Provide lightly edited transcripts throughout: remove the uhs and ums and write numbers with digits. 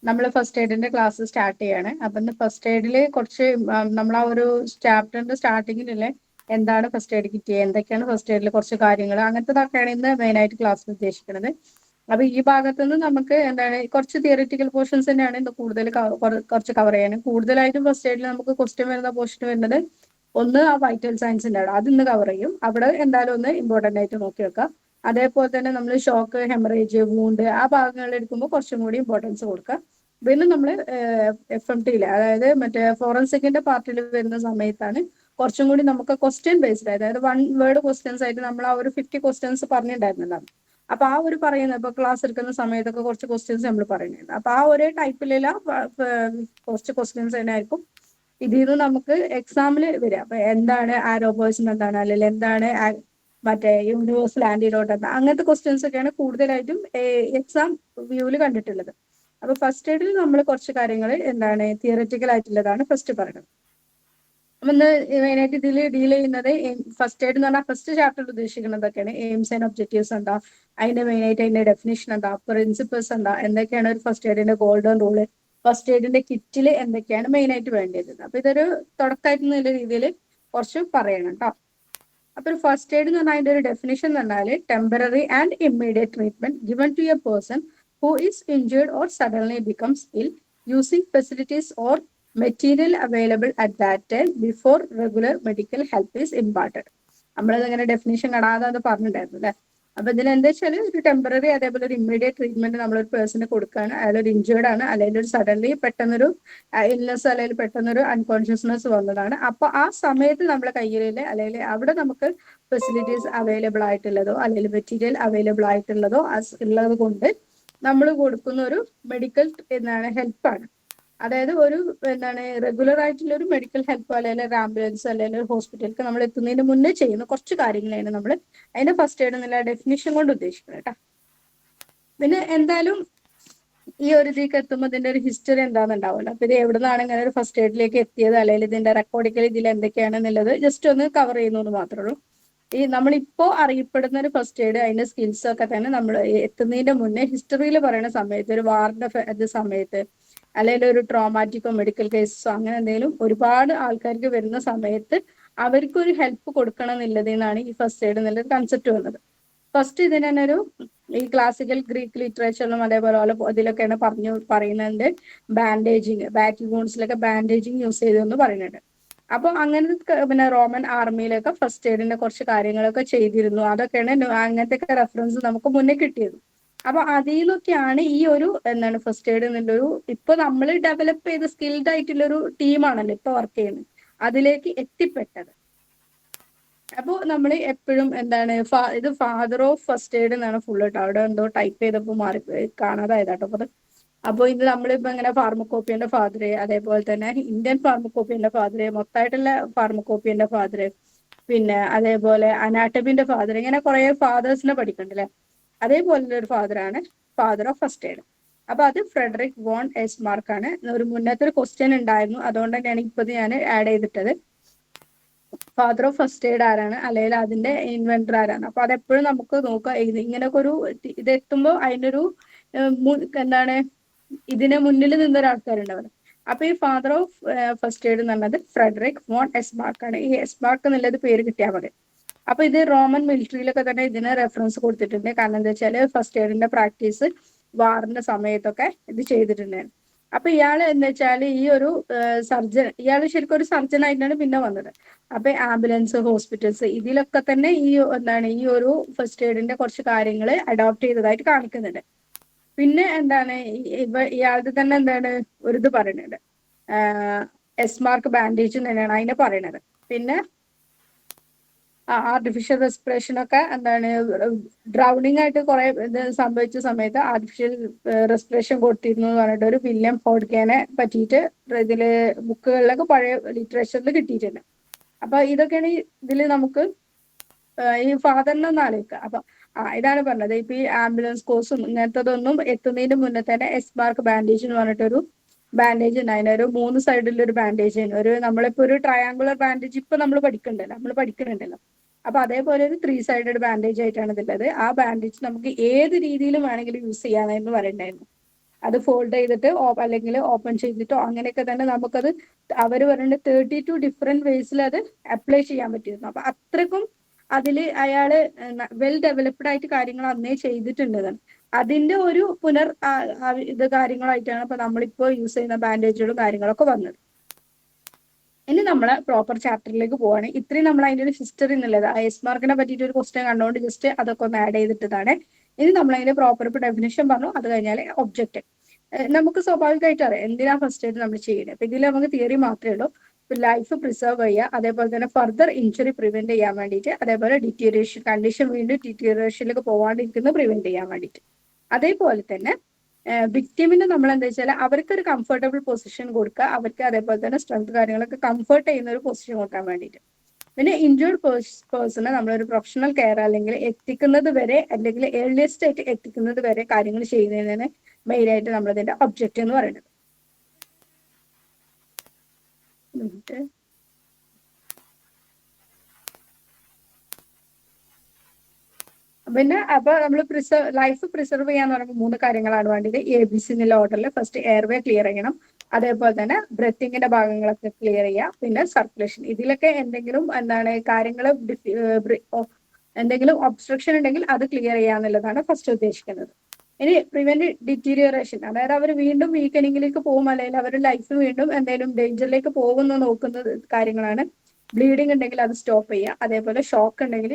നമ്മൾ first എയ്ഡിന്റെ class start ചെയ്യാണ്. അപ്പൊ ഇന്ന് ഫസ്റ്റ് എയ്ഡിൽ കുറച്ച് നമ്മൾ ആ ഒരു ചാപ്റ്ററിന്റെ സ്റ്റാർട്ടിങ്ങിലല്ലേ എന്താണ് ഫസ്റ്റ് എയ്ഡ് കിറ്റ്, എന്തൊക്കെയാണ് ഫസ്റ്റ് എയ്ഡിൽ കുറച്ച് കാര്യങ്ങൾ, അങ്ങനത്തതൊക്കെയാണ് ഇന്ന് മെയിൻ ആയിട്ട് ക്ലാസ്സിൽ ഉദ്ദേശിക്കുന്നത്. അപ്പൊ ഈ ഭാഗത്തുനിന്ന് നമുക്ക് എന്താണ് കുറച്ച് തിയറിറ്റിക്കൽ പോർഷൻസ് തന്നെയാണ് ഇന്ന് കൂടുതൽ കുറച്ച് കവർ ചെയ്യാൻ. കൂടുതലായിട്ടും ഫസ്റ്റ് എയ്ഡിൽ നമുക്ക് ക്വസ്റ്റ്യൻ വരുന്ന പോർഷൻ വരുന്നത് ഒന്ന് ആ വൈറ്റൽ സയൻസിന്റെ അവിടെ, അത് ഇന്ന് കവർ ചെയ്യും. അവിടെ എന്തായാലും ഒന്ന് ഇമ്പോർട്ടന്റ് ആയിട്ട് നോക്കി വെക്കാം. അതേപോലെ തന്നെ നമ്മൾ ഷോക്ക്, ഹെമറേജ്, വൂണ്ട് ആ ഭാഗങ്ങളിൽ എടുക്കുമ്പോൾ കുറച്ചും കൂടി ഇമ്പോർട്ടൻസ് കൊടുക്കുക. പിന്നെ നമ്മൾ FMT അതായത് മറ്റേ ഫോറൻസിക്കിന്റെ പാർട്ടിൽ വരുന്ന സമയത്താണ് കുറച്ചും കൂടി നമുക്ക് ക്വസ്റ്റ്യൻ ബേസ്ഡ്, അതായത് 1 വേർഡ് ക്വസ്റ്റ്യൻസ് ആയിട്ട് നമ്മൾ ആ ഒരു 50 ക്വസ്റ്റ്യൻസ് പറഞ്ഞിട്ടുണ്ടായിരുന്നതാണ്. അപ്പൊ ആ ഒരു പറയുന്നത് ഇപ്പൊ ക്ലാസ് എടുക്കുന്ന സമയത്തൊക്കെ കുറച്ച് ക്വസ്റ്റ്യൻസ് നമ്മൾ പറയുന്നുണ്ട്. അപ്പൊ ആ ഒരേ ടൈപ്പിലുള്ള കുറച്ച് ക്വസ്റ്റ്യൻസ് തന്നെ ആയിരിക്കും ഇതിൽ നിന്ന് നമുക്ക് എക്സാമിൽ വരിക. അപ്പൊ എന്താണ് ആരോപോസിൻ, എന്താണ് അല്ലെങ്കിൽ എന്താണ് മറ്റേ യൂണിവേഴ്സൽ ആന്റിഡോട്ട്, അങ്ങനത്തെ ക്വസ്റ്റ്യൻസ് ഒക്കെയാണ് കൂടുതലായിട്ടും എക്സാം വ്യൂവിൽ കണ്ടിട്ടുള്ളത്. അപ്പൊ ഫസ്റ്റ് എയ്ഡിൽ നമ്മൾ കുറച്ച് കാര്യങ്ങൾ എന്താണ് തിയററ്റിക്കൽ ആയിട്ടുള്ളതാണ് ഫസ്റ്റ് പറയുന്നത്. അപ്പൊ ഇന്ന് മെയിനായിട്ട് ഇതിൽ ഡീൽ ചെയ്യുന്നത് ഫസ്റ്റ് എയ്ഡ് എന്ന് പറഞ്ഞാൽ ഫസ്റ്റ് ചാപ്റ്ററിൽ ഉദ്ദേശിക്കുന്നതൊക്കെയാണ് എയിംസ് ആൻഡ് ഒബ്ജക്റ്റീവ്സ് എന്താ, അതിന്റെ മെയിനായിട്ട് അതിന്റെ ഡെഫിനിഷൻ എന്താ, പ്രിൻസിപ്പിൾസ് എന്താ, എന്തൊക്കെയാണ് ഒരു ഫസ്റ്റ് എയ്ഡിന്റെ ഗോൾഡൻ റൂള്, ഫസ്റ്റ് എയ്ഡിന്റെ കിറ്റിൽ എന്തൊക്കെയാണ് മെയിൻ ആയിട്ട് വേണ്ടത്. അപ്പൊ ഇതൊരു തുടക്കമായിട്ട് എന്നുള്ള രീതിയിൽ കുറച്ച് പറയണം കേട്ടോ. അപ്പൊ ഒരു ഫസ്റ്റ് എയ്ഡ് എന്ന് പറഞ്ഞാൽ അതിന്റെ ഒരു ഡെഫിനിഷൻ എന്ന് പറഞ്ഞാൽ temporary and immediate treatment given to a person who is injured or suddenly becomes ill using facilities or material available at that time before regular medical help is imparted. നമ്മളത് അങ്ങനെ definition കാണാതെ അത് പറഞ്ഞിട്ടുണ്ടായിരുന്നു അല്ലെ. അപ്പൊ ഇതിൽ എന്താ വെച്ചാൽ ഒരു ടെമ്പററി അതേപോലെ ഒരു ഇമ്മീഡിയറ്റ് ട്രീറ്റ്മെന്റ് നമ്മളൊരു പേഴ്സണ് കൊടുക്കുകയാണ്. അയാളൊരു ഇഞ്ചേർഡ് ആണ്, അല്ലെങ്കിൽ ഒരു സഡൻലി പെട്ടെന്നൊരു ഇൽനെസ് അല്ലെങ്കിൽ പെട്ടെന്നൊരു അൺകോൺഷ്യസ്നെസ് വന്നതാണ്. അപ്പൊ ആ സമയത്ത് നമ്മുടെ കയ്യിലെ അല്ലെങ്കിൽ അവിടെ നമുക്ക് ഫെസിലിറ്റീസ് അവൈലബിൾ ആയിട്ടുള്ളതോ അല്ലെങ്കിൽ മെറ്റീരിയൽ അവൈലബിൾ ആയിട്ടുള്ളതോ ഉള്ളത് കൊണ്ട് നമ്മൾ കൊടുക്കുന്ന ഒരു മെഡിക്കൽ ഹെൽപ്പാണ്. അതായത് ഒരു റെഗുലർ ആയിട്ടുള്ള ഒരു മെഡിക്കൽ ഹെൽപ്പ് അല്ലെങ്കിൽ ഒരു ആംബുലൻസ് അല്ലെങ്കിൽ ഒരു ഹോസ്പിറ്റലിലേക്ക് നമ്മൾ എത്തുന്നതിന് മുന്നേ ചെയ്യുന്ന കുറച്ച് കാര്യങ്ങളാണ് നമ്മൾ അതിന്റെ ഫസ്റ്റ് എയ്ഡ് എന്നുള്ള ഡെഫിനിഷൻ കൊണ്ട് ഉദ്ദേശിക്കുന്നത് കേട്ടോ. പിന്നെ എന്തായാലും ഈ ഒരു ഇതിലേക്ക് എത്തുമ്പോൾ ഇതിന്റെ ഒരു ഹിസ്റ്ററി എന്താണെന്നുണ്ടാവുമല്ലോ. അപ്പൊ ഇത് എവിടെ നിന്നാണ് ഇങ്ങനെ ഒരു ഫസ്റ്റ് എയ്ഡിലേക്ക് എത്തിയത് അല്ലെങ്കിൽ ഇതിന്റെ റെക്കോർഡിക്കൽ ഇതിൽ എന്തൊക്കെയാണെന്നുള്ളത് ജസ്റ്റ് ഒന്ന് കവർ ചെയ്യുന്നു മാത്രമേ ഉള്ളൂ. ഈ നമ്മളിപ്പോ അറിയപ്പെടുന്ന ഒരു ഫസ്റ്റ് എയ്ഡ് അതിന്റെ സ്കിൽസ് ഒക്കെ തന്നെ നമ്മൾ എത്തുന്നതിന്റെ മുന്നേ ഹിസ്റ്ററിയിൽ പറയുന്ന സമയത്ത്, ഒരു വാറിന്റെ സമയത്ത് അല്ലെങ്കിൽ ഒരു ട്രോമാറ്റിക്കോ മെഡിക്കൽ കേസോ അങ്ങനെ എന്തെങ്കിലും ഒരുപാട് ആൾക്കാർക്ക് വരുന്ന സമയത്ത് അവർക്കൊരു ഹെൽപ്പ് കൊടുക്കണം എന്നുള്ളതിനാണ് ഈ ഫസ്റ്റ് എയ്ഡ് എന്നുള്ളൊരു കൺസെപ്റ്റ് വന്നത്. ഫസ്റ്റ് ഇതിന് തന്നെ ഒരു ഈ ക്ലാസിക്കൽ ഗ്രീക്ക് ലിറ്ററേച്ചറിലും അതേപോലെ ഇതിലൊക്കെയാണ് പറയുന്നുണ്ട് ബാൻഡേജിങ്, ബാറ്റിൽ വൂൺസിലൊക്കെ ബാൻഡേജിങ് യൂസ് ചെയ്തെന്ന് പറയുന്നുണ്ട്. അപ്പൊ അങ്ങനെ പിന്നെ റോമൻ ആർമിയിലൊക്കെ ഫസ്റ്റ് എയ്ഡിന്റെ കുറച്ച് കാര്യങ്ങളൊക്കെ ചെയ്തിരുന്നു. അതൊക്കെയാണ് അങ്ങനത്തെ റെഫറൻസ് നമുക്ക് മുന്നേ കിട്ടിയത്. അപ്പൊ അതിൽ നിന്നൊക്കെയാണ് ഈ ഒരു ഫസ്റ്റ് എയ്ഡ് എന്നുള്ളൊരു ഇപ്പൊ നമ്മൾ ഡെവലപ്പ് ചെയ്ത സ്കിൽഡ് ആയിട്ടുള്ള ഒരു ടീമാണല്ലോ ഇപ്പൊ വർക്ക് ചെയ്യുന്നത്, അതിലേക്ക് എത്തിപ്പെട്ടത്. അപ്പോൾ നമ്മൾ എപ്പോഴും ഇത് ഫാദർ ഓഫ് ഫസ്റ്റ് എയ്ഡ് എന്നാണ് ഫുൾ കേട്ടോ. അവിടെ എന്തോ ടൈപ്പ് ചെയ്തപ്പോൾ മാറി കാണാതായതാട്ടോ. അപ്പോൾ ഇത് നമ്മളിപ്പോ ഇങ്ങനെ ഫാർമക്കോപ്പിയുടെ ഫാദർ, അതേപോലെ തന്നെ ഇന്ത്യൻ ഫാർമക്കോപ്പിയുടെ ഫാദർ, മൊത്തമായിട്ടുള്ള ഫാർമക്കോപ്പിയുടെ ഫാദർ, പിന്നെ അതേപോലെ അനാട്ടമിന്റെ ഫാദർ, ഇങ്ങനെ കുറെ ഫാദേഴ്സിനെ പഠിക്കണ്ടല്ലേ. അതേപോലെ ഒരു ഫാദറാണ് ഫാദർ ഓഫ് ഫസ്റ്റ് എയ്ഡ്. അപ്പൊ അത് ഫ്രെഡറിക് വോൺ എസ്മാർക്ക് ആണ്. ഒരു മുന്നത്തെ ഒരു ക്വസ്റ്റ്യൻ ഉണ്ടായിരുന്നു, അതുകൊണ്ട് തന്നെയാണ് ഇപ്പൊ ഞാൻ ആഡ് ചെയ്തിട്ടത്. ഫാദർ ഓഫ് ഫസ്റ്റ് എയ്ഡ് ആരാണ് അല്ലെങ്കിൽ അതിന്റെ ഇൻവെന്റർ ആരാണ്. അപ്പൊ അതെപ്പോഴും നമുക്ക് നോക്കാം. ഇങ്ങനെയൊക്കെ ഒരു ഇത് എത്തുമ്പോൾ അതിനൊരു ഇതിനെ മുന്നിൽ നിന്നൊരാൾക്കാരുണ്ടാവുന്നത്. അപ്പൊ ഈ ഫാദർ ഓഫ് ഫസ്റ്റ് എയ്ഡ് എന്ന് പറഞ്ഞത് ഫ്രെഡറിക് വോൺ എസ്മാർക്ക് ആണ്. ഈ എസ്മാർക്ക് എന്നുള്ളത് പേര് കിട്ടിയാൽ മതി. അപ്പൊ ഇത് റോമൻ മിലിറ്ററിയിലൊക്കെ തന്നെ ഇതിന് റെഫറൻസ് കൊടുത്തിട്ടുണ്ട്. കാരണം എന്താ വെച്ചാൽ ഫസ്റ്റ് എയ്ഡിന്റെ പ്രാക്ടീസ് വാറിന്റെ സമയത്തൊക്കെ ഇത് ചെയ്തിട്ടുണ്ടായിരുന്നു. അപ്പൊ ഇയാള് എന്താ വെച്ചാൽ ഈ ഒരു സർജൻ, ഇയാൾ ശരിക്കും ഒരു സർജൻ ആയിട്ടാണ് പിന്നെ വന്നത്. അപ്പൊ ആംബുലൻസ്, ഹോസ്പിറ്റൽസ് ഇതിലൊക്കെ തന്നെ ഈ ഒരു ഫസ്റ്റ് എയ്ഡിന്റെ കുറച്ച് കാര്യങ്ങൾ അഡോപ്റ്റ് ചെയ്തതായിട്ട് കാണിക്കുന്നുണ്ട്. പിന്നെ ഇയാളുടെ തന്നെ ഒരു ഇത് പറയുന്നുണ്ട്, എസ്മാർക്ക് ബാൻഡേജ് തന്നെയാണ് അതിനെ പറയുന്നത്. പിന്നെ ആർട്ടിഫിഷ്യൽ റെസ്പിറേഷൻ ഒക്കെ ഡ്രൗണിങ് ആയിട്ട് കുറെ ഇത് സംഭവിച്ച സമയത്ത് ആർട്ടിഫിഷ്യൽ റെസ്പിറേഷൻ കൊടുത്തിരുന്നു എന്ന് പറഞ്ഞിട്ട് ഒരു വില്യം ഫോർഡ്കേനെ പറ്റിയിട്ട് ഇതില് ബുക്കുകളിലൊക്കെ പഴയ ലിറ്ററേച്ചറിൽ കിട്ടിയിട്ടുണ്ട്. അപ്പൊ ഇതൊക്കെയാണ് ഇതിൽ നമുക്ക് ഈ ഫാദറിനെ ഒന്ന് ആലോചിക്കുക. അപ്പൊ ഇതാണ് പറഞ്ഞത്. ഇപ്പൊ ഈ ആംബുലൻസ് കോഴ്സും ഇങ്ങനത്തതൊന്നും എത്തുന്നതിന് മുന്നേ തന്നെ എസ്മാർക്ക് ബാൻഡേജ് എന്ന് പറഞ്ഞിട്ടൊരു ബാൻഡേജ് ഉണ്ടായിരുന്നു. ഒരു 3 സൈഡിലുള്ള ഒരു ബാൻഡേജ്, നമ്മളിപ്പോ ഒരു ട്രയാങ്കുലർ ബാൻഡേജ് ഇപ്പൊ നമ്മൾ പഠിക്കുന്നുണ്ടല്ലോ. അപ്പൊ അതേപോലെ ഒരു 3 സൈഡഡ് ബാൻഡേജ് ആയിട്ടാണ് ഇതുള്ളത്. ആ ബാൻഡേജ് നമുക്ക് ഏത് രീതിയിലും വേണമെങ്കിലും യൂസ് ചെയ്യാമെന്ന് പറയണ്ടായിരുന്നു. അത് ഫോൾഡ് ചെയ്തിട്ട് അല്ലെങ്കിൽ ഓപ്പൺ ചെയ്തിട്ടോ അങ്ങനെയൊക്കെ തന്നെ നമുക്കത് അവർ പറയുന്നത് 32 ഡിഫറെന്റ് വേസിൽ അത് അപ്ലൈ ചെയ്യാൻ പറ്റിയിരുന്നു. അപ്പൊ അത്രക്കും അതില് അയാള് വെൽ ഡെവലപ്ഡ് ആയിട്ട് കാര്യങ്ങൾ അന്നേ ചെയ്തിട്ടുണ്ടെന്നാണ്. അതിന്റെ ഒരു ഇത് കാര്യങ്ങളായിട്ടാണ് ഇപ്പൊ നമ്മളിപ്പോ യൂസ് ചെയ്യുന്ന ബാൻഡേജുകളും കാര്യങ്ങളൊക്കെ വന്നത്. ഇനി നമ്മള് പ്രോപ്പർ ചാപ്റ്ററിലേക്ക് പോവാണ്. ഇത്രയും നമ്മൾ അതിന്റെ ഒരു ഹിസ്റ്ററി എന്നുള്ളത് എസ് മാർക്കിനെ പറ്റിയിട്ട് ഒരു ക്വസ്റ്റ്യൻ കണ്ടുകൊണ്ട് ജസ്റ്റ് അതൊക്കെ ഒന്ന് ആഡ് ചെയ്തിട്ടതാണ്. ഇനി നമ്മൾ അതിന്റെ പ്രോപ്പർ ഇപ്പൊ ഡെഫിനേഷൻ പറഞ്ഞു, അത് കഴിഞ്ഞാൽ ഒബ്ജക്റ്റ്. നമുക്ക് സ്വാഭാവികമായിട്ട് അറിയാം എന്തിനാ ഫസ്റ്റ് ആയിട്ട് നമ്മൾ ചെയ്യുന്നത്. അപ്പൊ ഇതിൽ നമുക്ക് തിയറി മാത്രമേ ഉള്ളൂ. ലൈഫ് പ്രിസർവ് ചെയ്യുക, അതേപോലെ തന്നെ ഫർദർ ഇഞ്ചുറി പ്രിവെന്റ് ചെയ്യാൻ വേണ്ടിയിട്ട്, അതേപോലെ ഡിറ്റീരിയേഷൻ കണ്ടീഷൻ വീണ്ടും ഡിറ്റീരിയേഷനിലേക്ക് പോകാണ്ടിരിക്കുന്നത് പ്രിവെന്റ് ചെയ്യാൻ വേണ്ടിയിട്ട്. അതേപോലെ തന്നെ വിക്ടിമിന് നമ്മൾ എന്താ വെച്ചാൽ അവർക്ക് ഒരു കംഫർട്ടബിൾ പൊസിഷൻ കൊടുക്കുക, അവർക്ക് അതേപോലെ തന്നെ സ്ട്രെങ്ത് കാര്യങ്ങളൊക്കെ കംഫർട്ട് ചെയ്യുന്ന ഒരു പൊസിഷൻ കൊടുക്കാൻ വേണ്ടിയിട്ട്. പിന്നെ ഇഞ്ചേർഡ് പേഴ്സണെ നമ്മളൊരു പ്രൊഫഷണൽ കെയർ അല്ലെങ്കിൽ എത്തിക്കുന്നത് വരെ, അല്ലെങ്കിൽ ഏർലിയസ്റ്റ് ആയിട്ട് എത്തിക്കുന്നത് വരെ കാര്യങ്ങൾ ചെയ്യുന്നതിനാണ് മെയിൻ ആയിട്ട് നമ്മളതിന്റെ ഒബ്ജക്റ്റ് എന്ന് പറയുന്നത്. പിന്നെ അപ്പൊ നമ്മൾ ലൈഫ് പ്രിസർവ് ചെയ്യാന്ന് പറയുമ്പോൾ 3 കാര്യങ്ങളാണ് വേണ്ടത്. ABC എന്നുള്ള ഓർഡറിൽ ഫസ്റ്റ് എയർവേ ക്ലിയർ ചെയ്യണം, അതേപോലെ തന്നെ ബ്രെത്തിങ്ങിന്റെ ഭാഗങ്ങളൊക്കെ ക്ലിയർ ചെയ്യുക, പിന്നെ സർക്കുലേഷൻ. ഇതിലൊക്കെ എന്തെങ്കിലും കാര്യങ്ങൾ എന്തെങ്കിലും ഒബ്സ്ട്രക്ഷൻ ഉണ്ടെങ്കിൽ അത് ക്ലിയർ ചെയ്യാന്നുള്ളതാണ് ഫസ്റ്റ് ഉദ്ദേശിക്കുന്നത്. ഇനി പ്രിവെന്റ് ഡിറ്റീരിയറേഷൻ, അതായത് അവർ വീണ്ടും വീക്കനിങ്ങിലേക്ക് പോകും, അല്ലെങ്കിൽ അവരുടെ ലൈഫ് വീണ്ടും എന്തെങ്കിലും ഡേഞ്ചറിലേക്ക് പോകുന്നു നോക്കുന്ന കാര്യങ്ങളാണ്. ബ്ലീഡിങ് ഉണ്ടെങ്കിൽ അത് സ്റ്റോപ്പ് ചെയ്യുക, അതേപോലെ ഷോക്ക് ഉണ്ടെങ്കിൽ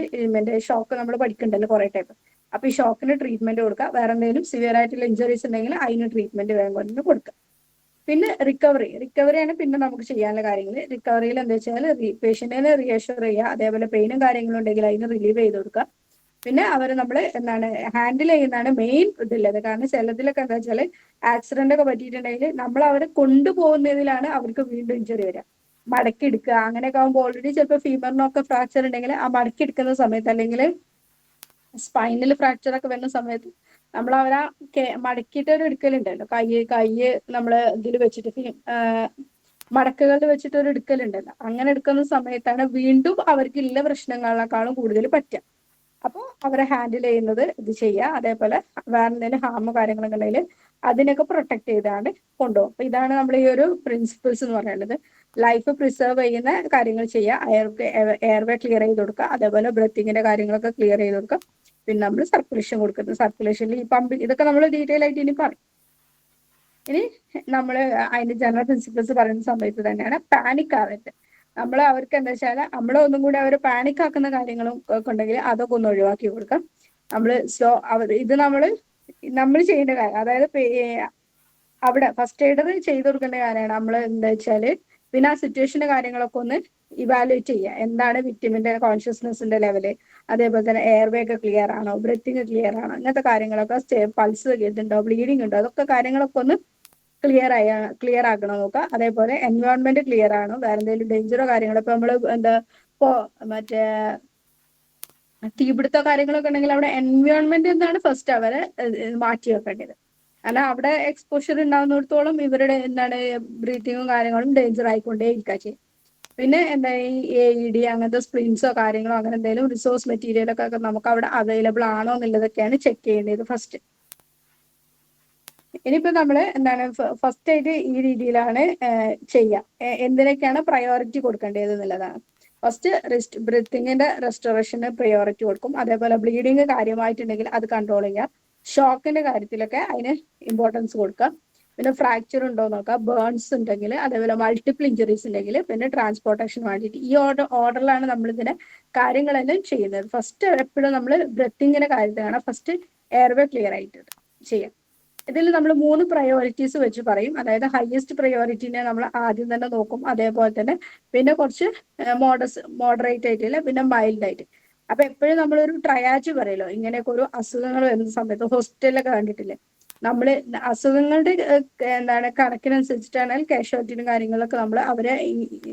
ഷോക്ക് നമ്മൾ പഠിക്കണ്ടല്ലോ കുറെ ടൈപ്പ്, അപ്പൊ ഈ ഷോക്കിന് ട്രീറ്റ്മെന്റ് കൊടുക്കുക. വേറെ എന്തെങ്കിലും സിവിയർ ആയിട്ടുള്ള ഇഞ്ചറീസ് ഉണ്ടെങ്കിൽ അതിന് ട്രീറ്റ്മെന്റ് വേഗം കൊണ്ട് കൊടുക്കുക. പിന്നെ റിക്കവറിയാണ് പിന്നെ നമുക്ക് ചെയ്യാനുള്ള കാര്യങ്ങൾ. റിക്കവറിയിൽ എന്താ വെച്ചാൽ പേഷ്യന്റിനെ റീഅഷ്യൂർ ചെയ്യുക, അതേപോലെ പെയിനും കാര്യങ്ങളും ഉണ്ടെങ്കിൽ അതിന് റിലീവ് ചെയ്ത് കൊടുക്കുക. പിന്നെ അവർ നമ്മൾ ഹാൻഡിൽ ചെയ്യുന്നതാണ് മെയിൻ ഇതില്ലത്. കാരണം ചിലതിലൊക്കെ എന്താ വെച്ചാൽ ആക്സിഡന്റ് ഒക്കെ പറ്റിയിട്ടുണ്ടെങ്കിൽ നമ്മൾ അവരെ കൊണ്ടുപോകുന്നതിലാണ് അവർക്ക് വീണ്ടും ഇഞ്ചറി വരിക. മടക്കിയെടുക്കുക അങ്ങനെയൊക്കെ ആകുമ്പോൾ ഓൾറെഡി ചിലപ്പോൾ ഫീമറിനൊക്കെ ഫ്രാക്ചർ ഉണ്ടെങ്കിൽ ആ മടക്കിയെടുക്കുന്ന സമയത്ത്, അല്ലെങ്കിൽ സ്പൈനൽ ഫ്രാക്ചർ ഒക്കെ വരുന്ന സമയത്ത് നമ്മൾ അവരാ മടക്കിയിട്ട് ഒരു എടുക്കലുണ്ടല്ലോ, കൈ നമ്മൾ ഇതിൽ വെച്ചിട്ട് മടക്കുകളിൽ വെച്ചിട്ട് ഒരു എടുക്കലുണ്ടല്ലോ, അങ്ങനെ എടുക്കുന്ന സമയത്താണ് വീണ്ടും അവർക്ക് ഇല്ല പ്രശ്നങ്ങളെക്കാളും കൂടുതൽ പറ്റുക. അപ്പോൾ അവരെ ഹാൻഡിൽ ചെയ്യുന്നത് ഇത് ചെയ്യുക. അതേപോലെ വേറെ എന്തെങ്കിലും ഹാമോ കാര്യങ്ങളൊക്കെ ഉണ്ടെങ്കിൽ അതിനൊക്കെ പ്രൊട്ടക്ട് ചെയ്താണ് കൊണ്ടുപോകും. അപ്പൊ ഇതാണ് നമ്മൾ ഈ ഒരു പ്രിൻസിപ്പിൾസ് എന്ന് പറയുന്നത്. ലൈഫ് പ്രിസർവ് ചെയ്യുന്ന കാര്യങ്ങൾ ചെയ്യുക, എയർവേ ക്ലിയർ ചെയ്ത് കൊടുക്കുക, അതേപോലെ ബ്രെത്തിങ്ങിന്റെ കാര്യങ്ങളൊക്കെ ക്ലിയർ ചെയ്ത് കൊടുക്കുക. പിന്നെ നമ്മൾ സർക്കുലേഷൻ കൊടുക്കുന്നത്, സർക്കുലേഷനിൽ ഈ പമ്പ് ഇതൊക്കെ നമ്മൾ ഡീറ്റെയിൽ ആയിട്ട് ഇനി പറയും. ഇനി നമ്മൾ അതിന്റെ ജനറൽ പ്രിൻസിപ്പിൾസ് പറയുന്ന സമയത്ത് തന്നെയാണ് പാനിക് ആവരുത്. നമ്മൾ അവർക്ക് എന്താ വെച്ചാൽ ഒന്നും കൂടി അവർ പാനിക് ആക്കുന്ന കാര്യങ്ങളും ഒക്കെ ഉണ്ടെങ്കിൽ അതൊക്കെ ഒന്ന് ഒഴിവാക്കി കൊടുക്കാം. നമ്മൾ ഇത് നമ്മൾ ചെയ്യേണ്ട കാര്യം, അതായത് അവിടെ ഫസ്റ്റ് എയ്ഡർ ചെയ്ത് കൊടുക്കേണ്ട കാര്യമാണ്. നമ്മൾ എന്താ വെച്ചാല് പിന്നെ ആ സിറ്റുവേഷന്റെ കാര്യങ്ങളൊക്കെ ഒന്ന് ഇവാലുവേറ്റ് ചെയ്യുക. എന്താണ് വിക്ടിമിന്റെ കോൺഷ്യസ്നെസിന്റെ ലെവല്, അതേപോലെ തന്നെ എയർവേ ഒക്കെ ക്ലിയർ ആണോ, ബ്രെത്തിങ് ക്ലിയർ ആണോ, അങ്ങനത്തെ കാര്യങ്ങളൊക്കെ പൾസ് ഇതുണ്ടോ, ബ്ലീഡിങ് ഉണ്ടോ, അതൊക്കെ കാര്യങ്ങളൊക്കെ ഒന്ന് ക്ലിയർ ആക്കണം നോക്കുക. അതേപോലെ എൻവയോൺമെന്റ് ക്ലിയർ ആണോ, വേറെ എന്തെങ്കിലും ഡേഞ്ചറോ കാര്യങ്ങളോ ഇപ്പൊ നമ്മള് ഇപ്പോ മറ്റേ തീപിടുത്തോ കാര്യങ്ങളൊക്കെ ഉണ്ടെങ്കിൽ അവിടെ എൻവയോൺമെന്റ് എന്താണ് ഫസ്റ്റ് അവരെ മാറ്റി വെക്കേണ്ടത്. കാരണം അവിടെ എക്സ്പോഷർ ഉണ്ടാകുന്നിടത്തോളം ഇവരുടെ ബ്രീത്തിങ്ങും കാര്യങ്ങളും ഡേഞ്ചർ ആയിക്കൊണ്ടേ ഇരിക്കുക ചെയ്യും. പിന്നെ ഈ AED അങ്ങനത്തെ സ്പ്രിൻസോ കാര്യങ്ങളോ അങ്ങനെ എന്തെങ്കിലും റിസോഴ്സ് മെറ്റീരിയലൊക്കെ നമുക്ക് അവിടെ അവൈലബിൾ ആണോ എന്നുള്ളതൊക്കെയാണ് ചെക്ക് ചെയ്യേണ്ടത് ഫസ്റ്റ്. ഇനിയിപ്പോ നമ്മള് ഫസ്റ്റ് ആയിട്ട് ഈ രീതിയിലാണ് ചെയ്യുക. എന്തിനൊക്കെയാണ് പ്രയോറിറ്റി കൊടുക്കേണ്ടത് എന്നുള്ളതാണ്. ഫസ്റ്റ് ബ്രീത്തിങ്ങിന്റെ റെസ്റ്റോറേഷന് പ്രയോറിറ്റി കൊടുക്കും. അതേപോലെ ബ്ലീഡിങ് കാര്യമായിട്ടുണ്ടെങ്കിൽ അത് കൺട്രോൾ ചെയ്യുക. ഷോക്കിന്റെ കാര്യത്തിലൊക്കെ അതിന് ഇമ്പോർട്ടൻസ് കൊടുക്കുക. പിന്നെ ഫ്രാക്ചർ ഉണ്ടോ നോക്കുക, ബേൺസ് ഉണ്ടെങ്കിൽ, അതേപോലെ മൾട്ടിപ്പിൾ ഇഞ്ചറീസ് ഉണ്ടെങ്കിൽ, പിന്നെ ട്രാൻസ്പോർട്ടേഷൻ വേണ്ടിയിട്ട് ഈ ഓർഡറിലാണ് നമ്മൾ ഇതിന്റെ കാര്യങ്ങളെല്ലാം ചെയ്യുന്നത്. ഫസ്റ്റ് എപ്പോഴും നമ്മൾ ബ്രെത്തിങ്ങിന്റെ കാര്യത്തിലാണ് ഫസ്റ്റ് എയർവേ ക്ലിയർ ആയിട്ട് ചെയ്യാം. ഇതിൽ നമ്മൾ 3 പ്രയോറിറ്റീസ് വെച്ച് പറയും. അതായത് ഹയസ്റ്റ് പ്രയോറിറ്റിനെ നമ്മൾ ആദ്യം തന്നെ നോക്കും, അതേപോലെ തന്നെ പിന്നെ കുറച്ച് മോഡറേറ്റ് ആയിട്ടില്ല, പിന്നെ മൈൽഡ് ആയിട്ട്. അപ്പൊ എപ്പോഴും നമ്മളൊരു ട്രയാജ് പറയല്ലോ, ഇങ്ങനെയൊക്കെ ഒരു അസുഖങ്ങൾ വരുന്ന സമയത്ത് ഹോസ്പിറ്റലിലൊക്കെ കണ്ടിട്ടില്ലേ, നമ്മൾ അസുഖങ്ങളുടെ കണക്കിനനുസരിച്ചിട്ടാണ് കാഷ്വാലിറ്റിയും കാര്യങ്ങളൊക്കെ നമ്മൾ അവരെ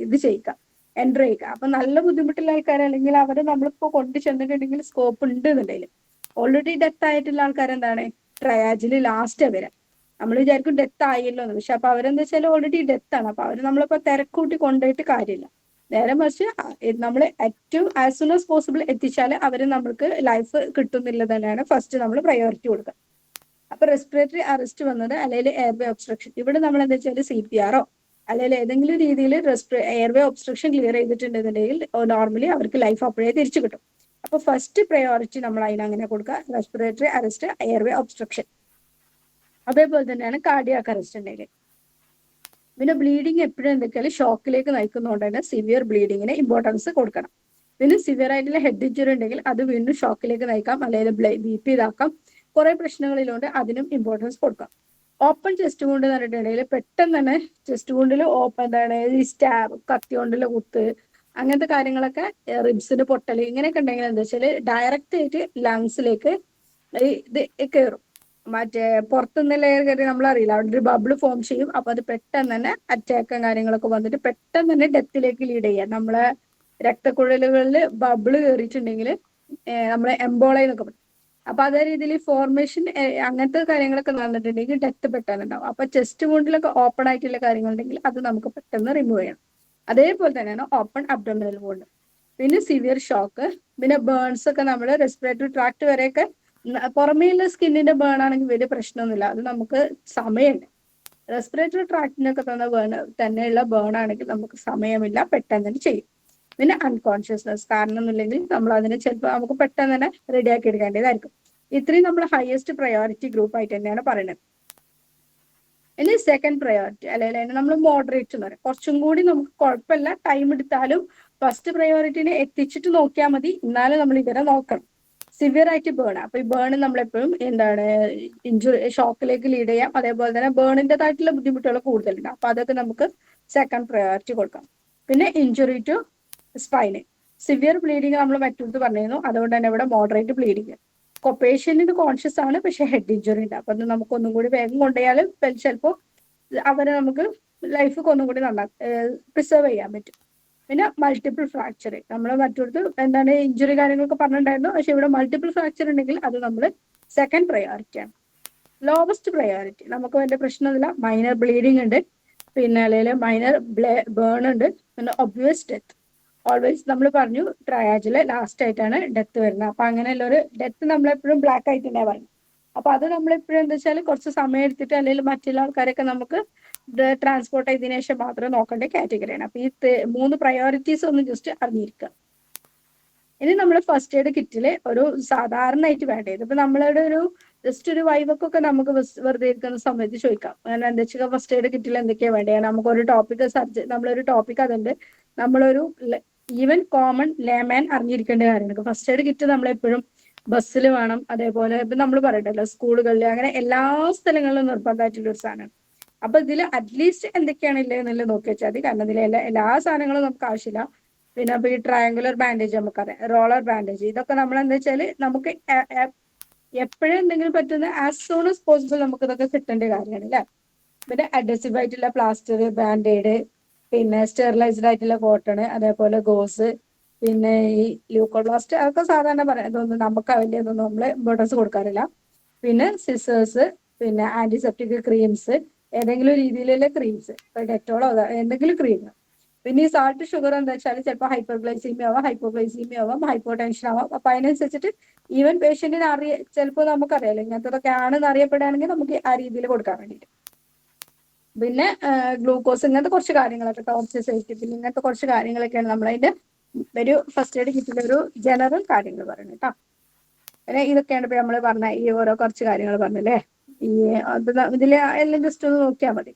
ഇത് ചെയ്യിക്കുക, എൻറ്റർ ചെയ്യിക്കുക. അപ്പൊ നല്ല ബുദ്ധിമുട്ടുള്ള ആൾക്കാർ, അല്ലെങ്കിൽ അവരെ നമ്മളിപ്പോ കൊണ്ടു ചെന്നിട്ടുണ്ടെങ്കിൽ സ്കോപ്പ് ഉണ്ട് എന്നുണ്ടെങ്കിൽ, ഓൾറെഡി ഡെത്ത് ആയിട്ടുള്ള ആൾക്കാർ ട്രയാജിൽ ലാസ്റ്റ് വരാം. നമ്മൾ വിചാരിക്കും ഡെത്ത് ആയല്ലോ എന്ന്, പക്ഷെ അപ്പൊ അവരെന്താ വെച്ചാൽ ഓൾറെഡി ഡെത്ത് ആണ്. അപ്പൊ അവര് നമ്മളിപ്പോ തിരക്കൂട്ടി കൊണ്ടുപോയിട്ട് കാര്യമില്ല. നേരെ മറിച്ച് നമ്മൾ ഏറ്റവും ആസ് സൂൺ ആസ് പോസിബിൾ എത്തിച്ചാൽ അവര് നമ്മൾക്ക് ലൈഫ് കിട്ടുന്നില്ല തന്നെയാണ് ഫസ്റ്റ് നമ്മൾ പ്രയോറിറ്റി കൊടുക്കുക. അപ്പൊ റെസ്പിറേറ്ററി അറസ്റ്റ് വന്നത് അല്ലെങ്കിൽ എയർവേ ഒബ്സ്ട്രക്ഷൻ, ഇവിടെ നമ്മൾ എന്താ വെച്ചാൽ CPR അല്ലെങ്കിൽ ഏതെങ്കിലും രീതിയിൽ എയർവേ ഒബ്സ്ട്രക്ഷൻ ക്ലിയർ ചെയ്തിട്ടുണ്ടെന്നുണ്ടെങ്കിൽ നോർമലി അവർക്ക് ലൈഫ് അപ്പോഴേ തിരിച്ചു കിട്ടും. അപ്പൊ ഫസ്റ്റ് പ്രയോറിറ്റി നമ്മൾ അതിനങ്ങനെ കൊടുക്കുക, റെസ്പിറേറ്ററി അറസ്റ്റ്, എയർവേ ഒബ്സ്ട്രക്ഷൻ. അതേപോലെ തന്നെയാണ് കാർഡിയാക് അറസ്റ്റ് ഉണ്ടെങ്കിൽ. പിന്നെ ബ്ലീഡിങ് എപ്പോഴും എന്തൊക്കെയാലും ഷോക്കിലേക്ക് നയിക്കുന്നതുകൊണ്ട് തന്നെ സിവിയർ ബ്ലീഡിങ്ങിന് ഇമ്പോർട്ടൻസ് കൊടുക്കണം. പിന്നെ സിവിയർ ആയിട്ടുള്ള ഹെഡ് ഇഞ്ചുറി ഉണ്ടെങ്കിൽ അത് വീണ്ടും ഷോക്കിലേക്ക് നയിക്കാം, അല്ലെങ്കിൽ BP ഇതാക്കാം. കുറെ പ്രശ്നങ്ങളിലുണ്ട്, അതിനും ഇമ്പോർട്ടൻസ് കൊടുക്കാം. ഓപ്പൺ ചെസ്റ്റ് വുണ്ട് എന്ന് പറഞ്ഞിട്ടുണ്ടെങ്കിൽ പെട്ടെന്ന് തന്നെ ചെസ്റ്റ് വുണ്ടിൽ എന്താണ് ഈ സ്റ്റാബ്, കത്തി കൊണ്ടുള്ള കുത്ത്, അങ്ങനത്തെ കാര്യങ്ങളൊക്കെ, റിബ്സിന് പൊട്ടൽ, ഇങ്ങനെയൊക്കെ ഉണ്ടെങ്കിൽ എന്താ വെച്ചാൽ ഡയറക്റ്റ് ആയിട്ട് ലങ്സിലേക്ക് ഇത് കയറും. മറ്റേ പുറത്തുനിന്ന് ലെയർ കയറി നമ്മളറിയില്ല, അവിടെ ഒരു ബബിൾ ഫോം ചെയ്യും. അപ്പൊ അത് പെട്ടെന്ന് തന്നെ അറ്റാക്കും കാര്യങ്ങളൊക്കെ വന്നിട്ട് പെട്ടെന്ന് തന്നെ ഡെത്തിലേക്ക് ലീഡ് ചെയ്യാം. നമ്മളെ രക്തക്കുഴലുകളിൽ ബബിള് കയറിയിട്ടുണ്ടെങ്കിൽ നമ്മളെ എംബോള എന്നൊക്കെ പറയും. അപ്പൊ അതേ രീതിയിൽ ഫോർമേഷൻ അങ്ങനത്തെ കാര്യങ്ങളൊക്കെ നടന്നിട്ടുണ്ടെങ്കിൽ ഡെത്ത് പെട്ടെന്ന് ഉണ്ടാവും. അപ്പൊ ചെസ്റ്റ് വുണ്ടിലൊക്കെ ഓപ്പൺ ആയിട്ടുള്ള കാര്യങ്ങളുണ്ടെങ്കിൽ അത് നമുക്ക് പെട്ടെന്ന് റിമൂവ് ചെയ്യണം. അതേപോലെ തന്നെയാണ് ഓപ്പൺ അബ്ഡോമിനൽ വൂണ്ട്. പിന്നെ സിവിയർ ഷോക്ക്, പിന്നെ ബേൺസ് ഒക്കെ നമ്മൾ റെസ്പിറേറ്ററി ട്രാക്ട് വരെയൊക്കെ, പുറമേയുള്ള സ്കിന്നിന്റെ ബേൺ ആണെങ്കിൽ വലിയ പ്രശ്നമൊന്നുമില്ല, അത് നമുക്ക് സമയമുണ്ട്. റെസ്പിറേറ്ററി ട്രാക്റ്റിനൊക്കെ തന്നെയുള്ള ബേൺ ആണെങ്കിൽ നമുക്ക് സമയമില്ല, പെട്ടെന്ന് തന്നെ ചെയ്യും. പിന്നെ അൺകോൺഷ്യസ്നെസ് കാരണമൊന്നുമില്ലെങ്കിൽ നമ്മൾ അതിനെ ചിലപ്പോൾ നമുക്ക് പെട്ടെന്ന് തന്നെ റെഡിയാക്കി എടുക്കേണ്ടതായിരിക്കും. ഇത്രയും നമ്മൾ ഹയസ്റ്റ് പ്രയോറിറ്റി ഗ്രൂപ്പ് ആയിട്ട് തന്നെയാണ് പറയുന്നത്. ഇനി സെക്കൻഡ് പ്രയോറിറ്റി അല്ലെങ്കിൽ നമ്മൾ മോഡറേറ്റ് എന്ന് പറയും, കുറച്ചും കൂടി നമുക്ക് കുഴപ്പമില്ല, ടൈം എടുത്താലും ഫസ്റ്റ് പ്രയോറിറ്റിനെ എത്തിച്ചിട്ട് നോക്കിയാൽ മതി, എന്നാലും നമ്മൾ ഇവരെ നോക്കണം. സിവിയർ ആയിട്ട് ബേൺ, അപ്പൊ ഈ ബേൺ നമ്മളെപ്പോഴും എന്താണ് ഇഞ്ചുറി ഷോക്കിലേക്ക് ലീഡ് ചെയ്യാം. അതേപോലെ തന്നെ ബേണിൻ്റെതായിട്ടുള്ള ബുദ്ധിമുട്ടുകൾ കൂടുതലുണ്ട്, അപ്പൊ അതൊക്കെ നമുക്ക് സെക്കൻഡ് പ്രയോറിറ്റി കൊടുക്കാം. പിന്നെ injury to spine, severe bleeding നമ്മൾ മറ്റൊരു പറഞ്ഞിരുന്നു, അതുകൊണ്ട് തന്നെ ഇവിടെ മോഡറേറ്റ് ബ്ലീഡിങ്. പേഷ്യന്റിന് കോൺഷ്യസ് ആണ്, പക്ഷെ ഹെഡ് ഇഞ്ചുറി ഉണ്ട്. അപ്പൊ നമുക്ക് ഒന്നും കൂടി വേഗം കൊണ്ടുപോയാലും ചിലപ്പോൾ അവരെ നമുക്ക് ലൈഫ് ഒന്നും കൂടി പ്രിസർവ് ചെയ്യാൻ പറ്റും. പിന്നെ മൾട്ടിപ്പിൾ ഫ്രാക്ചർ, നമ്മൾ മറ്റൊരു എന്താണ് ഇഞ്ചുറി കാര്യങ്ങളൊക്കെ പറഞ്ഞിട്ടുണ്ടായിരുന്നു, പക്ഷെ ഇവിടെ മൾട്ടിപ്പിൾ ഫ്രാക്ചർ ഉണ്ടെങ്കിൽ അത് നമ്മൾ സെക്കൻഡ് പ്രയോറിറ്റിയാണ്. ലോവസ്റ്റ് പ്രയോറിറ്റി നമുക്ക് വലിയ പ്രശ്നമില്ല, മൈനർ ബ്ലീഡിങ് ഉണ്ട്, പിന്നെ അല്ലെങ്കിൽ മൈനർ ബേൺ ഉണ്ട്, പിന്നെ ഒബ്വിയസ് ഡെത്ത്. ഓൾവേസ് നമ്മൾ പറഞ്ഞു ട്രയാജില് ലാസ്റ്റ് ആയിട്ടാണ് ഡെത്ത് വരുന്നത്. അപ്പൊ അങ്ങനെയുള്ള ഒരു ഡെത്ത് നമ്മളെപ്പോഴും ബ്ലാക്ക് ആയിട്ട് തന്നെ പറഞ്ഞു. അപ്പൊ അത് നമ്മളെപ്പോഴും എന്താ വെച്ചാൽ കുറച്ച് സമയം എടുത്തിട്ട് അല്ലെങ്കിൽ മറ്റുള്ള ആൾക്കാരൊക്കെ നമുക്ക് ട്രാൻസ്പോർട്ട് ചെയ്തതിനു ശേഷം മാത്രം നോക്കേണ്ട കാറ്റഗറിയാണ്. അപ്പൊ ഈ 3 പ്രയോറിറ്റീസ് ഒന്ന് ജസ്റ്റ് അറിഞ്ഞിരിക്കുക. ഇനി നമ്മൾ ഫസ്റ്റ് എയ്ഡ് കിറ്റില് ഒരു സാധാരണയായിട്ട് വേണ്ടത്, ഇപ്പൊ നമ്മളുടെ ഒരു ജസ്റ്റ് ഒരു വൈവൊക്കെ നമുക്ക് വെറുതെ ഇരിക്കുന്ന സമയത്ത് ചോദിക്കാം, അങ്ങനെ എന്താ വെച്ചാൽ ഫസ്റ്റ് എയ്ഡ് കിറ്റിൽ എന്തൊക്കെയാണ് വേണ്ടത്, നമുക്കൊരു ടോപ്പിക് നമ്മളൊരു ടോപ്പിക് അതുണ്ട്, നമ്മളൊരു ഈവൻ കോമൺ ലേമാൻ അറിഞ്ഞിരിക്കേണ്ട കാര്യങ്ങൾ. ഫസ്റ്റ് എയ്ഡ് കിറ്റ് നമ്മളെപ്പോഴും ബസ്സിൽ വേണം, അതേപോലെ ഇപ്പൊ നമ്മൾ പറയണ്ടല്ലോ സ്കൂളുകളിൽ, അങ്ങനെ എല്ലാ സ്ഥലങ്ങളിലും നിർബന്ധമായിട്ടുള്ള ഒരു സാധനമാണ്. അപ്പൊ ഇതിൽ അറ്റ്ലീസ്റ്റ് എന്തൊക്കെയാണ് ഇല്ലേ എന്നുള്ളത് നോക്കി വെച്ചാൽ മതി, കാരണം ഇതിലെ എല്ലാ സാധനങ്ങളും നമുക്ക് ആവശ്യമില്ല. പിന്നെ അപ്പൊ ഈ ട്രയാങ്കുലർ ബാൻഡേജ് നമുക്കറിയാം, റോളർ ബാൻഡേജ്, ഇതൊക്കെ നമ്മൾ എന്താ വെച്ചാല് നമുക്ക് എപ്പോഴും എന്തെങ്കിലും പറ്റുന്ന ആസ് സൂൺ ആസ് പോസിബിൾ നമുക്ക് ഇതൊക്കെ കിട്ടേണ്ട കാര്യമാണ് അല്ലെ. പിന്നെ അഡ്ഹസീവ് ആയിട്ടുള്ള പ്ലാസ്റ്റർ, ബാൻഡേഡ്, പിന്നെ സ്റ്റെറിലൈസ്ഡ് ആയിട്ടുള്ള കോട്ടൺ, അതേപോലെ ഗോസ്, പിന്നെ ഈ ല്യൂക്കോപ്ലാസ്റ്റ്, അതൊക്കെ സാധാരണ പറയാം, ഇതൊന്നും നമുക്ക് വലിയൊന്നും നമ്മൾ ഇമ്പോർട്ടൻസ് കൊടുക്കാറില്ല. പിന്നെ സിസേഴ്സ്, പിന്നെ ആന്റിസെപ്റ്റിക് ക്രീംസ്, ഏതെങ്കിലും രീതിയിലുള്ള ക്രീംസ്, ഡെറ്റോളോ എന്തെങ്കിലും ക്രീം. പിന്നെ ഈ സാൾട്ട് ഷുഗർ എന്താ വെച്ചാൽ ചിലപ്പോൾ ഹൈപ്പർഗ്ലൈസീമിയ ആവാം, ഹൈപ്പോഗ്ലൈസീമിയ ആവാം, ഹൈപ്പോ ടെൻഷൻ ആവാം. അപ്പൊ അതിനനുസരിച്ചിട്ട് ഈവൻ പേഷ്യന്റിന് ചിലപ്പോൾ നമുക്കറിയാലോ ഇങ്ങനത്തതൊക്കെ ആണെന്ന് അറിയപ്പെടുകയാണെങ്കിൽ നമുക്ക് ആ രീതിയിൽ കൊടുക്കാൻ വേണ്ടിയിട്ട്. പിന്നെ ഗ്ലൂക്കോസ്, ഇങ്ങനത്തെ കുറച്ച് കാര്യങ്ങളൊക്കെ, ടോർച്ച് സേഫ്റ്റി, പിന്നെ ഇങ്ങനത്തെ കുറച്ച് കാര്യങ്ങളൊക്കെയാണ് നമ്മളതിന്റെ ഒരു ഫസ്റ്റ് എയ്ഡ് കിറ്റിന്റെ ഒരു ജനറൽ കാര്യങ്ങൾ പറയുന്നത് കേട്ടോ. പിന്നെ ഇതൊക്കെയാണ് ഇപ്പൊ നമ്മൾ പറഞ്ഞ ഈ ഓരോ കുറച്ച് കാര്യങ്ങൾ പറഞ്ഞല്ലേ. ഈ ഇതില് എല്ലാം ജസ്റ്റ് ഒന്ന് നോക്കിയാൽ മതി.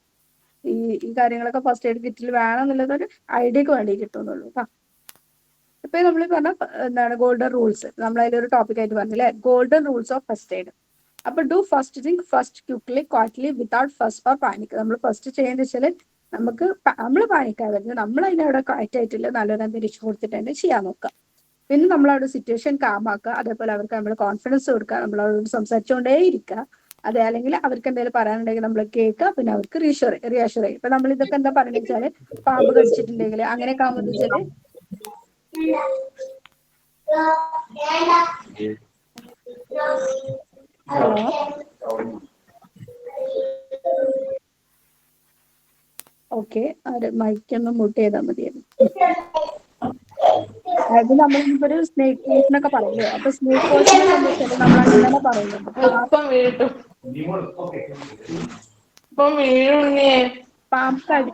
ഈ കാര്യങ്ങളൊക്കെ ഫസ്റ്റ് എയ്ഡ് കിറ്റിൽ വേണം എന്നുള്ളത് ഒരു ഐഡിയക്ക് വേണ്ടി കിട്ടുന്നുള്ളൂ കേട്ടോ. ഇപ്പൊ നമ്മൾ പറഞ്ഞ എന്താണ് ഗോൾഡൻ റൂൾസ്, നമ്മൾ അതിലൊരു ടോപ്പിക് ആയിട്ട് പറഞ്ഞില്ലേ, golden rules of first aid. അപ്പൊ do first thing first, quickly, quietly, without fuss or panic. നമ്മൾ ഫസ്റ്റ് ചെയ്യുന്നത് വെച്ചാൽ നമ്മൾ പാനിക്കാകരുത്, നമ്മൾ അതിനവിടെ കറക്റ്റ് ആയിട്ടില്ല നല്ലൊരു അന്തരീക്ഷം കൊടുത്തിട്ട് തന്നെ ചെയ്യാൻ നോക്കുക. പിന്നെ നമ്മളവിടെ സിറ്റുവേഷൻ കാമാക്കുക, അതേപോലെ അവർക്ക് നമ്മൾ കോൺഫിഡൻസ് കൊടുക്കുക, നമ്മളവരോട് സംസാരിച്ചുകൊണ്ടേ ഇരിക്കുക. അതെ, അല്ലെങ്കിൽ അവർക്ക് എന്തെങ്കിലും പറയാനുണ്ടെങ്കിൽ നമ്മൾ കേൾക്കുക, പിന്നെ അവർക്ക് റീഷുർ ചെയ്യും. ഇപ്പൊ നമ്മൾ ഇതൊക്കെ എന്താ പറയുന്നത് വെച്ചാല് പാമ്പ് കടിച്ചിട്ടുണ്ടെങ്കിൽ അങ്ങനെയൊക്കെ ആകുമ്പോൾ വെച്ചാല് ഹലോ ഓക്കെ, മൈക്കൊന്ന് മ്യൂട്ട് ചെയ്താൽ മതിയായിരുന്നു. അതായത് നമ്മളിപ്പോ ഒരു സ്നേക്ക് പോയിസൺ ഒക്കെ പറയില്ലേ, അപ്പൊ സ്നേക്ക് പോയിസൺ ഒക്കെ എന്താ വെച്ചാൽ നമ്മൾ അങ്ങനെ പറയുന്നുണ്ട്. ഇപ്പം വീഴുണ്ണിയെ പാമ്പ് കടി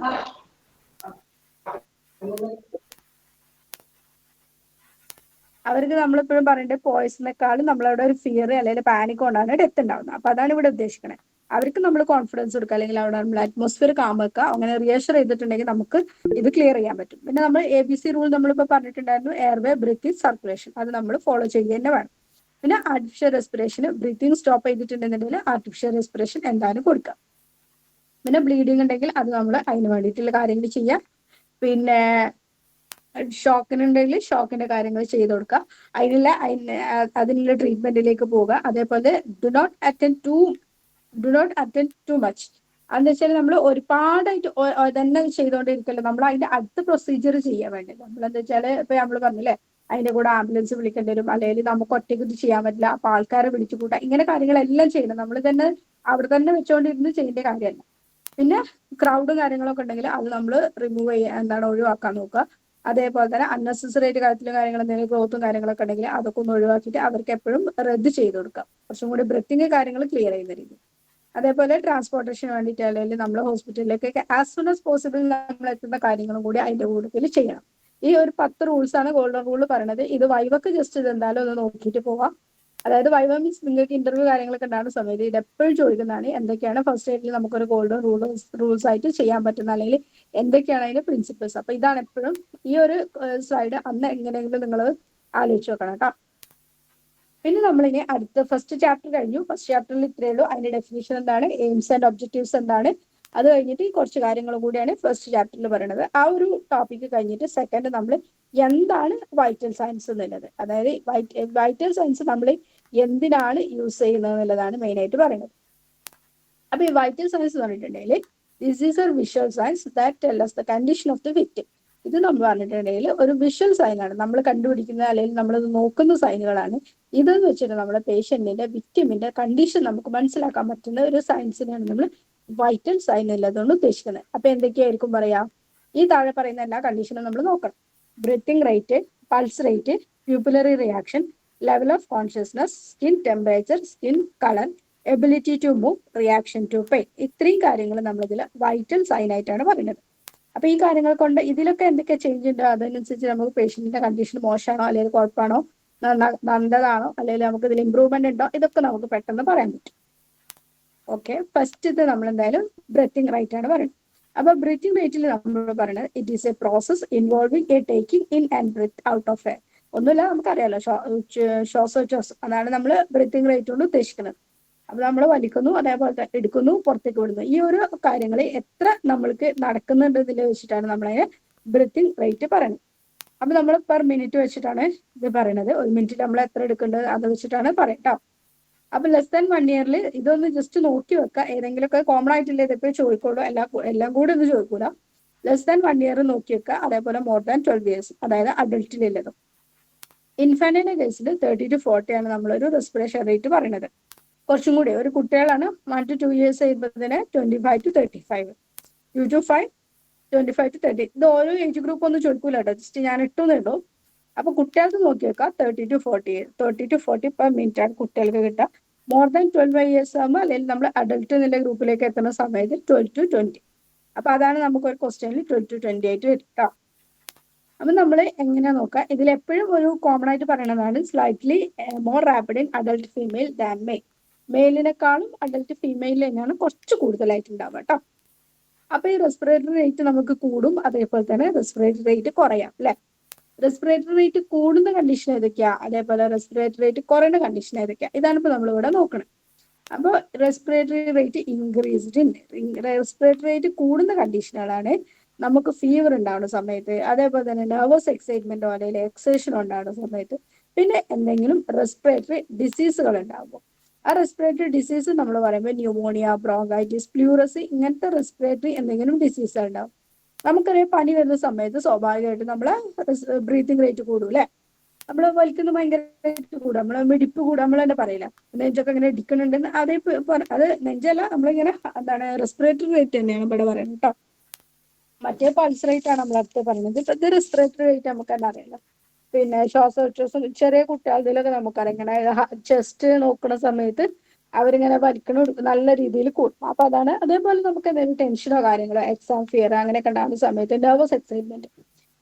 അവർക്ക് നമ്മളിപ്പോഴും പറയേണ്ടത് പോയ്സണേക്കാളും നമ്മളവിടെ ഒരു ഫിയർ അല്ലെങ്കിൽ പാനിക് കൊണ്ടാണ് ഡെത്ത് ഉണ്ടാവുന്നത്. അപ്പൊ അതാണ് ഇവിടെ ഉദ്ദേശിക്കുന്നത്. അവർക്ക് നമ്മൾ കോൺഫിഡൻസ് കൊടുക്കുക, അല്ലെങ്കിൽ അവിടെ നമ്മൾ അറ്റ്മോസ്ഫിയർ കാം വെക്കുക. അങ്ങനെ റിയഷർ ചെയ്തിട്ടുണ്ടെങ്കിൽ നമുക്ക് ഇത് ക്ലിയർ ചെയ്യാൻ പറ്റും. പിന്നെ നമ്മൾ ABC റൂൾ നമ്മളിപ്പോൾ പറഞ്ഞിട്ടുണ്ടായിരുന്നു, എയർവേ, ബ്രീത്തിങ്, സർക്കുലേഷൻ. അത് നമ്മൾ ഫോളോ ചെയ്യുക തന്നെ വേണം. പിന്നെ ആർട്ടിഫിഷ്യൽ റെസ്പിറേഷൻ, ബ്രീത്തിങ് സ്റ്റോപ്പ് ചെയ്തിട്ടുണ്ടെന്നുണ്ടെങ്കിൽ ആർട്ടിഫിഷ്യൽ റെസ്പിറേഷൻ എന്തായാലും കൊടുക്കാം. പിന്നെ ബ്ലീഡിങ് ഉണ്ടെങ്കിൽ അത് നമ്മൾ അതിന് വേണ്ടിയിട്ടുള്ള കാര്യങ്ങൾ ചെയ്യാം. പിന്നെ ഷോക്കിനുണ്ടെങ്കിൽ ഷോക്കിന്റെ കാര്യങ്ങൾ ചെയ്ത് കൊടുക്കുക. അതിനുള്ള ട്രീറ്റ്മെന്റിലേക്ക് പോവുക. അതേപോലെ do not attend too much. അതെന്ന് വെച്ചാൽ നമ്മൾ ഒരുപാടായിട്ട് തന്നെ ചെയ്തുകൊണ്ടിരിക്കല്ലോ, നമ്മൾ അതിന്റെ അടുത്ത പ്രൊസീജിയർ ചെയ്യാൻ വേണ്ടി. നമ്മളെന്താ വെച്ചാൽ ഇപ്പൊ നമ്മൾ പറഞ്ഞില്ലേ, അതിന്റെ കൂടെ ആംബുലൻസ് വിളിക്കേണ്ടി വരും, അല്ലെങ്കിൽ നമുക്ക് ഒറ്റയ്ക്ക് ഇത് ചെയ്യാൻ പറ്റില്ല, അപ്പൊ ആൾക്കാരെ വിളിച്ചു കൂട്ടാം. ഇങ്ങനെ കാര്യങ്ങളെല്ലാം ചെയ്യണം. നമ്മൾ തന്നെ അവിടെ തന്നെ വെച്ചുകൊണ്ടിരുന്ന് ചെയ്യേണ്ട കാര്യമല്ല. പിന്നെ ക്രൗഡും കാര്യങ്ങളൊക്കെ ഉണ്ടെങ്കിൽ അത് നമ്മൾ റിമൂവ് ചെയ്യാൻ ഒഴിവാക്കാൻ നോക്കുക. അതേപോലെ തന്നെ അൺനെസസറി ആയിട്ട് കാര്യത്തിലും കാര്യങ്ങൾ എന്തെങ്കിലും ഗ്രോത്തും കാര്യങ്ങളൊക്കെ ഉണ്ടെങ്കിൽ അതൊക്കെ ഒന്ന് ഒഴിവാക്കിയിട്ട് അവർക്ക് എപ്പോഴും റദ്ദ് ചെയ്ത് കൊടുക്കാം, കുറച്ചും കൂടി ബ്രീത്തിങ് കാര്യങ്ങൾ ക്ലിയർ ചെയ്യുന്ന രീതി. അതേപോലെ ട്രാൻസ്പോർട്ടേഷന് വേണ്ടിയിട്ട് അല്ലെങ്കിൽ നമ്മൾ ഹോസ്പിറ്റലിലേക്കൊക്കെ ആസ് സൂൺ ആസ് പോസിബിൾ നമ്മൾ എത്തുന്ന കാര്യങ്ങളും കൂടി അതിന്റെ കൂടുതൽ ചെയ്യണം. ഈ ഒരു 10 റൂൾസ് ആണ് ഗോൾഡൻ റൂൾ പറയുന്നത്. ഇത് വൈവക്ക് ജസ്റ്റ് ഇത് എന്തായാലും ഒന്ന് നോക്കിയിട്ട് പോവാം. അതായത് വൈവ മീൻസ് നിങ്ങൾക്ക് ഇന്റർവ്യൂ കാര്യങ്ങളൊക്കെ ഉണ്ടാകുന്ന സമയത്ത് ഇത് എപ്പോഴും ചോദിക്കുന്നതാണ്, എന്തൊക്കെയാണ് ഫസ്റ്റ് എയ്ഡിൽ നമുക്കൊരു ഗോൾഡൻ റൂൾസ് ആയിട്ട് ചെയ്യാൻ പറ്റുന്ന, അല്ലെങ്കിൽ എന്തൊക്കെയാണ് അതിന്റെ പ്രിൻസിപ്പിൾസ്. അപ്പൊ ഇതാണ് എപ്പോഴും ഈ ഒരു സ്ലൈഡ് അന്ന് എങ്ങനെയെങ്കിലും നിങ്ങൾ ആലോചിച്ച് വെക്കണം കേട്ടോ. പിന്നെ നമ്മളിനി അടുത്ത ഫസ്റ്റ് ചാപ്റ്റർ കഴിഞ്ഞു. ഫസ്റ്റ് ചാപ്റ്ററിൽ ഇത്രയേ ഉള്ളൂ. അതിന്റെ ഡെഫിനേഷൻ എന്താണ്, എയിംസ് ആൻഡ് ഒബ്ജക്റ്റീവ്സ് എന്താണ്, അത് കഴിഞ്ഞിട്ട് കുറച്ച് കാര്യങ്ങളും കൂടിയാണ് ഫസ്റ്റ് ചാപ്റ്ററിൽ പറയുന്നത്. ആ ഒരു ടോപ്പിക്ക് കഴിഞ്ഞിട്ട് സെക്കൻഡ് നമ്മൾ എന്താണ് വൈറ്റൽ സയൻസ് എന്നുള്ളത്, അതായത് വൈറ്റൽ സയൻസ് നമ്മൾ എന്തിനാണ് യൂസ് ചെയ്യുന്നത് എന്നുള്ളതാണ് മെയിൻ ആയിട്ട് പറയുന്നത്. അപ്പൊ ഈ വൈറ്റൽ സയൻസ് എന്ന് പറഞ്ഞിട്ടുണ്ടെങ്കിൽ this is A visual science that tell us the condition of the victim. ഇത് നമ്മൾ പറഞ്ഞിട്ടുണ്ടെങ്കിൽ ഒരു വിഷ്വൽ സൈനാണ്, നമ്മൾ കണ്ടുപിടിക്കുന്ന അല്ലെങ്കിൽ നമ്മൾ നോക്കുന്ന സൈനുകളാണ്. ഇതെന്ന് വെച്ചിട്ട് നമ്മുടെ പേഷ്യന്റിന്റെ വിക്ടിമിന്റെ കണ്ടീഷൻ നമുക്ക് മനസ്സിലാക്കാൻ പറ്റുന്ന ഒരു സയൻസിനെയാണ് നമ്മൾ വൈറ്റൽ സൈൻ എന്നുള്ളതുകൊണ്ട് ഉദ്ദേശിക്കുന്നത്. അപ്പൊ എന്തൊക്കെയായിരിക്കും പറയാ, ഈ താഴെ പറയുന്ന എല്ലാ കണ്ടീഷനും നമ്മൾ നോക്കണം. Breathing rate, pulse rate, pupillary reaction, level of consciousness, skin temperature, skin colour, ability to move, reaction to pain. ഇത്രയും കാര്യങ്ങൾ നമ്മളിതിൽ വൈറ്റൽ സൈൻ ആയിട്ടാണ് പറയുന്നത്. അപ്പൊ ഈ കാര്യങ്ങൾ കൊണ്ട് ഇതിലൊക്കെ എന്തൊക്കെ ചേഞ്ച് ഉണ്ട്, അതിനനുസരിച്ച് നമുക്ക് പേഷ്യന്റിന്റെ കണ്ടീഷൻ മോശമാണോ അല്ലെങ്കിൽ കുഴപ്പമാണോ, നല്ലതാണോ, അല്ലെങ്കിൽ നമുക്ക് ഇതിൽ ഇമ്പ്രൂവ്മെന്റ് ഉണ്ടോ, ഇതൊക്കെ നമുക്ക് പെട്ടെന്ന് പറയാൻ പറ്റും. ഓക്കെ, ഫസ്റ്റ് ഇത് നമ്മൾ എന്തായാലും ബ്രീത്തിങ് റേറ്റ് ആണ് പറയുന്നത്. അപ്പൊ ബ്രീത്തിങ് റേറ്റിൽ നമ്മൾ പറയുന്നത് it is A process involving A taking in and breath out of air. ഒന്നുമില്ല, നമുക്കറിയാലോ ശ്വാസോച്ഛ്വാസം, അതാണ് നമ്മൾ ബ്രീത്തിങ് റേറ്റ് കൊണ്ട് ഉദ്ദേശിക്കുന്നത്. അപ്പൊ നമ്മൾ വലിക്കുന്നു, അതേപോലെ എടുക്കുന്നു, പുറത്തേക്ക് വിടുന്നു. ഈ ഒരു കാര്യങ്ങൾ എത്ര നമ്മൾക്ക് നടക്കുന്നുണ്ട് ഇതിൽ വെച്ചിട്ടാണ് നമ്മളതിനെ ബ്രീത്തിങ് റേറ്റ് പറയുന്നത്. അപ്പൊ നമ്മൾ പെർ മിനിറ്റ് വെച്ചിട്ടാണ് ഇത് പറയുന്നത്. ഒരു മിനിറ്റിൽ നമ്മൾ എത്ര എടുക്കേണ്ടത് അത് വെച്ചിട്ടാണ് പറയട്ടോ. അപ്പൊ ലെസ് ദാൻ 1 ഇയറിൽ ഇതൊന്ന് ജസ്റ്റ് നോക്കി വെക്കുക. ഏതെങ്കിലുമൊക്കെ കോമൺ ആയിട്ടില്ല ഇതെപ്പോഴും ചോദിക്കുള്ളൂ, എല്ലാം കൂടെ ഒന്നും ചോദിക്കൂല. ലെസ് ദാൻ 1 ഇയർ നോക്കി വെക്കുക. അതേപോലെ മോർ ദാൻ 12 ഇയേഴ്സ്, അതായത് അഡൽട്ടിലുള്ളതും. ഇൻഫാന്റിന്റെ കേസിൽ 30 to 40 ആണ് നമ്മളൊരു റെസ്പിറേഷൻ റേറ്റ് പറയുന്നത്. കുറച്ചും കൂടി ഒരു കുട്ടികളാണ് 1 to 2 years ചെയ്യുമ്പോഴത്തേന് 25 to 35, 2 to 5, 25 to 30. ഇത് ഓരോ ഏജ് ഗ്രൂപ്പ് ഒന്നും ചോദിക്കൂല കേട്ടോ, ജസ്റ്റ് ഞാൻ ഇട്ടുന്നുണ്ടോ. അപ്പൊ കുട്ടികൾക്ക് നോക്കി വെക്കാം 30 to 40 പെർ മിനിറ്റ് ആണ് കുട്ടികൾക്ക് കിട്ടുക. മോർ ദാൻ 12 ഇയേഴ്സ് ആകുമ്പോൾ അല്ലെങ്കിൽ നമ്മൾ അഡൽട്ട് എന്നുള്ള ഗ്രൂപ്പിലേക്ക് എത്തുന്ന സമയത്ത് 12 to 20. അപ്പൊ അതാണ് നമുക്ക് ഒരു ക്വസ്റ്റ്യനിൽ 12 to 20 ആയിട്ട് വരും കേട്ടോ. അപ്പൊ നമ്മൾ എങ്ങനെയാ നോക്കാം, ഇതിൽ എപ്പോഴും ഒരു കോമൺ ആയിട്ട് പറയുന്നതാണ് slightly more rapid in adult female than male. മെയിലിനെക്കാളും അഡൽട്ട് ഫീമെയിലിൽ തന്നെയാണ് കുറച്ച് കൂടുതലായിട്ട് ഉണ്ടാവുക കേട്ടോ. അപ്പൊ ഈ റെസ്പിറേറ്ററി റേറ്റ് നമുക്ക് കൂടും, അതേപോലെ തന്നെ റെസ്പിറേറ്ററി റേറ്റ് കുറയാം അല്ലെ. റെസ്പിറേറ്ററി റേറ്റ് കൂടുന്ന കണ്ടീഷൻ ഏതൊക്കെയാ, അതേപോലെ റെസ്പിറേറ്ററി റേറ്റ് കുറയുന്ന കണ്ടീഷൻ ഏതൊക്കെയാ, ഇതാണ് ഇപ്പൊ നമ്മളിവിടെ നോക്കണം. അപ്പൊ respiratory rate increased in, respiratory rate കൂടുന്ന കണ്ടീഷനുകളാണ് നമുക്ക് ഫീവർ ഉണ്ടാവുന്ന സമയത്ത്, അതേപോലെ തന്നെ നെർവസ് എക്സൈറ്റ്മെന്റോ അല്ലെങ്കിൽ എക്സേഷനോ ഉണ്ടാവുന്ന സമയത്ത്, പിന്നെ എന്തെങ്കിലും റെസ്പിറേറ്ററി ഡിസീസുകൾ ഉണ്ടാകുമ്പോൾ. ആ റെസ്പിറേറ്ററി ഡിസീസ് നമ്മൾ പറയുമ്പോൾ ന്യൂമോണിയ, ബ്രോങ്കൈറ്റിസ്, പ്ലൂറസി, ഇങ്ങനത്തെ റെസ്പിറേറ്ററി എന്തെങ്കിലും ഡിസീസ് ഉണ്ടാവും. നമുക്കറിയാം പനി വരുന്ന സമയത്ത് സ്വാഭാവികമായിട്ടും നമ്മളെ ബ്രീത്തിങ് റേറ്റ് കൂടും അല്ലെ. നമ്മൾ വലിക്കുന്ന ഭയങ്കരമായിട്ട് കൂടും, നമ്മളെ മിടിപ്പ് കൂടും, നമ്മൾ തന്നെ പറയില്ല നെഞ്ചൊക്കെ ഇങ്ങനെ ഇടിക്കുന്നുണ്ടെന്ന്. അതേ അത് നെഞ്ചല്ല, നമ്മളിങ്ങനെ എന്താണ് റെസ്പിറേറ്ററി റേറ്റ് തന്നെയാണ് ഇവിടെ പറയുന്നത് കേട്ടോ. മറ്റേ പൾസ് റേറ്റ് ആണ് നമ്മൾ അടുത്ത് പറയുന്നത്. ഇത് റെസ്പിറേറ്ററി റേറ്റ് നമുക്ക് തന്നെ അറിയാലോ. പിന്നെ ശ്വാസോച്ഛ്വാസം ചെറിയ കുട്ടികളിലൊക്കെ നമുക്കറിയാം, ഇങ്ങനെ ചെസ്റ്റ് നോക്കുന്ന സമയത്ത് അവരിങ്ങനെ വലിക്കണ നല്ല രീതിയിൽ കൂടും. അപ്പൊ അതാണ്. അതേപോലെ നമുക്ക് എന്തെങ്കിലും ടെൻഷനോ കാര്യങ്ങളോ എക്സാം ഫിയർ അങ്ങനെയൊക്കെ ഉണ്ടാകുന്ന സമയത്ത് നെർവസ് എക്സൈറ്റ്മെന്റ്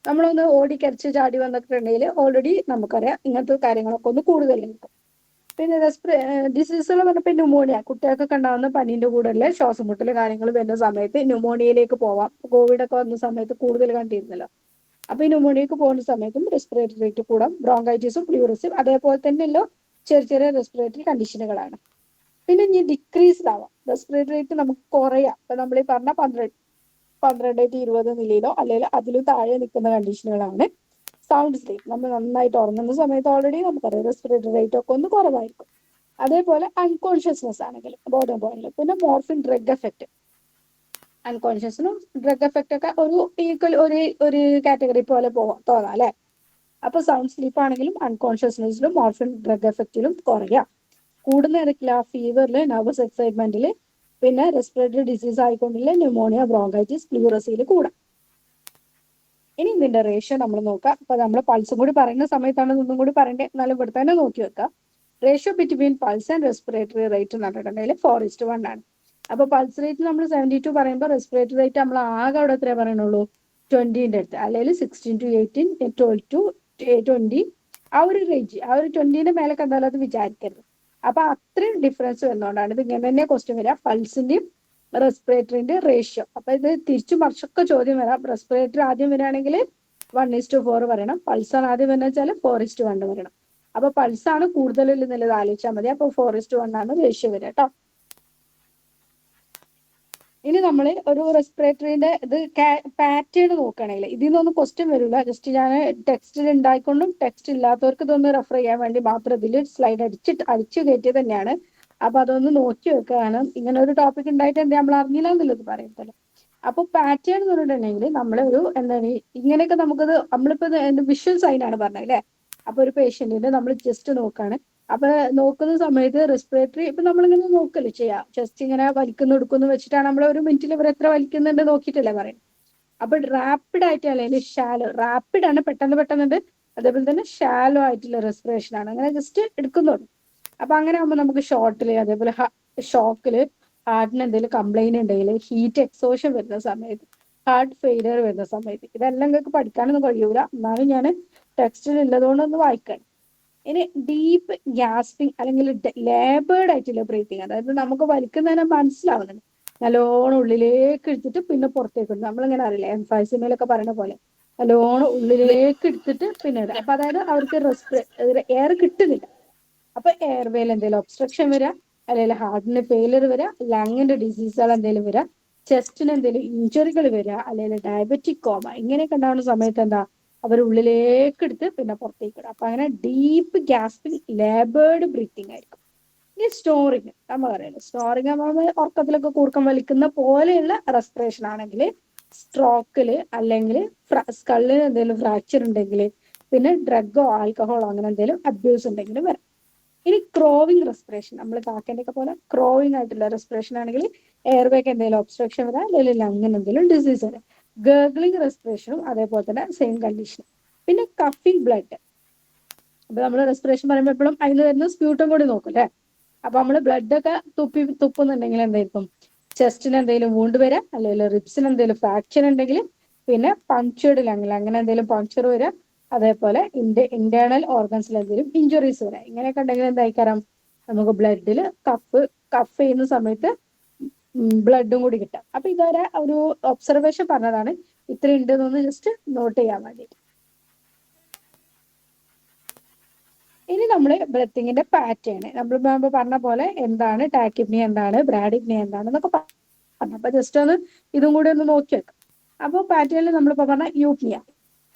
നമ്മളൊന്ന് ഓടിക്കരച്ച് ചാടി വന്നിട്ടുണ്ടെങ്കിൽ ഓൾറെഡി നമുക്കറിയാം ഇങ്ങനത്തെ കാര്യങ്ങളൊക്കെ ഒന്ന് കൂടുതലായിരിക്കും. പിന്നെ ഡിസീസുകൾ പറഞ്ഞപ്പോൾ ന്യൂമോണിയ കുട്ടികൾക്കൊക്കെ ഉണ്ടാകുന്ന പനീന്റെ കൂടെയുള്ള ശ്വാസം മുട്ടല് കാര്യങ്ങൾ വരുന്ന സമയത്ത് ന്യൂമോണിയയിലേക്ക് പോവാം. കോവിഡ് ഒക്കെ വന്ന സമയത്ത് കൂടുതൽ കണ്ടിരുന്നല്ലോ. അപ്പൊ ഈ ന്യൂമോണിയക്ക് പോകുന്ന സമയത്തും റെസ്പിറേറ്ററി റേറ്റ് കൂടാം. ബ്രോങ്കൈറ്റിസും പ്ലൂറിസും അതേപോലെ തന്നെയല്ലോ ചെറിയ ചെറിയ റെസ്പിറേറ്ററി കണ്ടീഷനുകളാണ്. പിന്നെ ഇനി ഡിക്രീസ്ഡ് ആവാം. റെസ്പിറേറ്ററി റേറ്റ് നമുക്ക് കുറയാം. ഇപ്പൊ നമ്മൾ ഈ പറഞ്ഞ 12-20 നിലയിലോ അല്ലെങ്കിൽ അതിലും താഴെ നിൽക്കുന്ന കണ്ടീഷനുകളാണ് സൗണ്ട് സ്ലീപ്പ്. നമ്മൾ നന്നായിട്ട് ഉറങ്ങുന്ന സമയത്ത് ഓൾറെഡി നമുക്കറിയാം റെസ്പിറേറ്ററി റേറ്റ് ഒക്കെ ഒന്ന് കുറവായിരിക്കും. അതേപോലെ അൺകോൺഷ്യസ്നെസ് ആണെങ്കിൽ ബോധം പോയിന്റ്. പിന്നെ മോർഫിൻ ഡ്രഗ് എഫക്റ്റ്. അൺകോൺഷ്യസിനും ഡ്രഗ് എഫക്റ്റ് ഒക്കെ ഒരു ഈക്വൽ ഒരു കാറ്റഗറി പോലെ തോന്നാം അല്ലെ. അപ്പൊ സൗണ്ട് സ്ലീപ്പ് ആണെങ്കിലും അൺകോൺഷ്യസ്നെസ്സിലും മോർഫിൻ ഡ്രഗ് എഫക്റ്റിലും കുറയാം. കൂടുന്ന നിരക്കില്ല ഫീവറില് നെർവസ് എക്സൈറ്റ്മെന്റില് പിന്നെ റെസ്പിറേറ്ററി ഡിസീസ് ആയിക്കൊണ്ടില്ല ന്യൂമോണിയ ബ്രോങ്കൈറ്റിസ് പ്ലൂറസിയിൽ കൂടാം. ഇനി ഇതിന്റെ റേഷ്യോ നമ്മൾ നോക്കാം. അപ്പൊ നമ്മൾ പൾസും കൂടി പറയുന്ന സമയത്താണ് ഇതൊന്നും കൂടി പറയേണ്ടത്. എന്നാലും ഇവിടെ തന്നെ നോക്കി വെക്കാം. Ratio between pulse and respiratory rate എന്ന് പറഞ്ഞിട്ടുണ്ടെങ്കിൽ 4:1 ആണ്. അപ്പൊ പൾസ് റേറ്റ് നമ്മൾ 72 പറയുമ്പോൾ റെസ്പിറേറ്ററി റേറ്റ് നമ്മൾ ആകെ അവിടെ എത്രേ പറയണുള്ളൂ 20ന്റെ അടുത്ത്, അല്ലെങ്കിൽ 16 to 18, 12 to 20 ആ ഒരു റേഞ്ച്. ആ ഒരു 20ന്റെ മേലൊക്കെ എന്തായാലും അത് വിചാരിക്കരുത്. അപ്പൊ അത്രയും ഡിഫറൻസ് വരുന്നതുകൊണ്ടാണ് ഇത് ഇങ്ങനെ തന്നെ ക്വസ്റ്റ്യൻ വരിക. പൾസിന്റെയും റെസ്പിറേറ്ററിന്റെ റേഷ്യോ. അപ്പൊ ഇത് തിരിച്ചു മറിച്ചൊക്കെ ചോദ്യം വരാം. റെസ്പിറേറ്ററി ആദ്യം വരികയാണെങ്കിൽ 1:4 പറയണം. പൾസാണ് ആദ്യം വരുന്ന വെച്ചാൽ 4:1 പറയണം. അപ്പൊ പൾസാണ് കൂടുതൽ എന്നുള്ളത് ആലോചിച്ചാൽ മതി. അപ്പൊ 4:1 ആണ് റേഷ്യോ വരിക കേട്ടോ. ഇനി നമ്മൾ ഒരു റെസ്പിറേറ്ററിന്റെ ഇത് പാറ്റേൺ നോക്കുകയാണെങ്കിൽ ഇതിൽ നിന്നൊന്നും ക്വസ്റ്റ്യൻ വരില്ല. ജസ്റ്റ് ഞാൻ ടെക്സ്റ്റിൽ ഉണ്ടായിക്കൊണ്ടും ടെക്സ്റ്റ് ഇല്ലാത്തവർക്ക് ഇതൊന്ന് റെഫർ ചെയ്യാൻ വേണ്ടി മാത്രം ഇതിൽ സ്ലൈഡ് അടിച്ചു കയറ്റിയത് തന്നെയാണ്. അപ്പൊ അതൊന്ന് നോക്കി വെക്കുകയാണ്. ഇങ്ങനെ ഒരു ടോപ്പിക് ഉണ്ടായിട്ട് എന്താ നമ്മൾ അറിഞ്ഞില്ല എന്നുള്ളത് പറയത്തല്ലോ. അപ്പൊ പാറ്റേൺ എന്ന് പറഞ്ഞിട്ടുണ്ടെങ്കിൽ നമ്മളൊരു എന്താണ് ഇങ്ങനെയൊക്കെ നമുക്കത് നമ്മളിപ്പോ വിഷ്വൽ സൈൻ ആണ് പറഞ്ഞത് അല്ലെ. അപ്പൊ ഒരു പേഷ്യന്റിന്റെ നമ്മൾ ജസ്റ്റ് നോക്കാണ്. അപ്പൊ നോക്കുന്ന സമയത്ത് റെസ്പിറേറ്ററി ഇപ്പൊ നമ്മളിങ്ങനെ നോക്കല്ലേ ചെയ്യാം. ജസ്റ്റ് ഇങ്ങനെ വലിക്കുന്നു എടുക്കുന്നു വെച്ചിട്ടാണ് നമ്മൾ ഒരു മിനിറ്റിൽ ഇവർ എത്ര വലിക്കുന്നുണ്ട് നോക്കിയിട്ടല്ലേ പറയുന്നത്. അപ്പൊ റാപ്പിഡ് ആയിട്ട് അല്ലെങ്കിൽ ഷാലോ, റാപ്പിഡ് ആണ് പെട്ടെന്ന് പെട്ടെന്നുണ്ട്. അതേപോലെ തന്നെ ഷാലോ ആയിട്ടുള്ള റെസ്പിറേഷൻ ആണ്. അങ്ങനെ ജസ്റ്റ് എടുക്കുന്നുള്ളൂ. അപ്പൊ അങ്ങനെ ആകുമ്പോൾ നമുക്ക് ഷോർട്ടില് അതേപോലെ ഷോക്കില് ഹാർട്ടിന് എന്തെങ്കിലും കംപ്ലൈന്റ് ഉണ്ടെങ്കിൽ ഹീറ്റ് എക്സോഷൻ വരുന്ന സമയത്ത് ഹാർട്ട് ഫെയിലിയർ വരുന്ന സമയത്ത് ഇതെല്ലാം നിങ്ങൾക്ക് പഠിക്കാനൊന്നും കഴിയൂല. എന്നാലും ഞാൻ ടെക്സ്റ്റിൽ ഉള്ളതുകൊണ്ടൊന്ന് വായിക്കണം. ഇനി ഡീപ്പ് ഗ്യാസ്പിംഗ് അല്ലെങ്കിൽ ലേബേർഡ് ആയിട്ടുള്ള ബ്രീത്തിങ്, അതായത് നമുക്ക് വലിക്കുന്നതിനെ മനസ്സിലാവുന്നുണ്ട്. നല്ലോണം ഉള്ളിലേക്ക് എടുത്തിട്ട് പിന്നെ പുറത്തേക്ക് ഇടും. നമ്മളിങ്ങനെ അറിയില്ല എംഫൈസിമയിലൊക്കെ പറയുന്ന പോലെ നല്ലോണം ഉള്ളിലേക്ക് എടുത്തിട്ട് പിന്നെ ഇടുക. അപ്പൊ അതായത് അവർക്ക് എയർ കിട്ടുന്നില്ല. അപ്പൊ എയർവേയിൽ എന്തെങ്കിലും ഒബ്സ്ട്രക്ഷൻ വരിക, അല്ലെങ്കിൽ ഹാർട്ടിന് ഫെയിലിയർ വരിക, ലങ്ങിന്റെ ഡിസീസുകൾ എന്തെങ്കിലും വരിക, ചെസ്റ്റിന് എന്തെങ്കിലും ഇഞ്ചുറികൾ വരിക, അല്ലെങ്കിൽ ഡയബറ്റിക് കോമ ഇങ്ങനെയൊക്കെ ഉണ്ടാവുന്ന സമയത്ത് എന്താ അവർ ഉള്ളിലേക്ക് എടുത്ത് പിന്നെ പുറത്തേക്ക് ഇടുക. അപ്പൊ അങ്ങനെ ഡീപ്പ് ഗ്യാസ്പിംഗ് ലേബേർഡ് ബ്രീത്തിങ് ആയിരിക്കും. ഇനി സ്നോറിങ് നമ്മൾ പറയുന്നത് സ്നോറിങ് നമ്മൾ ഉറക്കത്തിലൊക്കെ കൂർക്കം വലിക്കുന്ന പോലെയുള്ള റെസ്പിറേഷൻ ആണെങ്കിൽ സ്ട്രോക്കില് അല്ലെങ്കിൽ സ്കള്ളിന് എന്തെങ്കിലും ഫ്രാക്ചർ ഉണ്ടെങ്കിൽ പിന്നെ ഡ്രഗോ ആൽക്കഹോളോ അങ്ങനെ എന്തെങ്കിലും അബ്യൂസ് ഉണ്ടെങ്കിൽ വരാം. ഇനി ക്രോവിങ് റെസ്പിറേഷൻ നമ്മൾ കാക്കേന്റെ ഒക്കെ പോലെ ക്രോവിങ് ആയിട്ടുള്ള റെസ്പിറേഷൻ ആണെങ്കിൽ എയർവേക്ക് എന്തെങ്കിലും ഒബ്സ്ട്രക്ഷൻ വരാം, അല്ലെങ്കിൽ ലങ്ങിന് എന്തെങ്കിലും ഡിസീസ് വരാം. ഗേർഗ്ലിംഗ് റെസ്പിറേഷനും അതേപോലെ തന്നെ സെയിം കണ്ടീഷൻ. പിന്നെ കഫിംഗ് ബ്ലഡ്. അപ്പൊ നമ്മൾ റെസ്പിറേഷൻ പറയുമ്പോൾ എപ്പോഴും അതിന് വരുന്ന സ്പ്യൂട്ടം കൂടി നോക്കും അല്ലെ. അപ്പൊ നമ്മൾ ബ്ലഡ് ഒക്കെ തുപ്പുന്നുണ്ടെങ്കിൽ എന്തായിരിക്കും ചെസ്റ്റിന് എന്തെങ്കിലും വൂണ്ട് വരാം, അല്ലെങ്കിൽ റിബ്സിന് എന്തെങ്കിലും ഫ്രാക്ചർ ഉണ്ടെങ്കിൽ പിന്നെ പങ്ക്ചേർഡ് ലങ്ങിൽ അങ്ങനെ എന്തെങ്കിലും പങ്ക്ചർ വരാം. അതേപോലെ ഇന്റേണൽ ഓർഗൻസിൽ എന്തെങ്കിലും ഇഞ്ചുറീസ് വരാം. ഇങ്ങനെയൊക്കെ ഉണ്ടെങ്കിൽ എന്തായിക്കാരം നമുക്ക് ബ്ലഡിൽ കഫ് ചെയ്യുന്ന സമയത്ത് ബ്ലഡും കൂടി കിട്ടാം. അപ്പൊ ഇതൊരു ഒരു ഒബ്സർവേഷൻ പറഞ്ഞതാണ്. ഇത്ര ഉണ്ടെന്നൊന്ന് ജസ്റ്റ് നോട്ട് ചെയ്യാൻ വേണ്ടിയിട്ട്. ഇനി നമ്മൾ ബ്രെത്തിങ്ങിന്റെ പാറ്റേൺ നമ്മൾ പറഞ്ഞ പോലെ എന്താണ് ടാക്കിപ്നി, എന്താണ് ബ്രാഡിപ്നി, എന്താണ് എന്നൊക്കെ പറഞ്ഞു. അപ്പൊ ജസ്റ്റ് ഒന്ന് ഇതും കൂടി ഒന്ന് നോക്കി വെക്കാം. അപ്പൊ പാറ്റേണിൽ നമ്മളിപ്പോ പറഞ്ഞ യൂപ്നിയ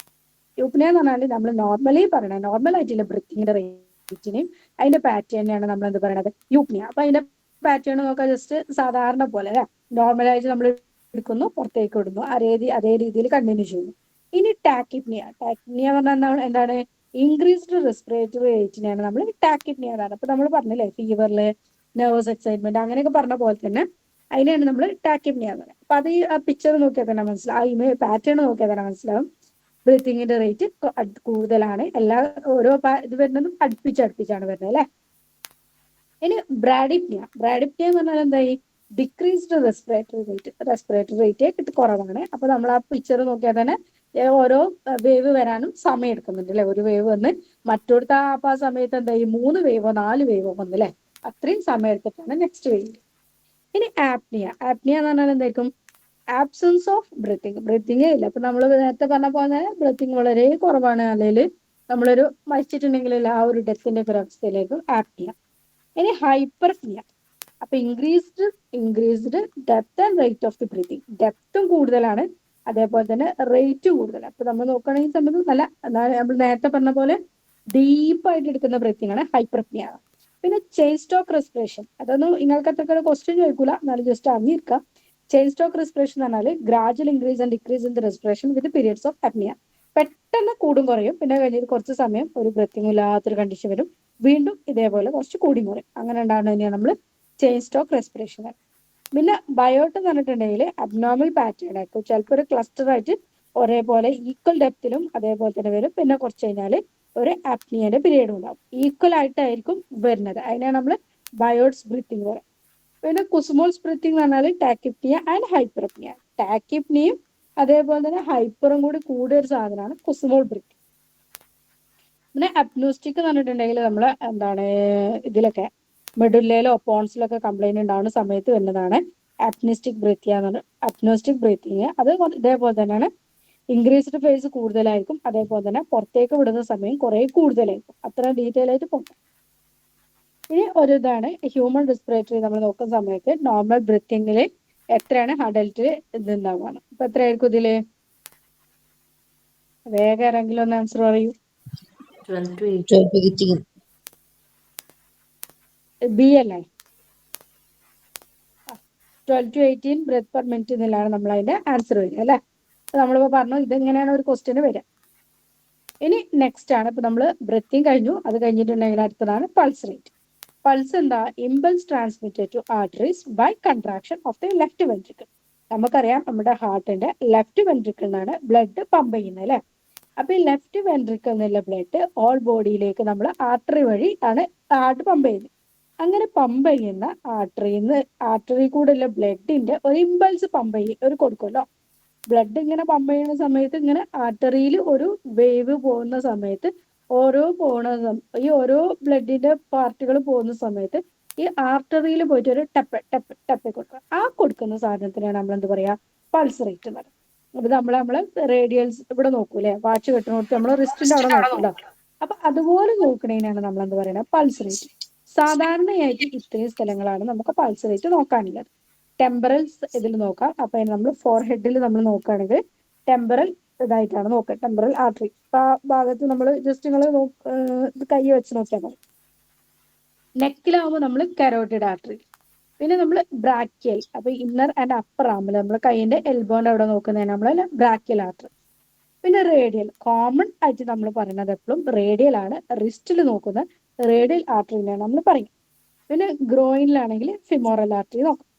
എന്ന് പറഞ്ഞാൽ നമ്മൾ നോർമലി പറയണത് നോർമൽ ആയിട്ടുള്ള ബ്രീത്തിങ്ങിന്റെ റേറ്റിനെയും അതിന്റെ പാറ്റേണിനെയാണ് നമ്മൾ എന്ത് പറയണത് യൂപ്നിയ. അപ്പൊ അതിന്റെ പാറ്റേൺ നോക്കാം. ജസ്റ്റ് സാധാരണ പോലെ അല്ലെ നോർമലായിട്ട് നമ്മൾ എടുക്കുന്നു പുറത്തേക്ക് ഇടുന്നു അതേ രീതിയിൽ കണ്ടിന്യൂ ചെയ്യുന്നു. ഇനി ടാക്കിപ്നിയ പറഞ്ഞാൽ എന്താണ് ഇൻക്രീസ്ഡ് റെസ്പിറേറ്ററി റേറ്റിനെയാണ് നമ്മൾ ടാക്കിപ്നിയ പറയുന്നത്. അപ്പൊ നമ്മൾ പറഞ്ഞില്ലേ ഫീവറില് നെർവസ് എക്സൈറ്റ്മെന്റ് അങ്ങനെയൊക്കെ പറഞ്ഞ പോലെ തന്നെ അതിനെയാണ് നമ്മൾ ടാക്കിപ്നിയ എന്ന് പറയുന്നത്. അപ്പൊ അത് ഈ പിക്ചർ നോക്കിയാൽ തന്നെ മനസ്സിലാവും, ആ പാറ്റേൺ നോക്കിയാൽ തന്നെ മനസ്സിലാവും ബ്രീത്തിങ്ങിന്റെ റേറ്റ് കൂടുതലാണ്. ഓരോ ഇത് വരുന്നതും അടുപ്പിച്ചാണ് വരുന്നത് അല്ലെ. ഇനി ബ്രാഡിപ്നിയ എന്ന് പറഞ്ഞാൽ എന്തായി, ഡിക്രീസ്ഡ് റെസ്പിറേറ്ററി റേറ്റ് കുറവാണ്. അപ്പൊ നമ്മൾ ആ പിക്ചർ നോക്കിയാൽ തന്നെ ഓരോ വേവ് വരാനും സമയം എടുക്കുന്നുണ്ട് അല്ലെ. ഒരു വേവ് വന്ന് മറ്റൊടുത്ത ആ സമയത്ത് എന്തായി 3 വേവോ 4 വേവോ വന്നു അല്ലെ. അത്രയും സമയം എടുത്തിട്ടാണ് നെക്സ്റ്റ് വേവ്. ഇനി ആപ്നിയ എന്ന് പറഞ്ഞാൽ എന്തായിരിക്കും, ആബ്സെൻസ് ഓഫ് ബ്രീത്തിങ് ഇല്ല. അപ്പൊ നമ്മൾ നേരത്തെ പറഞ്ഞ പോലെ ബ്രീത്തിങ് വളരെ കുറവാണ്, അല്ലെങ്കിൽ നമ്മളൊരു മരിച്ചിട്ടുണ്ടെങ്കിൽ ആ ഒരു ഡെത്തിന്റെ ഒരു അവസ്ഥയിലേക്കും ആപ്നിയ. ഇനി ഹൈപ്പർപ്നിയ, അപ്പൊ increased depth and rate of the breathing, ഡെപ്തും കൂടുതലാണ് അതേപോലെ തന്നെ റേറ്റ് കൂടുതലാണ്. അപ്പൊ നമ്മൾ നോക്കുകയാണെങ്കിൽ സമയത്ത് നമ്മൾ നേരത്തെ പറഞ്ഞ പോലെ ഡീപ്പായിട്ട് എടുക്കുന്ന ബ്രീത്തിങ് ആണ് ഹൈപ്പർപ്നിയ. പിന്നെ ചെയിൻ സ്റ്റോക്ക് റെസ്പിറേഷൻ, അതൊന്നും നിങ്ങൾക്ക് അത്ര ക്വസ്റ്റ്യൻ ചോദിക്കൂല, എന്നാലും ജസ്റ്റ് അറിഞ്ഞിരിക്കാം. ചെയിൻ സ്റ്റോക്ക് റെസ്പിറേഷൻ എന്ന് പറഞ്ഞാൽ gradual increase and decrease in the respiration with periods of apnoea. പെട്ടെന്ന് കൂടും കുറയും, പിന്നെ കഴിഞ്ഞിട്ട് കുറച്ച് സമയം ഒരു ബ്രീത്തിങ് ഇല്ലാത്തൊരു കണ്ടീഷൻ വരും, വീണ്ടും ഇതേപോലെ കുറച്ച് കൂടി കുറയും, അങ്ങനെ ഉണ്ടാകുന്നത് തന്നെയാണ് നമ്മൾ ചെയിൻ സ്റ്റോക്ക് റെസ്പിറേഷൻ. പിന്നെ ബയോട്ട് എന്ന് പറഞ്ഞിട്ടുണ്ടെങ്കിൽ അബ്നോർമൽ പാറ്റേൺ ആയിരിക്കും, ചിലപ്പോൾ ഒരു ക്ലസ്റ്റർ ആയിട്ട് ഒരേപോലെ ഈക്വൽ ഡെപ്തിലും അതേപോലെ തന്നെ വരും. പിന്നെ കുറച്ച് കഴിഞ്ഞാൽ ഒരു ആപ്നിയന്റെ പീരീഡ് ഉണ്ടാവും, ഈക്വൽ ആയിട്ടായിരിക്കും വരുന്നത്, അതിനാണ് നമ്മൾ ബയോട്സ് ബ്രീത്തിങ് പറയുന്നത്. പിന്നെ കുസുമോൾസ് ബ്രീത്തിങ് എന്ന് പറഞ്ഞാൽ ടാക്കിപ്നിയ ആൻഡ് ഹൈപ്പർപ്നിയ, ടാക്കിപ്നിയും അതേപോലെ തന്നെ ഹൈപ്പറും കൂടി കൂടിയ ഒരു സാധനമാണ് കുസുമോൾ ബ്രീത്തിങ്. പിന്നെ അപ്നോസ്റ്റിക് എന്ന് പറഞ്ഞിട്ടുണ്ടെങ്കിൽ നമ്മൾ എന്താണ് ഇതിലൊക്കെ മെഡുല്ലയിലോ പോൺസിലൊക്കെ കംപ്ലൈന്റ് ഉണ്ടാവുന്ന സമയത്ത് വരുന്നതാണ് അപ്നിസ്റ്റിക് ബ്രീത്തിങ്. അത് ഇതേപോലെ തന്നെയാണ്, ഇൻക്രീസ്ഡ് ഫേസ് കൂടുതലായിരിക്കും, അതേപോലെ തന്നെ പുറത്തേക്ക് വിടുന്ന സമയം കുറെ കൂടുതലായിരിക്കും. അത്ര ഡീറ്റെയിൽ ആയിട്ട് പോകും. ഇനി ഒരു ഇതാണ് ഹ്യൂമൻ റെസ്പിറേറ്ററി. നമ്മൾ നോക്കുന്ന സമയത്ത് നോർമൽ ബ്രീത്തിങ്ങിൽ എത്രയാണ് അഡൽട്ട് ഇതുണ്ടാവുക. അപ്പൊ എത്രയായിരിക്കും ഇതില്, വേഗം ആരെങ്കിലും ഒന്ന് ആൻസർ പറയൂ. 12 ബി അല്ലേ, 12 to 18 ബ്രെത്ത് പെർ മിനിറ്റ് എന്നുള്ളതാണ് നമ്മൾ അതിന്റെ ആൻസർ വരിക അല്ലെ. നമ്മളിപ്പോ പറഞ്ഞു ഇതെങ്ങനെയാണ് ഒരു ക്വസ്റ്റ്യന് വരിക. ഇനി നെക്സ്റ്റ് ആണ്, ഇപ്പൊ നമ്മൾ ബ്രെത്തിങ് കഴിഞ്ഞു, അത് കഴിഞ്ഞിട്ടുണ്ടെങ്കിൽ അടുത്തതാണ് പൾസ് റേറ്റ്. പൾസ് എന്താ, impulse transmitted to arteries by contraction of the left ventricle. നമുക്കറിയാം നമ്മുടെ ഹാർട്ടിന്റെ ലെഫ്റ്റ് വെൻട്രിക്കിൾ നിന്നാണ് ബ്ലഡ് പമ്പ് ചെയ്യുന്നത് അല്ലെ. അപ്പൊ ഈ ലെഫ്റ്റ് വെൻട്രിക്കിൾ നിന്നുള്ള ബ്ലഡ് ഓൾ ബോഡിയിലേക്ക് നമ്മൾ ആർട്ടറി വഴി ആണ് ഹാർട്ട് പമ്പ് ചെയ്യുന്നത്. അങ്ങനെ പമ്പ് ചെയ്യുന്ന ആർട്ടറി കൂടെയുള്ള ബ്ലഡിന്റെ ഒരു ഇമ്പൾസ് പമ്പ് ഒരു കൊടുക്കുമല്ലോ. ബ്ലഡ് ഇങ്ങനെ പമ്പ് ചെയ്യുന്ന സമയത്ത് ഇങ്ങനെ ആർട്ടറിയിൽ ഒരു വേവ് പോകുന്ന സമയത്ത് ഈ ഓരോ ബ്ലഡിന്റെ പാർട്ടുകൾ പോകുന്ന സമയത്ത് ഈ ആർട്ടറിയിൽ പോയിട്ട് ഒരു ടപ്പ് കൊടുക്കുക. ആ കൊടുക്കുന്ന സാധനത്തിനാണ് നമ്മൾ എന്ത് പറയാ, പൾസ് റേറ്റ് എന്ന് പറയുന്നത്. അപ്പൊ നമ്മള് റേഡിയൽസ് ഇവിടെ നോക്കൂലേ, വാച്ച് കെട്ടുന്നോട്ട് നമ്മൾ റിസ്റ്റിന്റെ അവിടെ നോക്കൂലോ. അപ്പൊ അതുപോലെ നോക്കണേനാണ് നമ്മൾ എന്ത് പറയുന്നത്, പൾസ് റേറ്റ്. സാധാരണയായിട്ട് ഇത്രയും സ്ഥലങ്ങളാണ് നമുക്ക് പൾസ് റേറ്റ് നോക്കാനുള്ളത്. ടെമ്പറൽസ് ഇതിൽ നോക്കാം. അപ്പൊ നമ്മൾ ഫോർഹെഡിൽ നമ്മൾ നോക്കുകയാണെങ്കിൽ ടെമ്പറൽ ഇതായിട്ടാണ് നോക്കുക, ടെമ്പറൽ ആർട്ടറി. അപ്പൊ ആ ഭാഗത്ത് നമ്മൾ ജസ്റ്റ് നിങ്ങൾ കൈ വെച്ച് നോക്കിയാൽ മതി. നെക്കിലാവുമ്പോൾ നമ്മൾ കരോട്ടിഡ് ആർട്ടറി. പിന്നെ നമ്മൾ ബ്രാക്കിയൽ, അപ്പൊ ഇന്നർ ആൻഡ് അപ്പർ ആമിൽ നമ്മൾ കൈയിന്റെ എൽബോന്റെ അവിടെ നോക്കുന്നതാണ് നമ്മൾ ബ്രാക്കിയൽ ആർട്ടറി. പിന്നെ റേഡിയൽ, കോമൺ ആയിട്ട് നമ്മൾ പറയുന്നത് എപ്പോഴും റേഡിയൽ ആണ്, റിസ്റ്റിൽ നോക്കുന്ന റേഡിയൽ ആർട്ടറിനെയാണ് നമ്മൾ പറയും. പിന്നെ ഗ്രോയിനിലാണെങ്കിൽ ഫിമോറൽ ആർട്ടറി നോക്കാം.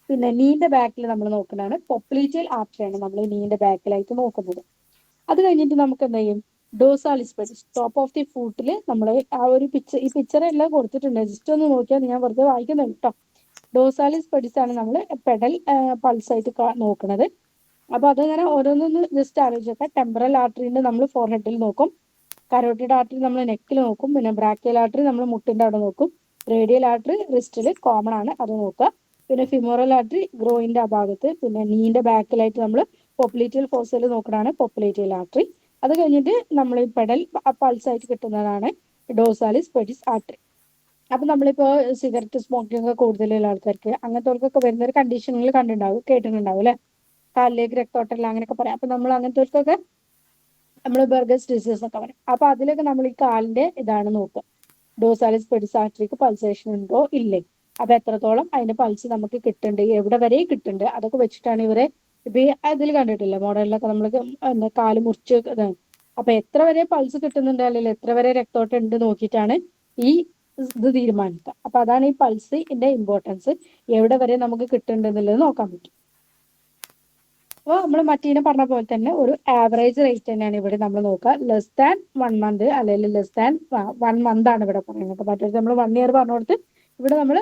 പിന്നെ നീന്റെ ബാക്കിൽ നമ്മൾ നോക്കുന്നതാണ് പൊപ്ലീറ്റിയൽ ആർട്ടറിയാണ് നമ്മൾ നീന്റെ ബാക്കിലായിട്ട് നോക്കുന്നത്. അത് കഴിഞ്ഞിട്ട് നമുക്ക് എന്ത് ചെയ്യും, ഡോസാലിസ് പെഡിസ്, ടോപ്പ് ഓഫ് ദി ഫൂട്ടിൽ നമ്മൾ ആ ഒരു ഈ പിക്ചർ എല്ലാം കൊടുത്തിട്ടുണ്ട്, ജസ്റ്റ് ഒന്ന് നോക്കിയാൽ ഞാൻ വെറുതെ വായിക്കുന്നുണ്ട് കേട്ടോ. ഡോസാലിസ് പെഡിസ് ആണ് നമ്മൾ പെഡൽ പൾസ് ആയിട്ട് നോക്കുന്നത്. അപ്പൊ അതങ്ങനെ ഓരോന്നൊന്ന് ജസ്റ്റ് ആലോചിച്ചേക്കാം. ടെമ്പറൽ ആർട്ടറിന്റെ നമ്മൾ ഫോർഹെഡിൽ നോക്കും, കരോട്ടിഡ് ആർട്ടറി നമ്മൾ നെക്കിൽ നോക്കും, പിന്നെ ബ്രാക്കിയൽ ആർട്ടറി നമ്മൾ മുട്ടിന്റെ അവിടെ നോക്കും, റേഡിയൽ ആർട്ടറി റിസ്റ്റിൽ കോമൺ ആണ് അത് നോക്കുക, പിന്നെ ഫിമോറൽ ആർട്ടറി ഗ്രോയിന്റെ ആ ഭാഗത്ത്, പിന്നെ നീന്റെ ബാക്കിലായിട്ട് നമ്മൾ പോപ്പുലേറ്റിയൽ ഫോസയിൽ നോക്കുന്നതാണ് പോപ്പുലേറ്റിയൽ ആർട്ടറി. അത് കഴിഞ്ഞിട്ട് നമ്മൾ ഈ പെഡൽ പൾസ് ആയിട്ട് കിട്ടുന്നതാണ് ഡോസാലിസ് പെഡിസ് ആർട്ടറി. അപ്പൊ നമ്മളിപ്പോ സിഗരറ്റ് സ്മോക്കിംഗ് കൂടുതലുള്ള ആൾക്കാർക്ക് അങ്ങനത്തെ വരുന്ന ഒരു കണ്ടീഷനുകൾ കേട്ടിട്ടുണ്ടാവും അല്ലെ, കാലിലേക്ക് രക്തോട്ടല്ല അങ്ങനെയൊക്കെ പറയാം. അപ്പൊ നമ്മൾ അങ്ങനത്തെ നമ്മൾ ബർഗസ് ഡിസീസ് ഒക്കെ പറയും. അപ്പൊ അതിലൊക്കെ നമ്മൾ ഈ കാലിന്റെ ഇതാണ് നോക്കുക, ഡോസാലിസ് പെഡിസ് ആർട്ടറിക്ക് പൾസേഷൻ ഉണ്ടോ ഇല്ലേ, അപ്പൊ എത്രത്തോളം അതിന്റെ പൾസ് നമുക്ക് കിട്ടുന്നുണ്ട്, എവിടെ വരെ കിട്ടുന്നുണ്ട്, അതൊക്കെ വെച്ചിട്ടാണ് ഇവരെ ഇപ്പൊ ഇതിൽ കണ്ടിട്ടില്ല മോഡലിലൊക്കെ നമ്മൾ കാല് മുറിച്ച് ഇതാണ്. അപ്പൊ എത്ര വരെ പൾസ് കിട്ടുന്നുണ്ട് അല്ലെങ്കിൽ എത്ര വരെ രക്തോട്ടം ഉണ്ട് നോക്കിയിട്ടാണ് ഈ ഇത് തീരുമാനിക്കുക. അപ്പൊ അതാണ് ഈ പൾസിന്റെ ഇമ്പോർട്ടൻസ്, എവിടെ വരെ നമുക്ക് കിട്ടുന്നുണ്ട് എന്നുള്ളത് നോക്കാൻ പറ്റും. അപ്പോൾ നമ്മൾ മറ്റീനെ പറഞ്ഞ പോലെ തന്നെ ഒരു ആവറേജ് റേറ്റ് തന്നെയാണ് ഇവിടെ നമ്മൾ നോക്കുക. ലെസ് ദാൻ 1 മന്ത് അല്ലെങ്കിൽ ലെസ് ദാൻ 1 മന്ത് ആണ് ഇവിടെ പറയുന്നത്. മറ്റേ നമ്മൾ 1 ഇയർ പറഞ്ഞു കൊടുത്ത് ഇവിടെ നമ്മൾ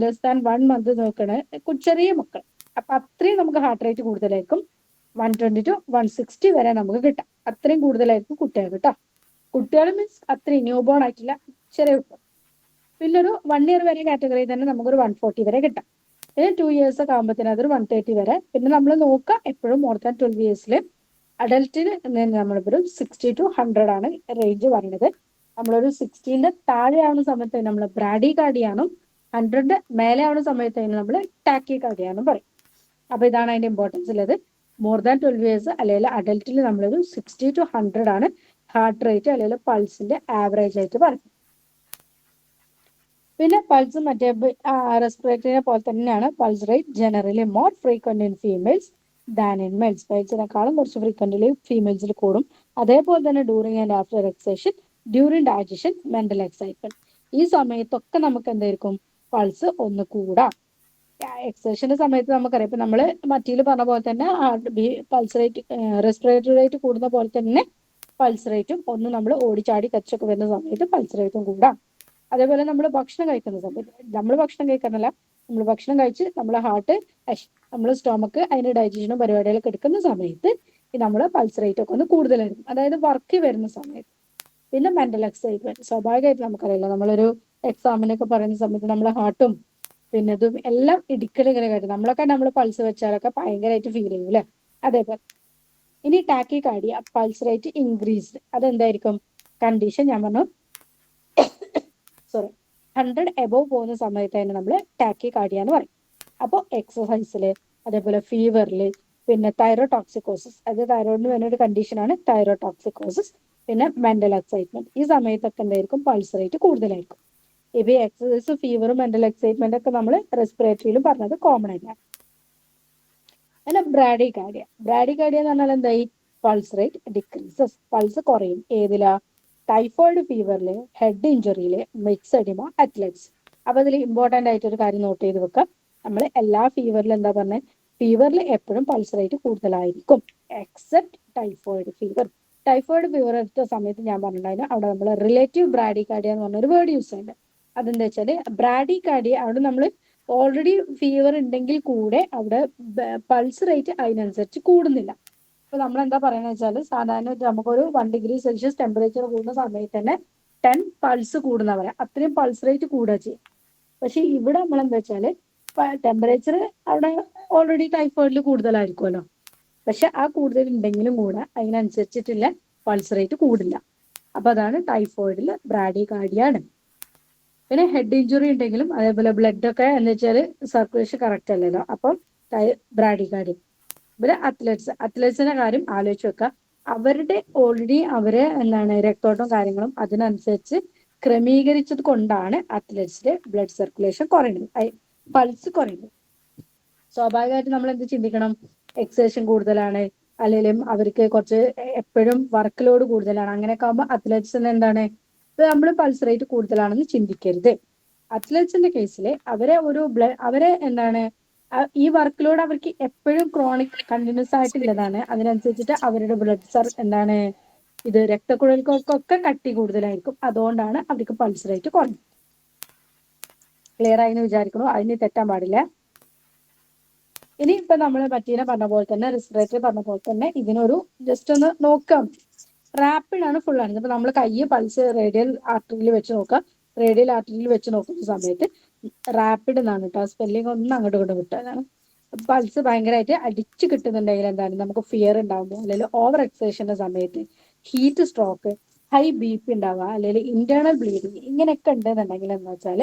>1 month നോക്കണ ചെറിയ മക്കൾ. അപ്പൊ അത്രയും നമുക്ക് ഹാർട്ട് റേറ്റ് കൂടുതലായിരിക്കും. 120 to 160 വരെ നമുക്ക് കിട്ടാം. അത്രയും കൂടുതലായിരിക്കും കുട്ടികൾ കേട്ടോ. കുട്ടികൾ മീൻസ് അത്രയും ന്യൂ ബോൺ ആയിട്ടില്ല, ചെറിയ കുട്ടികൾ. പിന്നെ ഒരു 1 year വരെ കാറ്റഗറി തന്നെ നമുക്കൊരു 140 വരെ കിട്ടാം. പിന്നെ 2 years ഒക്കെ ആകുമ്പോഴത്തേന് അതൊരു 130 വരെ. പിന്നെ നമ്മൾ നോക്കുക എപ്പോഴും മോർ ദാൻ 12 yearsൽ അഡൽറ്റിന് നമ്മളിപ്പോൾ 60 to 100 ആണ് റേഞ്ച് പറയുന്നത്. നമ്മളൊരു 60ന്റെ താഴെ ആവുന്ന സമയത്ത് നമ്മൾ ബ്രാഡി കാർഡിയാനും 100 മേലെ ആവുന്ന സമയത്ത് നമ്മൾ ടാക്കി കാർഡിയാനും പറയും. അപ്പൊ ഇതാണ് അതിന്റെ ഇമ്പോർട്ടൻസ് ഉള്ളത്. മോർ ദാൻ 12 years അല്ലെങ്കിൽ അഡൽറ്റിൽ നമ്മളൊരു 60 to 100 ആണ് ഹാർട്ട് റേറ്റ് അല്ലെങ്കിൽ പൾസിന്റെ ആവറേജ് ആയിട്ട് പറയും. പിന്നെ പൾസ് മറ്റേ റെസ്പിറേറ്ററിനെ പോലെ തന്നെയാണ് pulse rate generally more frequent in females than in males. മെയിൽസിനെക്കാളും കുറച്ച് ഫ്രീക്വന്റ്ലി ഫീമെയിൽസിൽ കൂടും. അതേപോലെ തന്നെ during and after exertion, during digestion, mental excitement, ഈ സമയത്തൊക്കെ നമുക്ക് എന്തായിരിക്കും പൾസ് ഒന്ന് കൂടാം. എക്സേഷന്റെ സമയത്ത് നമുക്കറിയാം, ഇപ്പൊ നമ്മള് മറ്റീൽ പറഞ്ഞ പോലെ തന്നെ പൾസ് റേറ്റ് റെസ്പിറേറ്ററി റേറ്റ് കൂടുന്ന പോലെ തന്നെ പൾസ് റേറ്റും ഒന്ന് നമ്മൾ ഓടിച്ചാടി കച്ചൊക്കെ വരുന്ന സമയത്ത് പൾസ് റേറ്റും കൂടാം. അതേപോലെ നമ്മൾ ഭക്ഷണം കഴിക്കുന്ന സമയത്ത്, നമ്മൾ ഭക്ഷണം കഴിക്കാനല്ല, നമ്മൾ ഭക്ഷണം കഴിച്ച് നമ്മളെ ഹാർട്ട് നമ്മളെ സ്റ്റൊമക്ക് അതിന്റെ ഡൈജഷനും പരിപാടികളൊക്കെ എടുക്കുന്ന സമയത്ത് നമ്മളെ പൾസ് റേറ്റ് ഒക്കെ ഒന്ന് കൂടുതലായിരിക്കും, അതായത് വർക്ക് വരുന്ന സമയത്ത്. പിന്നെ മെന്റൽ എക്സൈറ്റ്മെന്റ് സ്വാഭാവികമായിട്ട് നമുക്കറിയില്ല, നമ്മളൊരു എക്സാമിനൊക്കെ പറയുന്ന സമയത്ത് നമ്മളെ ഹാർട്ടും പിന്നെ ഇതും എല്ലാം ഇടിക്കലിങ്ങനെ കാര്യം നമ്മളൊക്കെ നമ്മൾ പൾസ് വെച്ചാലൊക്കെ ഭയങ്കരമായിട്ട് ഫീൽ ചെയ്യും അല്ലെ. അതേപോലെ ഇനി tachycardia pulse rate increased, അതെന്തായിരിക്കും കണ്ടീഷൻ ഞാൻ പറഞ്ഞു 100 എബോവ് പോകുന്ന സമയത്ത് തന്നെ നമ്മൾ ടാക്കി കാർഡിയ എന്ന് പറയും. അപ്പോൾ എക്സസൈസില് അതേപോലെ ഫീവറിൽ പിന്നെ തൈറോടോക്സിക്കോസിസ്, അത് തൈറോയിഡിന് വരുന്ന ഒരു കണ്ടീഷനാണ് തൈറോടോക്സിക്കോസിസ്, പിന്നെ മെന്റൽ എക്സൈറ്റ്മെന്റ്, ഈ സമയത്തൊക്കെ എന്തായിരിക്കും പൾസ് റേറ്റ് കൂടുതലായിരിക്കും. ഇപ്പൊ എക്സസൈസ് ഫീവറും മെന്റൽ എക്സൈറ്റ്മെന്റ് ഒക്കെ നമ്മൾ റെസ്പിറേറ്ററിയിലും പറഞ്ഞത് കോമൺ ആയിട്ടാണ്. പിന്നെ ബ്രാഡികാർഡിയ എന്ന് പറഞ്ഞാൽ എന്തായി പൾസ് റേറ്റ് ഡിക്രീസസ്, പൾസ് കുറയും. ഏതിലാ? ടൈഫോയിഡ് ഫീവറില്, ഹെഡ് ഇഞ്ചുറിയില്, മിക്സഡിമ, അത്ലറ്റ്സ്. അപ്പൊ ഇതിൽ ഇമ്പോർട്ടന്റ് ആയിട്ട് ഒരു കാര്യം നോട്ട് ചെയ്ത് വെക്കാം. നമ്മൾ എല്ലാ ഫീവറിലും എന്താ പറഞ്ഞത്, ഫീവറിൽ എപ്പോഴും പൾസ് റേറ്റ് കൂടുതലായിരിക്കും except typhoid fever. Typhoid fever എടുത്ത സമയത്ത് ഞാൻ പറഞ്ഞിട്ടുണ്ടായിരുന്നു അവിടെ നമ്മൾ റിലേറ്റീവ് ബ്രാഡികാർഡിയ എന്ന് പറഞ്ഞൊരു വേർഡ് യൂസ് ചെയ്യുന്നുണ്ട്. അതെന്താ വെച്ചാല് ബ്രാഡികാർഡിയ അവിടെ നമ്മൾ ഓൾറെഡി ഫീവർ ഉണ്ടെങ്കിൽ കൂടെ അവിടെ പൾസ് റേറ്റ് അതിനനുസരിച്ച് കൂടുന്നില്ല. ഇപ്പൊ നമ്മൾ എന്താ പറയുന്നത് വെച്ചാൽ സാധാരണ നമുക്കൊരു 1°C ടെമ്പറേച്ചർ കൂടുന്ന സമയത്ത് തന്നെ 10 പൾസ് കൂടുന്ന പറയാം, അത്രയും പൾസ് റേറ്റ് കൂടുക ചെയ്യും. പക്ഷെ ഇവിടെ നമ്മൾ എന്താ വെച്ചാല് ടെമ്പറേച്ചർ അവിടെ ഓൾറെഡി ടൈഫോയിഡിൽ കൂടുതലായിരിക്കുമല്ലോ, പക്ഷെ ആ കൂടുതൽ ഉണ്ടെങ്കിലും കൂടെ അതിനനുസരിച്ചിട്ടുള്ള പൾസ് റേറ്റ് കൂടില്ല. അപ്പൊ അതാണ് ടൈഫോയിഡിൽ ബ്രാഡികാർഡിയ ആണ്. പിന്നെ ഹെഡ് ഇഞ്ചുറി ഉണ്ടെങ്കിലും അതേപോലെ ബ്ലഡ് ഒക്കെ എന്താ വെച്ചാല് സർക്കുലേഷൻ കറക്റ്റ് അല്ലല്ലോ, അപ്പം ബ്രാഡികാർഡിയ. പിന്നെ അത്ലറ്റ്സിന്റെ കാര്യം ആലോചിച്ച് വെക്കുക. അവരുടെ ഓൾറെഡി അവരെ രക്തോട്ടം കാര്യങ്ങളും അതിനനുസരിച്ച് ക്രമീകരിച്ചത് കൊണ്ടാണ് അത്ലറ്റ്സിന്റെ ബ്ലഡ് സർക്കുലേഷൻ കുറയുന്നത്, പൾസ് കുറയുന്നത്. സ്വാഭാവികമായിട്ട് നമ്മൾ എന്ത് ചിന്തിക്കണം, എക്സേഷൻ കൂടുതലാണ് അല്ലെങ്കിൽ അവർക്ക് കുറച്ച് എപ്പോഴും വർക്ക് ലോഡ് കൂടുതലാണ്, അങ്ങനെയൊക്കെ ആകുമ്പോൾ അത്ലറ്റ്സിന് എന്താണ് നമ്മൾ പൾസ് റേറ്റ് കൂടുതലാണെന്ന് ചിന്തിക്കരുത്. അത്ലറ്റ്സിന്റെ കേസിൽ അവരെ ഈ വർക്ക് ലോഡ് അവർക്ക് എപ്പോഴും ക്രോണിക് കണ്ടിന്യൂസ് ആയിട്ടുള്ളതാണ്, അതിനനുസരിച്ചിട്ട് അവരുടെ ബ്ലഡ് ഇത് രക്തക്കുഴലുകൾക്കൊക്കെ കട്ടി കൂടുതലായിരിക്കും, അതുകൊണ്ടാണ് അവർക്ക് പൾസ് റേറ്റ് കുറഞ്ഞത്. ക്ലിയർ ആയിന്ന് വിചാരിക്കണു, അതിന് തെറ്റാൻ പാടില്ല. ഇനി ഇപ്പൊ നമ്മൾ മറ്റീനെ പറഞ്ഞ പോലെ തന്നെ റെസ്പിറേറ്ററി പറഞ്ഞ പോലെ തന്നെ ഇതിനൊരു ജസ്റ്റ് ഒന്ന് നോക്കാം. റാപ്പിഡ് ആണ്, ഫുൾ ആണ്. ഇപ്പൊ നമ്മൾ കൈ പൾസ് റേഡിയൽ ആർട്ടറിയിൽ വെച്ച് നോക്കാം. റേഡിയൽ ആർട്ടറിയിൽ വെച്ച് നോക്കുന്ന സമയത്ത് റാപ്പിഡ് എന്നാണ് കേട്ടോ, സ്പെല്ലിംഗ് ഒന്നും അങ്ങോട്ട് കൊണ്ട് വിട്ടതാണ്. പൾസ് ഭയങ്കരമായിട്ട് അടിച്ചു കിട്ടുന്നുണ്ടെങ്കിൽ എന്താണ് നമുക്ക് ഫിയർ ഉണ്ടാകുമ്പോൾ അല്ലെങ്കിൽ ഓവർ എക്സേഷന്റെ സമയത്ത് ഹീറ്റ് സ്ട്രോക്ക്, ഹൈ BP ഉണ്ടാവുക അല്ലെങ്കിൽ ഇന്റേണൽ ബ്ലീഡിങ്, ഇങ്ങനെയൊക്കെ ഉണ്ടെന്നുണ്ടെങ്കിൽ എന്താ വെച്ചാൽ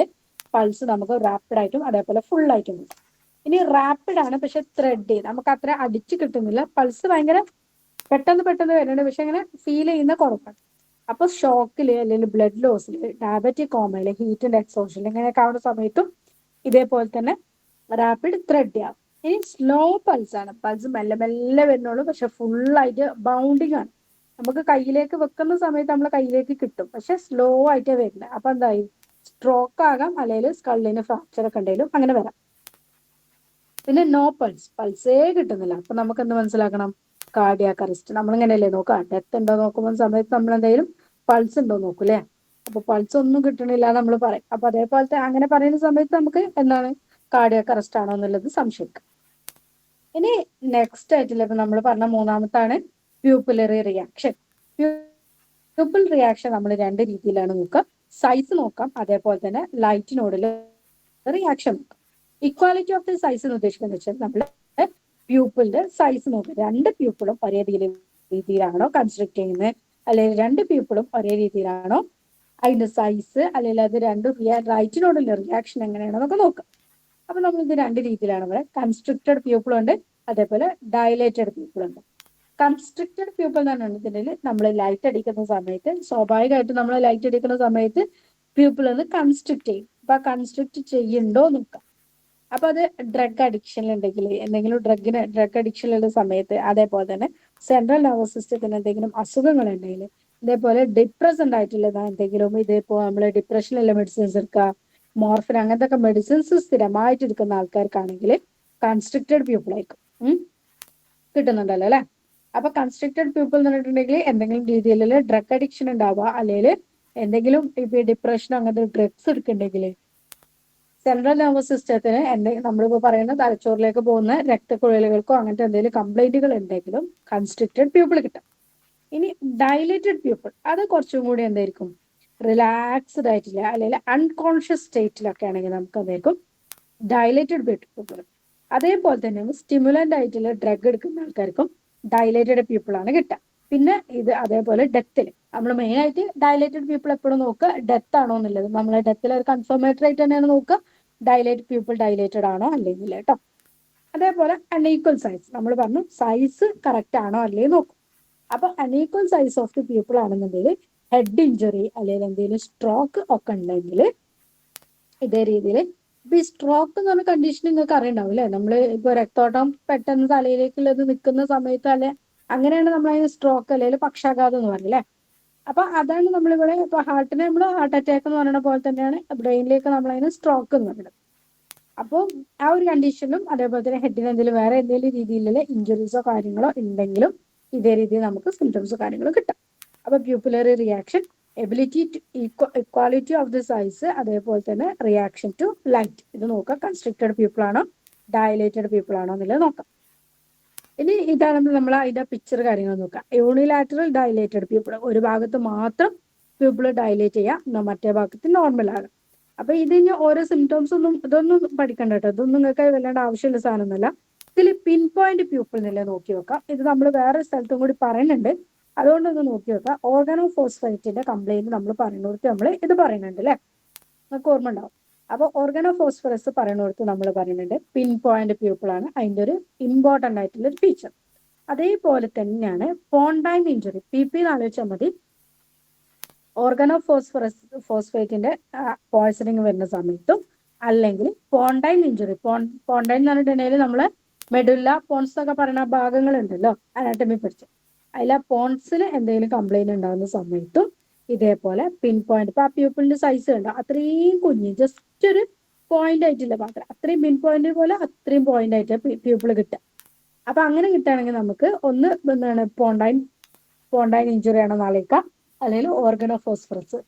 പൾസ് നമുക്ക് റാപ്പിഡ് ആയിട്ടും അതേപോലെ ഫുൾ ആയിട്ടും കിട്ടും. ഇനി റാപ്പിഡ് ആണ് പക്ഷെ ത്രെഡ് നമുക്ക് അത്ര അടിച്ചു കിട്ടുന്നില്ല, പൾസ് ഭയങ്കര പെട്ടെന്ന് വരുന്നുണ്ട് പക്ഷെ അങ്ങനെ ഫീൽ ചെയ്യുന്ന കുറവാണ്. അപ്പൊ ഷോക്കില് അല്ലെങ്കിൽ ബ്ലഡ് ലോസില്, ഡയബറ്റിക് കോമയില്, ഹീറ്റിന്റെ എക്സോഷനിൽ ഇങ്ങനെയൊക്കെ ആവുന്ന സമയത്തും ഇതേപോലെ തന്നെ റാപ്പിഡ് ത്രെഡ് ആവും. ഇനി സ്ലോ പൾസ് ആണ്, പൾസ് മെല്ലെ മെല്ലെ വരുന്നുള്ളൂ പക്ഷെ ഫുള്ളായിട്ട് ബൗണ്ടിങ് ആണ്. നമുക്ക് കയ്യിലേക്ക് വെക്കുന്ന സമയത്ത് നമ്മളെ കയ്യിലേക്ക് കിട്ടും പക്ഷെ സ്ലോ ആയിട്ടേ വരുന്നത്. അപ്പൊ എന്തായി സ്ട്രോക്ക് ആകാം അല്ലെങ്കിൽ സ്കള്ളിന് ഫ്രാക്ചർ ഒക്കെ ഉണ്ടെങ്കിലും അങ്ങനെ വരാം. പിന്നെ നോ പൾസേ കിട്ടുന്നില്ല, അപ്പൊ നമുക്ക് എന്ത് മനസ്സിലാക്കണം, കാർഡിയാക് അറസ്റ്റ്. നമ്മളിങ്ങനെയല്ലേ നോക്കാം, ഡെത്ത് ഉണ്ടോ നോക്കുമ്പോൾ സമയത്ത് നമ്മൾ എന്തെങ്കിലും പൾസ് ഉണ്ടോ നോക്കൂലേ. അപ്പൊ പൾസ് ഒന്നും കിട്ടണില്ല നമ്മൾ പറയും. അപ്പൊ അതേപോലത്തെ അങ്ങനെ പറയുന്ന സമയത്ത് നമുക്ക് എന്താണ് കാർഡിയാക് അറസ്റ്റ് ആണോ എന്നുള്ളത് സംശയിക്കാം. ഇനി നെക്സ്റ്റ് ആയിട്ടുള്ള ഇപ്പൊ നമ്മൾ പറഞ്ഞ മൂന്നാമത്താണ് പ്യൂപ്പിലറി റിയാക്ഷൻ. പ്യൂപ്പിൾ റിയാക്ഷൻ നമ്മൾ രണ്ട് രീതിയിലാണ് നോക്കുക. സൈസ് നോക്കാം, അതേപോലെ തന്നെ ലൈറ്റിനോടുള്ള റിയാക്ഷൻ നോക്കാം. ഇക്വാലിറ്റി ഓഫ് ദി സൈസ് എന്ന് ഉദ്ദേശിക്കുന്നത് വെച്ചാൽ നമ്മൾ പ്യൂപ്പിളിന്റെ സൈസ് നോക്കുക. രണ്ട് പ്യൂപ്പിളും ഒരേ രീതിയിലാണോ കൺസ്ട്രക്ട് ചെയ്യുന്നത്, അല്ലെങ്കിൽ രണ്ട് പ്യൂപ്പിളും ഒരേ രീതിയിലാണോ അതിന്റെ സൈസ്, അല്ലെങ്കിൽ അത് രണ്ടും ലൈറ്റിനോടുള്ള റിയാക്ഷൻ എങ്ങനെയാണെന്നൊക്കെ നോക്കാം. അപ്പൊ നമ്മൾ ഇത് രണ്ട് രീതിയിലാണ് പറയുക. കൺസ്ട്രിക്റ്റഡ് പ്യൂപ്പിൾ ഉണ്ട്, അതേപോലെ ഡയലേറ്റഡ് പ്യൂപ്പിൾ ഉണ്ട്. കൺസ്ട്രിക്റ്റഡ് പ്യൂപ്പിൾ എന്ന് പറഞ്ഞിട്ടുണ്ടെങ്കിൽ നമ്മൾ ലൈറ്റ് അടിക്കുന്ന സമയത്ത് സ്വാഭാവികമായിട്ടും നമ്മൾ ലൈറ്റ് അടിക്കുന്ന സമയത്ത് പ്യൂപ്പിൾ ഒന്ന് കൺസ്ട്രിക്ട് ചെയ്യും. അപ്പൊ ആ കൺസ്ട്രിക്ട് ചെയ്യുന്നുണ്ടോ നോക്കാം. അപ്പൊ അത് ഡ്രഗ് അഡിക്ഷനിലുണ്ടെങ്കിൽ, എന്തെങ്കിലും ഡ്രഗ് അഡിക്ഷനിലുള്ള സമയത്ത്, അതേപോലെ തന്നെ സെൻട്രൽ നെർവസ് സിസ്റ്റത്തിന് എന്തെങ്കിലും അസുഖങ്ങൾ ഉണ്ടെങ്കിൽ, ഇതേപോലെ ഡിപ്രസന്റ് ആയിട്ടുള്ള എന്തെങ്കിലും, ഇതേപ്പോ നമ്മൾ ഡിപ്രഷനിലുള്ള മെഡിസിൻസ് എടുക്കുക, മോർഫിൻ അങ്ങനത്തെ ഒക്കെ മെഡിസിൻസ് സ്ഥിരമായിട്ട് എടുക്കുന്ന ആൾക്കാർക്കാണെങ്കിൽ കൺസ്ട്രിക്റ്റഡ് പ്യൂപ്പിൾ ആയിരിക്കും. കിട്ടുന്നുണ്ടല്ലോ അല്ലെ. അപ്പൊ കൺസ്ട്രിക്റ്റഡ് പ്യൂപ്പിൾ എന്ന് പറഞ്ഞിട്ടുണ്ടെങ്കിൽ എന്തെങ്കിലും രീതിയിലുള്ള ഡ്രഗ് അഡിക്ഷൻ ഉണ്ടാവുക, അല്ലെങ്കിൽ എന്തെങ്കിലും ഇപ്പൊ ഡിപ്രഷൻ അങ്ങനത്തെ ഡ്രഗ്സ് എടുക്കുന്നുണ്ടെങ്കിൽ സെൻട്രൽ നെർവസ് സിസ്റ്റത്തിന് നമ്മളിപ്പോ പറയുന്ന തലച്ചോറിലേക്ക് പോകുന്ന രക്തക്കുഴലുകൾക്കോ അങ്ങനത്തെ എന്തെങ്കിലും കംപ്ലൈന്റുകൾ ഉണ്ടെങ്കിലും കൺസ്ട്രിക്റ്റഡ് പ്യൂപ്പിൾ കിട്ടും. ഇനി ഡയലേറ്റഡ് പ്യൂപ്പിൾ അത് കുറച്ചും കൂടി എന്തായിരിക്കും, റിലാക്സ്ഡ് ആയിട്ടില്ല അല്ലെങ്കിൽ അൺകോൺഷ്യസ് സ്റ്റേറ്റിലൊക്കെ ആണെങ്കിൽ നമുക്ക് എന്തായിരിക്കും ഡയലേറ്റഡ് പ്യൂപ്പിൾ. അതേപോലെ തന്നെ സ്റ്റിമുലന്റ് ആയിട്ടുള്ള ഡ്രഗ് എടുക്കുന്ന ആൾക്കാർക്കും ഡയലേറ്റഡ് പ്യൂപ്പിൾ ആണ് കിട്ടുക. പിന്നെ ഇത് അതേപോലെ ഡെത്തിൽ നമ്മൾ മെയിൻ ആയിട്ട് ഡയലേറ്റഡ് പ്യൂപ്പിൾ എപ്പോഴും നോക്കുക ഡെത്ത് ആണോ എന്നുള്ളത്. നമ്മൾ ഡെത്തിൽ ഒരു കൺഫർമേറ്ററി ആയിട്ട് തന്നെയാണ് നോക്കുക, ഡയലേറ്റഡ് പ്യൂപ്പിൾ ഡയലേറ്റഡ് ആണോ അല്ലെങ്കിൽ കേട്ടോ. അതേപോലെ അൺഈക്വൽ സൈസ് നമ്മൾ പറഞ്ഞു സൈസ് കറക്റ്റ് ആണോ അല്ലെങ്കിൽ നോക്കും. അപ്പൊ unequal size of the people ആണെന്നുണ്ടെങ്കിൽ ഹെഡ് ഇഞ്ചുറി അല്ലെങ്കിൽ എന്തെങ്കിലും സ്ട്രോക്ക് ഒക്കെ ഉണ്ടെങ്കിൽ ഇതേ രീതിയിൽ ഇപ്പൊ ഈ സ്ട്രോക്ക് എന്ന് പറഞ്ഞ കണ്ടീഷൻ നിങ്ങൾക്ക് അറിയണ്ടാവും അല്ലെ. നമ്മൾ ഇപ്പൊ രക്തോട്ടം പെട്ടെന്ന് തലയിലേക്കുള്ളത് നിൽക്കുന്ന സമയത്ത് അല്ലെ, അങ്ങനെയാണ് നമ്മൾ അതിന് സ്ട്രോക്ക് അല്ലെങ്കിൽ പക്ഷാഘാതം എന്ന് പറയില്ലേ. അപ്പൊ അതാണ് നമ്മളിവിടെ ഇപ്പൊ ഹാർട്ടിനെ നമ്മൾ ഹാർട്ട് അറ്റാക്ക് എന്ന് പറയുന്ന പോലെ തന്നെയാണ് ബ്രെയിനിലേക്ക് നമ്മൾ അതിന് സ്ട്രോക്ക് എന്ന് പറയുന്നത്. അപ്പോൾ ആ ഒരു കണ്ടീഷനും അതേപോലെ തന്നെ ഹെഡിന് എന്തെങ്കിലും വേറെ എന്തെങ്കിലും രീതിയിലുള്ള ഇഞ്ചുറീസോ കാര്യങ്ങളോ ഉണ്ടെങ്കിലും ഇതേ രീതിയിൽ നമുക്ക് സിംറ്റംസോ കാര്യങ്ങളോ കിട്ടാം. അപ്പൊ pupillary reaction, ability to equality of the size, അതേപോലെ തന്നെ റിയാക്ഷൻ ടു ലൈറ്റ്, ഇത് നോക്കാം. കൺസ്ട്രിക്റ്റഡ് പീപ്പിൾ ആണോ ഡയലേറ്റഡ് പീപ്പിൾ ആണോ എന്നുള്ളത് നോക്കാം. ഇനി ഇതാണ് നമ്മൾ അതിന്റെ പിക്ചർ കാര്യങ്ങൾ നോക്കാം. യൂണിലാറ്ററൽ ഡയലേറ്റഡ് പീപ്പിൾ, ഒരു ഭാഗത്ത് മാത്രം പീപ്പിൾ ഡയലേറ്റ് ചെയ്യാം, മറ്റേ ഭാഗത്ത് നോർമൽ ആണ്. അപ്പൊ ഇതിന് ഓരോ സിംറ്റംസ് ഇതൊന്നും പഠിക്കണ്ട കേട്ടോ, ഇതൊന്നും നിങ്ങൾക്ക് വല്ലാണ്ട് ആവശ്യമുള്ള സാധനമൊന്നുമല്ല. ഇതിൽ പിൻ പോയിന്റ് പീപ്പിൾ എന്നല്ലേ നോക്കി വെക്കാം. ഇത് നമ്മൾ വേറെ സ്ഥലത്തും കൂടി പറയുന്നുണ്ട്, അതുകൊണ്ടൊന്ന് നോക്കി വെക്കാം. ഓർഗനോഫോസ്ഫേറ്റിന്റെ കംപ്ലൈന്റ് നമ്മൾ പറയുന്നിടത്ത് നമ്മൾ ഇത് പറയുന്നുണ്ട് അല്ലെ, നമുക്ക് ഓർമ്മ ഉണ്ടാവും. അപ്പൊ ഓർഗനോഫോസ്ഫറസ് പറയുന്നിടത്ത് നമ്മൾ പറയുന്നുണ്ട് പിൻ പോയിന്റ് പീപ്പിൾ ആണ് അതിന്റെ ഒരു ഇമ്പോർട്ടന്റ് ആയിട്ടുള്ള ഒരു ഫീച്ചർ. അതേപോലെ തന്നെയാണ് പോണ്ടൈൻ ഇഞ്ചുറി, PP എന്ന് ആലോചിച്ചാൽ മതി. ഫോസ്ഫേറ്റിന്റെ പോയ്സണിങ് വരുന്ന സമയത്തും അല്ലെങ്കിൽ പോണ്ടൈൻ ഇഞ്ചുറി, പോണ്ടൈൻ എന്ന് പറഞ്ഞിട്ടുണ്ടെങ്കിൽ നമ്മള് മെഡുല്ല പോൺസ് എന്നൊക്കെ പറയുന്ന ഭാഗങ്ങളുണ്ടല്ലോ അനാട്ടമി പഠിച്ച്, അതിൽ ആ പോൺസിന് എന്തെങ്കിലും കംപ്ലൈന്റ് ഉണ്ടാകുന്ന സമയത്തും ഇതേപോലെ പിൻ പോയിന്റ്, ഇപ്പൊ ആ പ്യൂപ്പിളിന്റെ സൈസ് കണ്ടോ അത്രയും കുഞ്ഞ്, ജസ്റ്റ് ഒരു പോയിന്റ് ആയിട്ടില്ല മാത്രം, അത്രയും പിൻ പോയിന്റ് പോലെ അത്രയും പോയിന്റ് ആയിട്ട് പ്യൂപ്പിൾ കിട്ടുക. അപ്പൊ അങ്ങനെ കിട്ടുകയാണെങ്കിൽ നമുക്ക് ഒന്ന് എന്താണ് പോണ്ടൈൻ ഇഞ്ചുറി ആണെന്ന് ആലോചിക്കാം, അല്ലെങ്കിൽ ഓർഗനോഫോസ്ഫറസ്.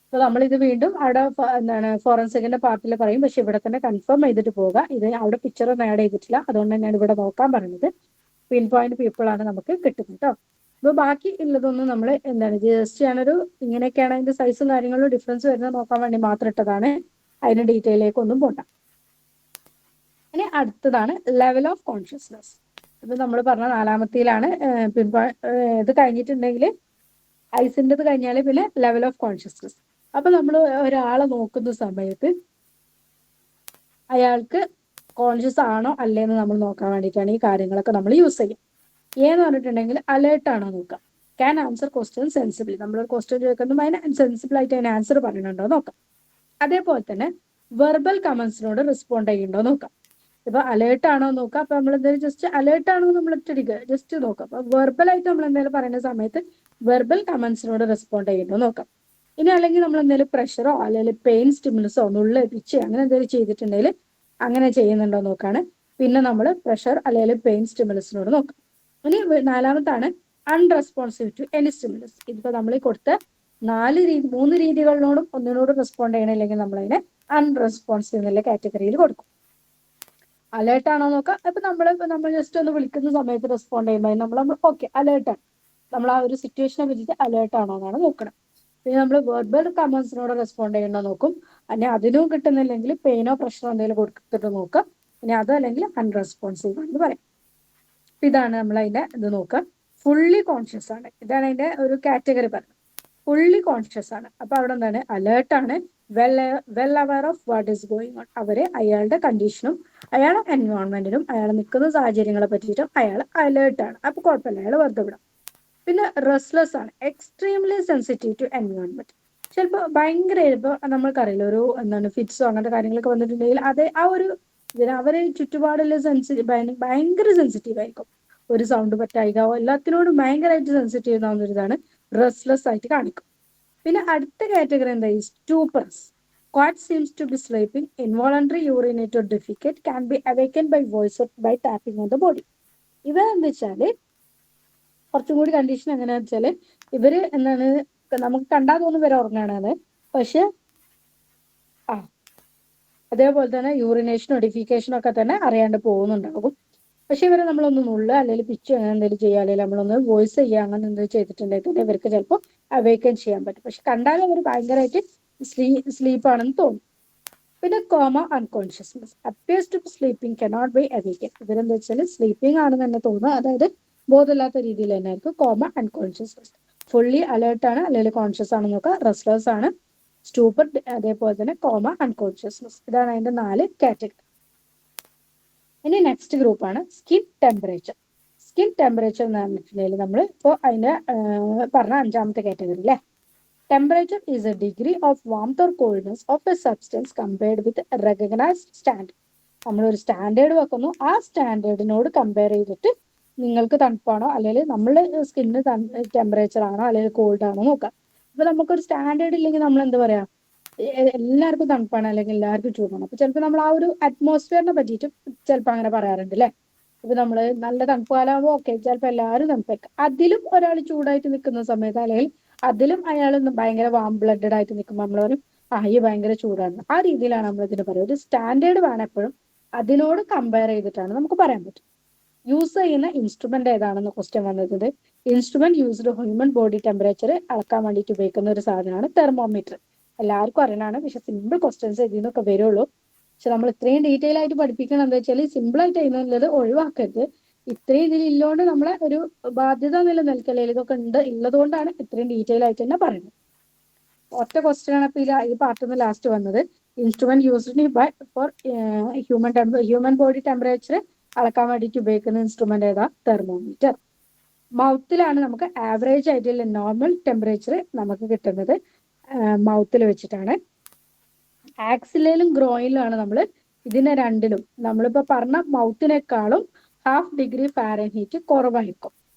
അപ്പൊ നമ്മളിത് വീണ്ടും അവിടെ എന്താണ് ഫോറൻസിക്കിന്റെ പാർട്ടിൽ പറയും, പക്ഷെ ഇവിടെ തന്നെ കൺഫേം ചെയ്തിട്ട് പോവുക. ഇത് അവിടെ പിക്ചർ ഒന്നും ആഡ് ചെയ്തിട്ടില്ല, അതുകൊണ്ട് തന്നെയാണ് ഇവിടെ നോക്കാൻ പറഞ്ഞത്. പിൻ പോയിന്റ് പീപ്പിൾ ആണ് നമുക്ക് കിട്ടുന്നത് കേട്ടോ. അപ്പൊ ബാക്കി ഉള്ളതൊന്നും നമ്മൾ എന്താണ് ജസ്റ്റ് ഞാനൊരു ഇങ്ങനെയൊക്കെയാണ് അതിന്റെ സൈസും കാര്യങ്ങളും ഡിഫറൻസ് വരുന്നത് നോക്കാൻ വേണ്ടി മാത്രം ഇട്ടതാണ്, അതിന് ഡീറ്റെയിലേക്ക് ഒന്നും പോണ്ട. ഇനി അടുത്തതാണ് ലെവൽ ഓഫ് കോൺഷ്യസ്നെസ്. ഇപ്പൊ നമ്മൾ പറഞ്ഞ നാലാമത്തേലാണ് ഇത് കഴിഞ്ഞിട്ടുണ്ടെങ്കിൽ ഐസിൻ്റെത് കഴിഞ്ഞാൽ പിന്നെ ലെവൽ ഓഫ് കോൺഷ്യസ്നെസ്. അപ്പൊ നമ്മൾ ഒരാളെ നോക്കുന്ന സമയത്ത് അയാൾക്ക് കോൺഷ്യസ് ആണോ അല്ലേന്ന് നമ്മൾ നോക്കാൻ വേണ്ടിയിട്ടാണ് ഈ കാര്യങ്ങളൊക്കെ നമ്മൾ യൂസ് ചെയ്യും. എന്ന് പറഞ്ഞിട്ടുണ്ടെങ്കിൽ അലേർട്ട് ആണോ നോക്കാം. ക്യാൻ ആൻസർ ക്വസ്റ്റ്യൻ സെൻസിബിളി, നമ്മളൊരു ക്വസ്റ്റ്യൻ ചോദിക്കുമ്പോൾ അതിന് സെൻസിബിൾ ആയിട്ട് അതിന് ആൻസർ പറയുന്നുണ്ടോ നോക്കാം. അതേപോലെ തന്നെ വെർബൽ കമന്റ്സിനോട് റെസ്പോണ്ട് ചെയ്യുന്നുണ്ടോ നോക്കാം. ഇപ്പൊ അലേർട്ട് ആണോ നോക്കാം. അപ്പൊ നമ്മൾ എന്തായാലും ജസ്റ്റ് അലേർട്ട് ആണോ നമ്മൾ ഇട്ടിരിക്കുക, ജസ്റ്റ് നോക്കാം. അപ്പൊ വെർബൽ ആയിട്ട് നമ്മൾ എന്തായാലും പറയുന്ന സമയത്ത് വെർബൽ കമന്റ്സിനോട് റെസ്പോണ്ട് ചെയ്യുന്നുണ്ടോ നോക്കാം. ഇനി അല്ലെങ്കിൽ നമ്മൾ എന്തെങ്കിലും പ്രഷറോ അല്ലെങ്കിൽ പെയിൻ സ്റ്റിമുലസോ നുള്ള് പിച്ച് അങ്ങനെ എന്തെങ്കിലും ചെയ്തിട്ടുണ്ടെങ്കിൽ അങ്ങനെ ചെയ്യുന്നുണ്ടോ നോക്കാണ്. പിന്നെ നമ്മൾ പ്രഷർ അല്ലെങ്കിൽ പെയിൻ സ്റ്റിമുലസിനോട് നോക്കാം. ഇനി നാലാമത്താണ് അൺറെസ്പോൺസീവ് ടു എനി സ്റ്റിമുലസ്. ഇതിപ്പോ നമ്മൾ കൊടുത്ത മൂന്ന് രീതികളിനോടും ഒന്നിനോടും റെസ്പോണ്ട് ചെയ്യണില്ലെങ്കിൽ നമ്മളതിനെ അൺറെസ്പോൺസീവ് എന്നുള്ള കാറ്റഗറിയിൽ കൊടുക്കും. അലേർട്ട് ആണോ നോക്കാം. അപ്പൊ നമ്മൾ ജസ്റ്റ് ഒന്ന് വിളിക്കുന്ന സമയത്ത് റെസ്പോണ്ട് ചെയ്യുമ്പോൾ നമ്മൾ ഓക്കെ അലേർട്ടാണ്, നമ്മൾ ആ ഒരു സിറ്റുവേഷനെ പറ്റിയിട്ട് അലേർട്ട് ആണോ എന്നാണ് നോക്കണം. പിന്നെ നമ്മൾ വെർബൽ കമന്റ്സിനോട് റെസ്പോണ്ട് ചെയ്യണോ നോക്കും. അല്ലെങ്കിൽ അതിനും കിട്ടുന്നില്ലെങ്കിൽ പെയിനോ പ്രഷറോ എന്തെങ്കിലും കൊടുത്തിട്ട് നോക്കാം. ഇനി അതല്ലെങ്കിൽ അൺറെസ്പോൺസീവ് ആണെന്ന് പറയാം. ഇതാണ് നമ്മൾ അതിന്റെ ഇത് നോക്കുക. ഫുള്ളി കോൺഷ്യസ് ആണ്, ഇതാണ് അതിന്റെ ഒരു കാറ്റഗറി പറയുന്നത്. ഫുള്ളി കോൺഷ്യസ് ആണ്. അപ്പൊ അവിടെ എന്താണ്, അലേർട്ട് ആണ്, well aware of what is going on. അയാളുടെ കണ്ടീഷനും അയാളുടെ എൻവയോൺമെന്റിനും അയാൾ നിൽക്കുന്ന സാഹചര്യങ്ങളെ പറ്റിയിട്ടും അയാൾ അലേർട്ട് ആണ്. അപ്പൊ കുഴപ്പമില്ല, അയാൾ വെറുതെ വിടാം. പിന്നെ റെസ്റ്റ്ലെസ് ആണ്, എക്സ്ട്രീംലി സെൻസിറ്റീവ് ടു എൻവയോൺമെന്റ്. ചിലപ്പോൾ ഭയങ്കര ഇപ്പോൾ നമ്മൾക്കറിയില്ല ഒരു ഫിറ്റ്സോ അങ്ങനത്തെ കാര്യങ്ങളൊക്കെ വന്നിട്ടുണ്ടെങ്കിൽ അത് ആ ഒരു അവരെ ചുറ്റുപാടുള്ള ഭയങ്കര സെൻസിറ്റീവ് ആയിരിക്കും. ഒരു സൗണ്ട് പറ്റായികോ എല്ലാത്തിനോടും ഭയങ്കരമായിട്ട് സെൻസിറ്റീവ് ആവുന്ന ഒരു ഇതാണ് റെസ്റ്റ്ലെസ് ആയിട്ട് കാണിക്കും. പിന്നെ അടുത്ത കാറ്റഗറി എന്താ, സ്റ്റൂപ്പർസ്. Cat seems to be sleeping. Involuntary urinate or defecate can be awakened by voice or by tapping on the body. ഇവരെന്താ വെച്ചാല് കുറച്ചും കൂടി കണ്ടീഷൻ എങ്ങനെയാന്ന് വെച്ചാല് ഇവര് നമുക്ക് കണ്ടാൽ തോന്നുന്നു ഇവരെ ഉറങ്ങാനാണ്. പക്ഷെ അതേപോലെ തന്നെ യൂറിനേഷനോ ഡെഫിക്കേഷനോ ഒക്കെ തന്നെ അറിയാണ്ട് പോകുന്നുണ്ടാകും. പക്ഷെ ഇവരെ നമ്മളൊന്ന് നുള്ളുക അല്ലെങ്കിൽ പിച്ച് അങ്ങനെ എന്തെങ്കിലും ചെയ്യുക അല്ലെങ്കിൽ നമ്മളൊന്ന് വോയിസ് ചെയ്യുക അങ്ങനെ എന്തെങ്കിലും ചെയ്തിട്ടുണ്ടെങ്കിൽ ഇവർക്ക് ചിലപ്പോൾ അവേക്കൻ ചെയ്യാൻ പറ്റും. പക്ഷെ കണ്ടാലും അവർ ഭയങ്കരമായിട്ട് സ്ലീപ്പാണെന്ന് തോന്നും. പിന്നെ coma unconsciousness. Appears to sleeping cannot be awaken. ഇവരെന്താ വെച്ചാൽ സ്ലീപ്പിംഗ് ആണെന്ന് തന്നെ തോന്നുക, അതായത് ബോധമില്ലാത്ത രീതിയിൽ തന്നെ ആയിരിക്കും. Comma unconsciousness. ഫുള്ളി അലേർട്ട് ആണ് അല്ലെങ്കിൽ കോൺഷ്യസ് ആണെന്ന് നോക്കുക. റെസ്റ്റ്ലെസ് ആണ്, സ്റ്റൂപ്പർ, അതേപോലെ തന്നെ കോമ അൺകോൺഷ്യസ്നെസ്. ഇതാണ് അതിന്റെ 4 കാറ്റഗറി. ഇനി നെക്സ്റ്റ് ഗ്രൂപ്പ് ആണ് സ്കിൻ ടെമ്പറേച്ചർ. സ്കിൻ ടെമ്പറേച്ചർ എന്ന് പറഞ്ഞിട്ടുണ്ടെങ്കിൽ നമ്മൾ ഇപ്പോൾ അതിന്റെ പറഞ്ഞ 5ാമത്തെ കാറ്റഗറി അല്ലേ. Temperature is A degree of warmth or coldness of A substance compared with recognised standard. നമ്മളൊരു സ്റ്റാൻഡേർഡ് വെക്കുന്നു, ആ സ്റ്റാൻഡേർഡിനോട് കമ്പയർ ചെയ്തിട്ട് നിങ്ങൾക്ക് തണുപ്പാണോ അല്ലെങ്കിൽ നമ്മളുടെ സ്കിന്നിന് ടെമ്പറേച്ചർ ആണോ അല്ലെങ്കിൽ കോൾഡ് ആണോ നോക്കാം. ഇപ്പൊ നമുക്കൊരു സ്റ്റാൻഡേർഡ് ഇല്ലെങ്കിൽ നമ്മൾ എന്താ പറയാ, എല്ലാവർക്കും തണുപ്പാണ് അല്ലെങ്കിൽ എല്ലാവർക്കും ചൂടാണ്. അപ്പൊ ചിലപ്പോൾ നമ്മൾ ആ ഒരു അറ്റ്മോസ്ഫിയറിനെ പറ്റിയിട്ട് ചിലപ്പോൾ അങ്ങനെ പറയാറുണ്ട് അല്ലെ. ഇപ്പൊ നമ്മള് നല്ല തണുപ്പ് കാലാകുമ്പോൾ ഓക്കെ ചിലപ്പോൾ എല്ലാവരും തണുപ്പായിരിക്കും. അതിലും ഒരാൾ ചൂടായിട്ട് നിൽക്കുന്ന സമയത്ത് അല്ലെങ്കിൽ അതിലും അയാൾ ഭയങ്കര വാം ബ്ലഡഡ് ആയിട്ട് നിൽക്കുമ്പോൾ നമ്മൾ പറയും ഈ ഭയങ്കര ചൂടാണ്. ആ രീതിയിലാണ് നമ്മൾ ഇതിന് പറയുക. ഒരു സ്റ്റാൻഡേർഡ് വേണം എപ്പോഴും, അതിനോട് കമ്പയർ ചെയ്തിട്ടാണ് നമുക്ക് പറയാൻ പറ്റും. യൂസ് ചെയ്യുന്ന ഇൻസ്ട്രുമെന്റ് ഏതാണെന്ന് ക്വസ്റ്റ്യൻ വന്നത്. Instrument used human body temperature അളക്കാൻ വേണ്ടിയിട്ട് ഉപയോഗിക്കുന്ന ഒരു സാധനമാണ് തെർമോമീറ്റർ. എല്ലാവർക്കും അറിയണതാണ്, പക്ഷെ സിമ്പിൾ ക്വസ്റ്റ്യൻസ് ഇതിൽ നിന്നൊക്കെ വരുള്ളൂ. പക്ഷെ നമ്മൾ ഇത്രയും ഡീറ്റെയിൽ ആയിട്ട് പഠിപ്പിക്കണം എന്താ വെച്ചാൽ സിമ്പിൾ ആയിട്ട് ചെയ്യുന്നത് ഒഴിവാക്കരുത്. ഇത്രയും ഇതിലില്ലോണ്ട് നമ്മളെ ഒരു ബാധ്യത നിലനിൽക്കലേ ഇതൊക്കെ ഉള്ളതുകൊണ്ടാണ് ഇത്രയും ഡീറ്റെയിൽ ആയിട്ട് തന്നെ പറയുന്നത്. ഒറ്റ ക്വസ്റ്റ്യൻ ആണ് ഇപ്പൊ ഈ പാർട്ടിന്ന് ലാസ്റ്റ് വന്നത്. Instrument used by for human body temperature അളക്കാൻ വേണ്ടിയിട്ട് ഉപയോഗിക്കുന്ന ഇൻസ്ട്രുമെന്റ് ഏതാ, തെർമോമീറ്റർ. മൗത്തിലാണ് നമുക്ക് ആവറേജ് ആയിട്ടുള്ള നോർമൽ ടെമ്പറേച്ചർ നമുക്ക് കിട്ടുന്നത് മൗത്തിൽ വെച്ചിട്ടാണ്. ആക്സിലയിലും ഗ്രോയിലാണ് നമ്മൾ ഇതിനെ രണ്ടിലും നമ്മളിപ്പോ പറഞ്ഞ മൗത്തിനേക്കാളും 1/2 ഡിഗ്രി ഫാരൻഹീറ്റ് കുറവായിരിക്കും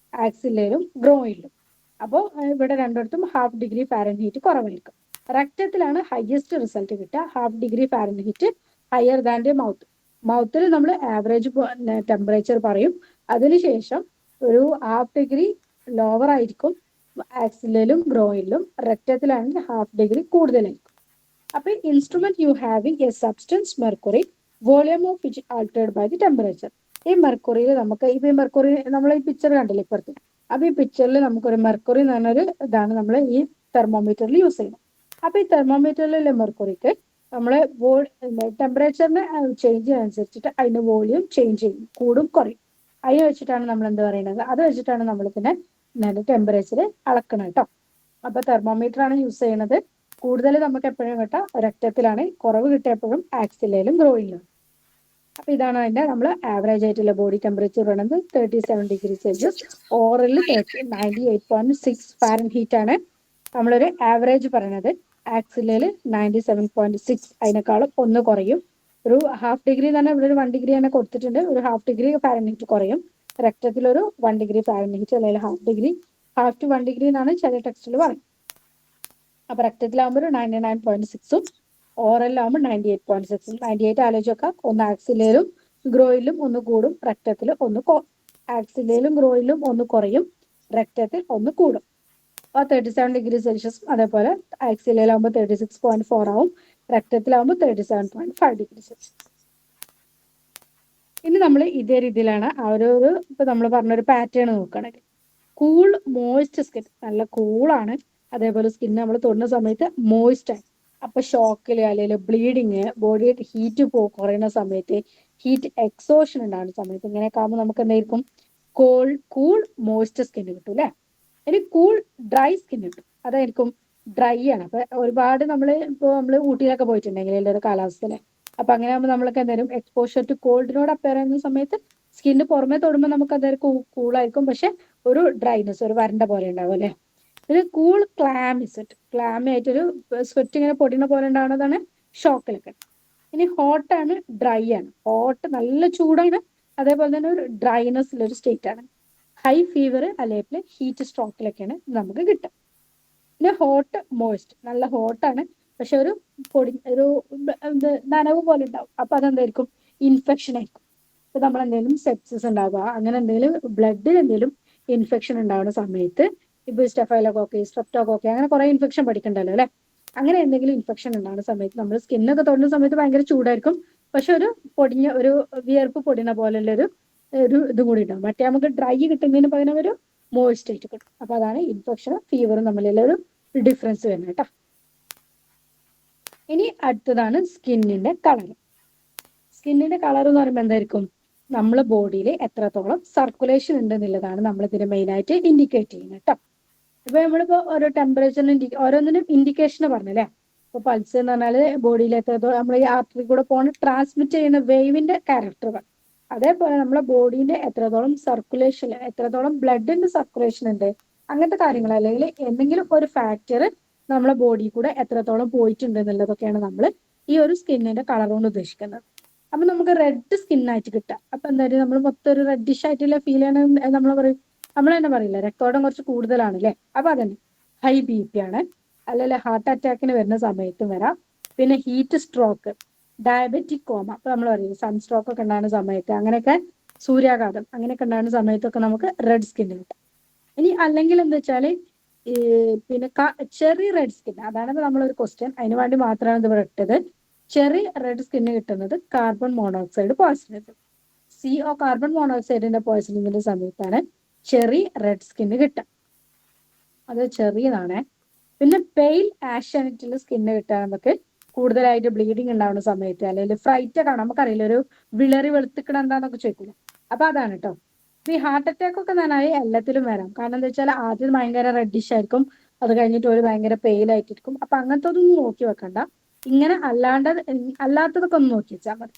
ആക്സിലയിലും ഗ്രോയിലും. അപ്പോൾ ഇവിടെ രണ്ടിടത്തും 1/2 ഡിഗ്രി ഫാരൻഹീറ്റ് കുറവായിരിക്കും. റക്റ്റത്തിലാണ് ഹയസ്റ്റ് റിസൾട്ട് കിട്ടുക, 1/2 degree Fahrenheit higher than the mouth. മൗത്തിൽ നമ്മൾ ആവറേജ് ടെമ്പറേച്ചർ പറയും, അതിനുശേഷം ഒരു 1/2 ഡിഗ്രി ലോവർ ആയിരിക്കും ആക്സിലയിലും ഗ്രോയിലും. റക്റ്റത്തിലാണെങ്കിൽ 1/2 ഡിഗ്രി കൂടുതലായിരിക്കും. അപ്പൊ instrument you having a substance mercury volume of which altered by the temperature. ഈ മെർക്കുറിയിൽ നമുക്ക് ഇപ്പൊ ഈ മെർക്കുറി നമ്മൾ ഈ പിക്ചർ കണ്ടില്ലേ ഇപ്പുറത്ത്, അപ്പൊ ഈ പിക്ചറിൽ നമുക്കൊരു മെർക്കുറി എന്ന് പറഞ്ഞൊരു ഇതാണ് നമ്മൾ ഈ തെർമോമീറ്ററിൽ യൂസ് ചെയ്യുന്നത്. അപ്പൊ ഈ തെർമോമീറ്ററിലെ മെർക്കുറിക്ക് നമ്മള് ടെമ്പറേച്ചറിന് ചേഞ്ച് അനുസരിച്ചിട്ട് അതിന്റെ വോളിയം ചേഞ്ച് ചെയ്യും, കൂടും കുറയും. അതിന് വെച്ചിട്ടാണ് നമ്മൾ എന്ത് പറയുന്നത്, അത് വെച്ചിട്ടാണ് നമ്മൾ പിന്നെ ടെമ്പറേച്ചർ അളക്കണം കേട്ടോ. അപ്പൊ തെർമോമീറ്റർ ആണ് യൂസ് ചെയ്യുന്നത്. കൂടുതൽ നമുക്ക് എപ്പോഴും കിട്ടാം രക്തത്തിലാണ്, കുറവ് കിട്ടിയപ്പോഴും ആക്സിലയിലും ഗ്രോയിലും. അപ്പൊ ഇതാണ് അതിന്റെ നമ്മൾ ആവറേജ് ആയിട്ടുള്ള ബോഡി ടെമ്പറേച്ചർ പറയുന്നത് 37 ഡിഗ്രി സെൽഷ്യസ്. ഓറലിൽ 98.6 ഫാരൻഹീറ്റ് ആണ് നമ്മളൊരു ആവറേജ് പറയുന്നത്. ആക്സിലയിൽ 97.6, അതിനേക്കാളും ഒന്ന് കുറയും. ഒരു 1/2 ഡിഗ്രി തന്നെ ഇവിടെ ഒരു 1 ഡിഗ്രി തന്നെ കൊടുത്തിട്ടുണ്ട്, ഒരു 1/2 ഡിഗ്രി ഫാരൻഹീറ്റ് കുറയും. രക്തത്തിൽ ഒരു 1 ഡിഗ്രി ഫാരൻഹീറ്റ് അല്ലെങ്കിൽ 1/2 to 1 ഡിഗ്രി എന്നാണ് ചില ടെക്സ്റ്റിൽ പറയുന്നത്. അപ്പൊ രക്തത്തിലാവുമ്പോൾ ഒരു 99.6ഉം ഓറലിലാവുമ്പോൾ 98.6ഉം. 98 ആലോചിച്ചൊക്കെ ഒന്ന് ആക്സിലയിലും ഗ്രോയിലും ഒന്ന് കൂടും, രക്തത്തിൽ ഒന്ന് ആക്സിലയിലും ഗ്രോയിലും ഒന്ന് കുറയും, രക്തത്തിൽ ഒന്ന് കൂടും. 37°C, അതേപോലെ ആക്സിലയിലാവുമ്പോൾ 36.4 ആവും, രക്തത്തിലാവുമ്പോൾ 37.5°C. ഇനി നമ്മൾ ഇതേ രീതിയിലാണ് ആ ഒരു ഇപ്പൊ നമ്മൾ പറഞ്ഞൊരു പാറ്റേൺ നോക്കുകയാണെങ്കിൽ, കൂൾ മോയിസ്റ്റ് സ്കിൻ, നല്ല കൂളാണ്, അതേപോലെ സ്കിൻ നമ്മൾ തൊടുന്ന സമയത്ത് മോയിസ്റ്റ് ആണ്. അപ്പൊ ഷോക്കില് അല്ലെങ്കിൽ ബ്ലീഡിങ്, ബോഡിയുടെ ഹീറ്റ് കുറയുന്ന സമയത്ത്, ഹീറ്റ് എക്സോഷൻ ഉണ്ടാകുന്ന സമയത്ത്, ഇങ്ങനെയൊക്കെ ആകുമ്പോൾ നമുക്ക് എന്തായിരിക്കും, കൂൾ മോയിസ്റ്റ് സ്കിൻ കിട്ടും അല്ലെ. ഇനി കൂൾ ഡ്രൈ സ്കിൻ കിട്ടും, അതായിരിക്കും ഡ്രൈ ആണ്. അപ്പൊ ഒരുപാട് നമ്മൾ ഊട്ടിയിലൊക്കെ പോയിട്ടുണ്ടെങ്കിൽ എല്ലാവരും കാലാവസ്ഥയിലെ, അപ്പൊ അങ്ങനെ ആകുമ്പോൾ നമ്മൾക്ക് എന്തായാലും എക്സ്പോഷർ ടു കോൾഡിനോട് അപ്പയർ ചെയ്യുന്ന സമയത്ത് സ്കിന്ന് പുറമെ തൊടുമ്പോൾ നമുക്ക് എന്തായാലും കൂളായിരിക്കും, പക്ഷെ ഒരു ഡ്രൈനെസ്, ഒരു വരണ്ട പോലെ ഉണ്ടാവും അല്ലെ. ഇത് കൂൾ ക്ലാമി സ്വെറ്റ്, ക്ലാമി ആയിട്ടൊരു സ്വെറ്റ് ഇങ്ങനെ പൊടിയുന്ന പോലെ ഉണ്ടാവുന്നതാണ് ഷോക്കിലൊക്കെ. ഇനി ഹോട്ടാണ്, ഡ്രൈ ആണ്, ഹോട്ട് നല്ല ചൂടാണ്, അതേപോലെ തന്നെ ഒരു ഡ്രൈനെസ് ഒരു സ്റ്റേറ്റ് ആണ്. ഹൈ ഫീവർ അല്ലെങ്കിൽ ഹീറ്റ് സ്ട്രോക്കിലൊക്കെയാണ് നമുക്ക് കിട്ടുക. പിന്നെ ഹോട്ട് മോയിസ്റ്റ്, നല്ല ഹോട്ടാണ്, പക്ഷെ ഒരു നനവ് പോലെ ഉണ്ടാവും. അപ്പൊ അതെന്തായിരിക്കും, ഇൻഫെക്ഷൻ ആയിരിക്കും. ഇപ്പൊ നമ്മൾ എന്തെങ്കിലും സെപ്സിസ് ഉണ്ടാവുക, അങ്ങനെ എന്തെങ്കിലും ബ്ലഡിൽ എന്തെങ്കിലും ഇൻഫെക്ഷൻ ഉണ്ടാവുന്ന സമയത്ത്, ഇപ്പൊ സ്റ്റെഫൈലോകോക്കി, സ്ട്രെപ്റ്റോകോക്കി, അങ്ങനെ കുറെ ഇൻഫെക്ഷൻ പഠിക്കണ്ടല്ലോ അല്ലെ. അങ്ങനെ എന്തെങ്കിലും ഇൻഫെക്ഷൻ ഉണ്ടാകുന്ന സമയത്ത് നമ്മൾ സ്കിന്നൊക്കെ തൊടുന്ന സമയത്ത് ഭയങ്കര ചൂടായിരിക്കും, പക്ഷെ ഒരു പൊടിഞ്ഞ ഒരു വിയർപ്പ് പൊടിയുന്ന പോലുള്ള ഒരു ഇതും കൂടി ഉണ്ടാവും. മറ്റേ നമുക്ക് ഡ്രൈ കിട്ടുന്നതിന് പകരം ഒരു മോയിസ്റ്റ് ആയിട്ട് കിട്ടും. അപ്പൊ അതാണ് ഇൻഫെക്ഷനും ഫീവറും തമ്മിലുള്ള ഒരു ഡിഫറൻസ് വരുന്നത് കേട്ടോ. ഇനി അടുത്തതാണ് സ്കിന്നിന്റെ കളർ. സ്കിന്നിന്റെ കളർ എന്ന് പറയുമ്പോൾ എന്തായിരിക്കും, നമ്മളെ ബോഡിയിൽ എത്രത്തോളം സർക്കുലേഷൻ ഉണ്ട് എന്നുള്ളതാണ് നമ്മൾ ഇതിന് മെയിൻ ആയിട്ട് ഇൻഡിക്കേറ്റ് ചെയ്യുന്നത് കേട്ടോ. ഇപ്പൊ നമ്മളിപ്പോ ഓരോ ടെമ്പറേച്ചറിന് ഓരോന്നിനും ഇൻഡിക്കേഷൻ പറഞ്ഞല്ലേ. ഇപ്പൊ പൾസ് എന്ന് പറഞ്ഞാൽ ബോഡിയിൽ എത്രത്തോളം നമ്മൾ ഈ ആർട്ടറി കൂടെ പോകണ ട്രാൻസ്മിറ്റ് ചെയ്യുന്ന വേവിന്റെ ക്യാരക്ടറുകൾ, അതേപോലെ നമ്മളെ ബോഡീന്റെ എത്രത്തോളം സർക്കുലേഷൻ, എത്രത്തോളം ബ്ലഡിന്റെ സർക്കുലേഷൻ ഉണ്ട്, അങ്ങനത്തെ കാര്യങ്ങൾ, അല്ലെങ്കിൽ എന്തെങ്കിലും ഒരു ഫാക്ടർ നമ്മളെ ബോഡി കൂടെ എത്രത്തോളം പോയിട്ടുണ്ട് എന്നുള്ളതൊക്കെയാണ് നമ്മൾ ഈ ഒരു സ്കിന്നിന്റെ കളർ കൊണ്ട് ഉദ്ദേശിക്കുന്നത്. അപ്പൊ നമുക്ക് റെഡ് സ്കിന്നായിട്ട് കിട്ടുക. അപ്പൊ എന്തായാലും നമ്മൾ മൊത്തം ഒരു റെഡിഷ് ആയിട്ടുള്ള ഫീൽ ചെയ്യണം നമ്മൾ പറയും, നമ്മൾ തന്നെ പറയില്ല, രക്തോട്ടം കുറച്ച് കൂടുതലാണ് അല്ലെ. അപ്പൊ അതന്നെ ഹൈ BP ആണ്, അല്ലെങ്കിൽ ഹാർട്ട് അറ്റാക്കിന് വരുന്ന സമയത്തും വരാം. പിന്നെ ഹീറ്റ് സ്ട്രോക്ക്, ഡയബറ്റിക് കോമ, അപ്പൊ നമ്മൾ പറയും സൺ സ്ട്രോക്ക് ഒക്കെ ഉണ്ടാകുന്ന സമയത്ത്, അങ്ങനെയൊക്കെ സൂര്യാഘാതം അങ്ങനെയൊക്കെ ഉണ്ടാകുന്ന സമയത്തൊക്കെ നമുക്ക് റെഡ് സ്കിൻ കിട്ടും. ഇനി അല്ലെങ്കിൽ എന്താ വെച്ചാല് പിന്നെ ചെറിയ റെഡ് സ്കിൻ, അതാണ് നമ്മളൊരു ക്വസ്റ്റ്യൻ, അതിന് വേണ്ടി മാത്രമാണ് ഇത് ഇവിടെ ഇട്ടത്. ചെറിയ റെഡ് സ്കിന്ന് കിട്ടുന്നത് carbon monoxide poisoning, CO carbon മോണോക്സൈഡിന്റെ പോയ്സണിങ്ങിന്റെ സമയത്താണ് ചെറിയ റെഡ് സ്കിന്ന് കിട്ടുക. അത് ചെറിയതാണ്. പിന്നെ പെയിൽ ആഷാനിറ്റുള്ള സ്കിന്ന് കിട്ടാൻ നമുക്ക് കൂടുതലായിട്ട് ബ്ലീഡിങ് ഉണ്ടാവുന്ന സമയത്ത്, അല്ലെങ്കിൽ ഫ്രൈറ്റ് ഒക്കെ ആണ്, നമുക്കറിയില്ല ഒരു വിളറി വെളുത്തിക്കണം എന്താന്നൊക്കെ ചോദിക്കില്ല, അപ്പൊ അതാണ് കേട്ടോ. ഈ ഹാർട്ട് അറ്റാക്ക് ഒക്കെ നന്നായി എല്ലാത്തിലും വരാം. കാരണം എന്താ വെച്ചാൽ ആദ്യം ഭയങ്കര റെഡിഷ് ആയിരിക്കും, അത് കഴിഞ്ഞിട്ട് ഒരു ഭയങ്കര പെയിൽ ആയിട്ടിരിക്കും. അപ്പൊ അങ്ങനത്തെ ഒന്നും നോക്കി വെക്കണ്ട, ഇങ്ങനെ അല്ലാത്തതൊക്കെ ഒന്ന് നോക്കി വെച്ചാൽ മതി.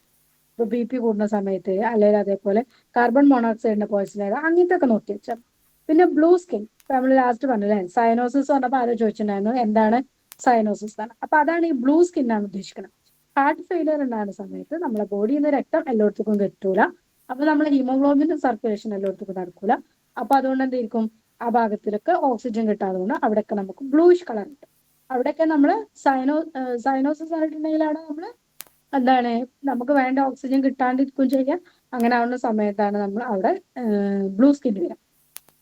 ഇപ്പൊ BP കൂടുന്ന സമയത്ത്, അല്ലെങ്കിൽ അതേപോലെ കാർബൺ മോണോക്സൈഡിന്റെ പോയ്സൺ അങ്ങനത്തെ ഒക്കെ നോക്കി വെച്ചാൽ. പിന്നെ ബ്ലൂ സ്കിൻ, ഇപ്പൊ നമ്മൾ ലാസ്റ്റ് പറഞ്ഞല്ലേ സയനോസിസ് പറഞ്ഞപ്പോ ആരോ ചോദിച്ചിട്ടുണ്ടായിരുന്നു എന്താണ് സയനോസിസ് ആണ്. അപ്പൊ അതാണ് ഈ ബ്ലൂ സ്കിൻ ആണ് ഉദ്ദേശിക്കുന്നത്. ഹാർട്ട് ഫെയിലിയർ ഉണ്ടാകുന്ന സമയത്ത് നമ്മളെ ബോഡിയിൽ നിന്ന് രക്തം എല്ലായിടത്തേക്കും കിട്ടൂല, അപ്പൊ നമ്മളെ ഹീമോഗ്ലോബിന്റെ സർക്കുലേഷൻ എല്ലായിടത്തേക്കും നടക്കൂല. അപ്പൊ അതുകൊണ്ട് എന്തായിരിക്കും, ആ ഭാഗത്തിലൊക്കെ ഓക്സിജൻ കിട്ടാതെ അവിടെയൊക്കെ നമുക്ക് ബ്ലൂയിഷ് കളർ കിട്ടും. അവിടെയൊക്കെ നമ്മൾ സൈനോസിസ് ആയിട്ടുണ്ടെങ്കിലാണ് നമ്മൾ എന്താണ് നമുക്ക് വേണ്ട ഓക്സിജൻ കിട്ടാണ്ടിരിക്കും ചെയ്യാം. അങ്ങനെ ആവുന്ന സമയത്താണ് നമ്മൾ അവിടെ ബ്ലൂ സ്കിൻ വരിക.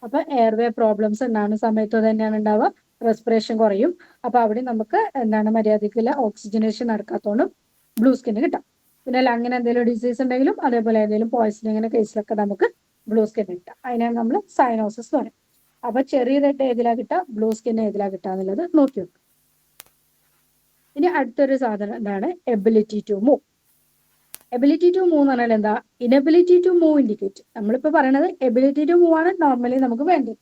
അപ്പൊ എയർവേ പ്രോബ്ലംസ് ഉണ്ടാകുന്ന സമയത്ത് തന്നെയാണ് ഉണ്ടാവുക, റെസ്പിറേഷൻ കുറയും. അപ്പൊ അവിടെ നമുക്ക് എന്താണ് മര്യാദയ്ക്കുള്ള ഓക്സിജനേഷൻ നടക്കാത്തതുകൊണ്ടും ബ്ലൂ സ്കിന് കിട്ടാം. പിന്നെ ലങ്ങിന് എന്തെങ്കിലും ഡിസീസ് ഉണ്ടെങ്കിലും അതേപോലെ എന്തെങ്കിലും പോയ്സണിങ്ങിന്റെ കേസിലൊക്കെ നമുക്ക് ബ്ലൂ സ്കിൻ കിട്ടാം. അതിനാണ് നമ്മൾ സൈനോസിസ് എന്ന് പറയും. അപ്പൊ ചെറിയതായിട്ട് ഏതിലാ കിട്ടുക, ബ്ലൂ സ്കിൻ ഏതിലാ കിട്ടുക എന്നുള്ളത് നോക്കി വെക്കും. ഇനി അടുത്തൊരു സാധനം എന്താണ്, ability to move. Ability to move എന്ന് പറഞ്ഞാൽ എന്താ, ഇനബിലിറ്റി ടു മൂവ് ഇൻഡിക്കേറ്റ്. നമ്മളിപ്പോ പറയണത് എബിലിറ്റി ടു മൂവ് ആണ് നോർമലി നമുക്ക് വേണ്ടത്.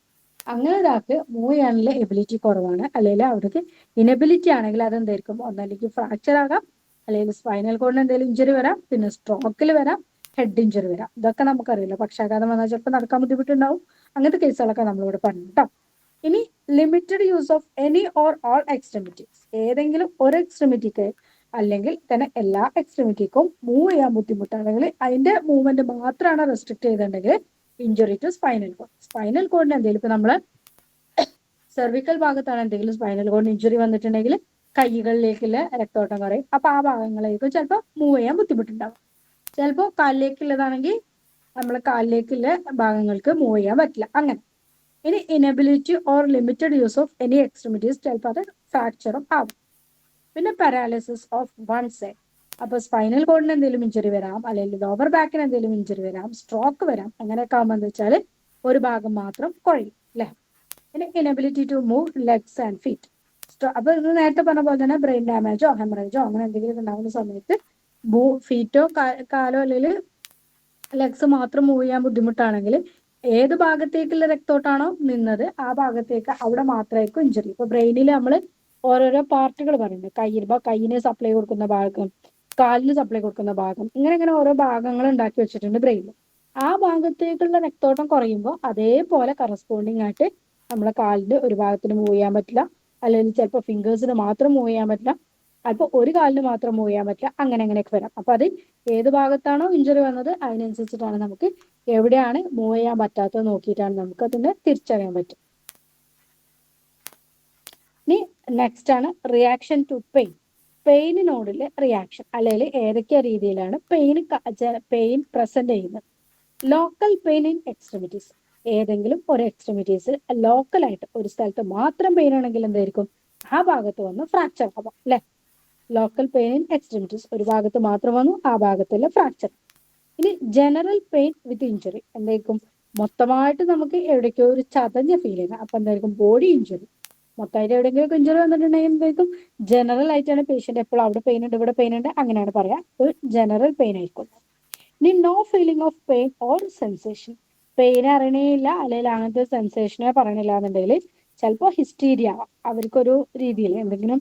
അങ്ങനെ ഒരാൾക്ക് മൂവ് ചെയ്യാനുള്ള എബിലിറ്റി കുറവാണ്, അല്ലെങ്കിൽ അവർക്ക് ഇനബിലിറ്റി ആണെങ്കിൽ അതെന്തായിരിക്കും, ഒന്നല്ലെങ്കിൽ ഫ്രാക്ചർ ആകാം, അല്ലെങ്കിൽ സ്പൈനൽ കോഡിന് എന്തെങ്കിലും ഇഞ്ചുറി വരാം, പിന്നെ സ്ട്രോക്കിൽ വരാം, ഹെഡ് ഇഞ്ചുറി വരാം. ഇതൊക്കെ നമുക്കറിയില്ല. പക്ഷാഘാതം വന്നാൽ ചിലപ്പോൾ നടക്കാൻ ബുദ്ധിമുട്ടുണ്ടാവും. അങ്ങനത്തെ കേസുകളൊക്കെ നമ്മളിവിടെ പറഞ്ഞു കേട്ടോ. ഇനി limited use of any or all extremities, ഏതെങ്കിലും ഒരു എക്സ്ട്രിമിറ്റിക്ക് അല്ലെങ്കിൽ തന്നെ എല്ലാ എക്സ്ട്രിമിറ്റിക്കും മൂവ് ചെയ്യാൻ ബുദ്ധിമുട്ടാണെങ്കിൽ അതിന്റെ മൂവ്മെന്റ് മാത്രമാണ് റെസ്ട്രിക്ട് ചെയ്തിട്ടുണ്ടെങ്കിൽ injury to spinal cord. Spinal കോഡിന് എന്തെങ്കിലും ഇപ്പൊ നമ്മള് സെർവിക്കൽ ഭാഗത്താണ് എന്തെങ്കിലും സ്പൈനൽ കോഡിന് ഇഞ്ചുറി വന്നിട്ടുണ്ടെങ്കിൽ കൈകളിലേക്കുള്ള രക്തോട്ടം കുറയും. അപ്പൊ ആ ഭാഗങ്ങളേക്കും ചിലപ്പോൾ മൂവ് ചെയ്യാൻ ബുദ്ധിമുട്ടുണ്ടാവും. ചിലപ്പോൾ കാലിലേക്കുള്ളതാണെങ്കിൽ നമ്മളെ കാലിലേക്കുള്ള ഭാഗങ്ങൾക്ക് മൂവ് ചെയ്യാൻ പറ്റില്ല. അങ്ങനെ ഇനി inability or limited use of any extremities ചിലപ്പോൾ അത് ഫ്രാക്ചറും ആവും. പിന്നെ പാരാലിസിസ് ഓഫ് വൺ സൈഡ്. അപ്പൊ സ്പൈനൽ കോഡിന് എന്തെങ്കിലും ഇഞ്ചുറി വരാം, അല്ലെങ്കിൽ ലോവർ ബാക്കിന് എന്തെങ്കിലും ഇഞ്ചുറി വരാം, സ്ട്രോക്ക് വരാം. അങ്ങനെയൊക്കെ ആകുമ്പോൾ എന്താ വെച്ചാൽ ഒരു ഭാഗം മാത്രം കുഴയും അല്ലെ. പിന്നെ inability to move legs and feet. അപ്പൊ ഇത് നേരത്തെ പറഞ്ഞ പോലെ തന്നെ ബ്രെയിൻ ഡാമേജോ ഹെമറേജോ അങ്ങനെ എന്തെങ്കിലും ഉണ്ടാകുന്ന സമയത്ത് ഫീറ്റോ കാലോ അല്ലെങ്കിൽ ലെഗ്സ് മാത്രം മൂവ് ചെയ്യാൻ ബുദ്ധിമുട്ടാണെങ്കിൽ ഏത് ഭാഗത്തേക്കുള്ള രക്തോട്ടാണോ നിന്നത് ആ ഭാഗത്തേക്ക് അവിടെ മാത്രമായിരിക്കും ഇഞ്ചുറി. ഇപ്പൊ ബ്രെയിനിൽ നമ്മൾ ഓരോരോ പാർട്ടുകൾ പറയുന്നത്, കയ്യിന് സപ്ലൈ കൊടുക്കുന്ന ഭാഗം, കാലിന് സപ്ലൈ കൊടുക്കുന്ന ഭാഗം, ഇങ്ങനെ ഓരോ ഭാഗങ്ങൾ ഉണ്ടാക്കി വെച്ചിട്ടുണ്ട് ബ്രെയിനിൽ. ആ ഭാഗത്തേക്കുള്ള രക്തോട്ടം കുറയുമ്പോൾ അതേപോലെ കറസ്പോണ്ടിങ് ആയിട്ട് നമ്മളെ കാലിന് ഒരു ഭാഗത്തിന് മൂവ് ചെയ്യാൻ പറ്റില്ല, അല്ലെങ്കിൽ ചിലപ്പോൾ ഫിംഗേഴ്സിന് മാത്രം മൂവ് ചെയ്യാൻ പറ്റില്ല, അപ്പൊ ഒരു കാലിന് മാത്രം മൂവ് ചെയ്യാൻ പറ്റില്ല, അങ്ങനെയൊക്കെ വരാം. അപ്പൊ അത് ഏത് ഭാഗത്താണോ ഇഞ്ചുറി വന്നത് അതിനനുസരിച്ചിട്ടാണ് നമുക്ക് എവിടെയാണ് മൂവ് ചെയ്യാൻ പറ്റാത്തത് നോക്കിയിട്ടാണ് നമുക്ക് അതിനെ തിരിച്ചറിയാൻ പറ്റും. ഇനി നെക്സ്റ്റ് ആണ് റിയാക്ഷൻ ടു പെയിൻ. പെയിനിനോടുള്ള റിയാക്ഷൻ അല്ലെങ്കിൽ ഏതൊക്കെ രീതിയിലാണ് പെയിൻ പ്രസന്റ് ചെയ്യുന്നത്. Local pain in extremities. ഏതെങ്കിലും ഒരു എക്സ്ട്രിമിറ്റീസിൽ ലോക്കലായിട്ട് ഒരു സ്ഥലത്ത് മാത്രം പെയിൻ ആണെങ്കിൽ എന്തായിരിക്കും ആ ഭാഗത്ത് വന്ന് ഫ്രാക്ചർ ആവാം അല്ലെ. ലോക്കൽ പെയിൻ ഇൻ എക്സ്ട്രിമിറ്റീസ്, ഒരു ഭാഗത്ത് മാത്രം വന്നു ആ ഭാഗത്തുള്ള ഫ്രാക്ചർ. ഇനി ജനറൽ പെയിൻ വിത്ത് ഇഞ്ചുറി എന്തായിരിക്കും, മൊത്തമായിട്ട് നമുക്ക് എവിടേക്കോ ഒരു ചതഞ്ഞ ഫീൽ ചെയ്യുന്നത്, അപ്പൊ എന്തായിരിക്കും ബോഡി ഇഞ്ചുറി. മൊത്തമായിട്ട് എവിടെയെങ്കിലും ഇഞ്ചുറി വന്നിട്ടുണ്ടെങ്കിൽ എന്തായിരിക്കും ജനറൽ ആയിട്ടാണ് പേഷ്യന്റ് എപ്പോഴും അവിടെ പെയിൻ ഉണ്ട് ഇവിടെ പെയിൻ ഉണ്ട് അങ്ങനെയാണ് പറയാ, ഒരു ജനറൽ പെയിൻ ആയിരിക്കും. ഇനി no feeling of pain or sensation. Pain അറിയണേയില്ല അല്ലെങ്കിൽ അങ്ങനത്തെ സെൻസേഷനെ പറയണില്ല എന്നുണ്ടെങ്കിൽ ചിലപ്പോൾ ഹിസ്റ്റീരിയ ആവാം. അവർക്കൊരു രീതിയിൽ എന്തെങ്കിലും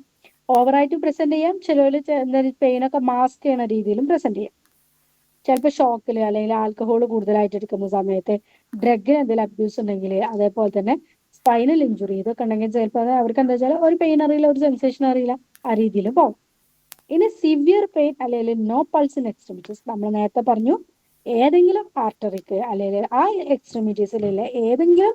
ഓവറായിട്ട് പ്രസന്റ് ചെയ്യാം, ചിലവർ പെയിനൊക്കെ മാസ്ക് ചെയ്യണ രീതിയിലും പ്രസന്റ് ചെയ്യാം. ചിലപ്പോൾ ഷോക്കിൽ അല്ലെങ്കിൽ ആൽക്കഹോൾ കൂടുതലായിട്ട് എടുക്കുന്ന സമയത്ത്, ഡ്രഗിന് എന്തെങ്കിലും അബ്യൂസ് ഉണ്ടെങ്കിൽ, അതേപോലെ തന്നെ സ്പൈനൽ ഇഞ്ചുറി ഇതൊക്കെ ഉണ്ടെങ്കിൽ ചിലപ്പോൾ അവർക്ക് എന്താ വെച്ചാൽ ഒരു പെയിൻ അറിയില്ല ഒരു സെൻസേഷൻ അറിയില്ല, ആ രീതിയിൽ പോകും. ഇനി സിവിയർ പെയിൻ അല്ലെങ്കിൽ നോ പൾസ് ഇൻ എക്സ്ട്രിമിറ്റീസ്. നമ്മൾ നേരത്തെ പറഞ്ഞു ഏതെങ്കിലും ആർട്ടറിക്ക് അല്ലെങ്കിൽ ആ എക്സ്ട്രിമിറ്റീസിലുള്ള ഏതെങ്കിലും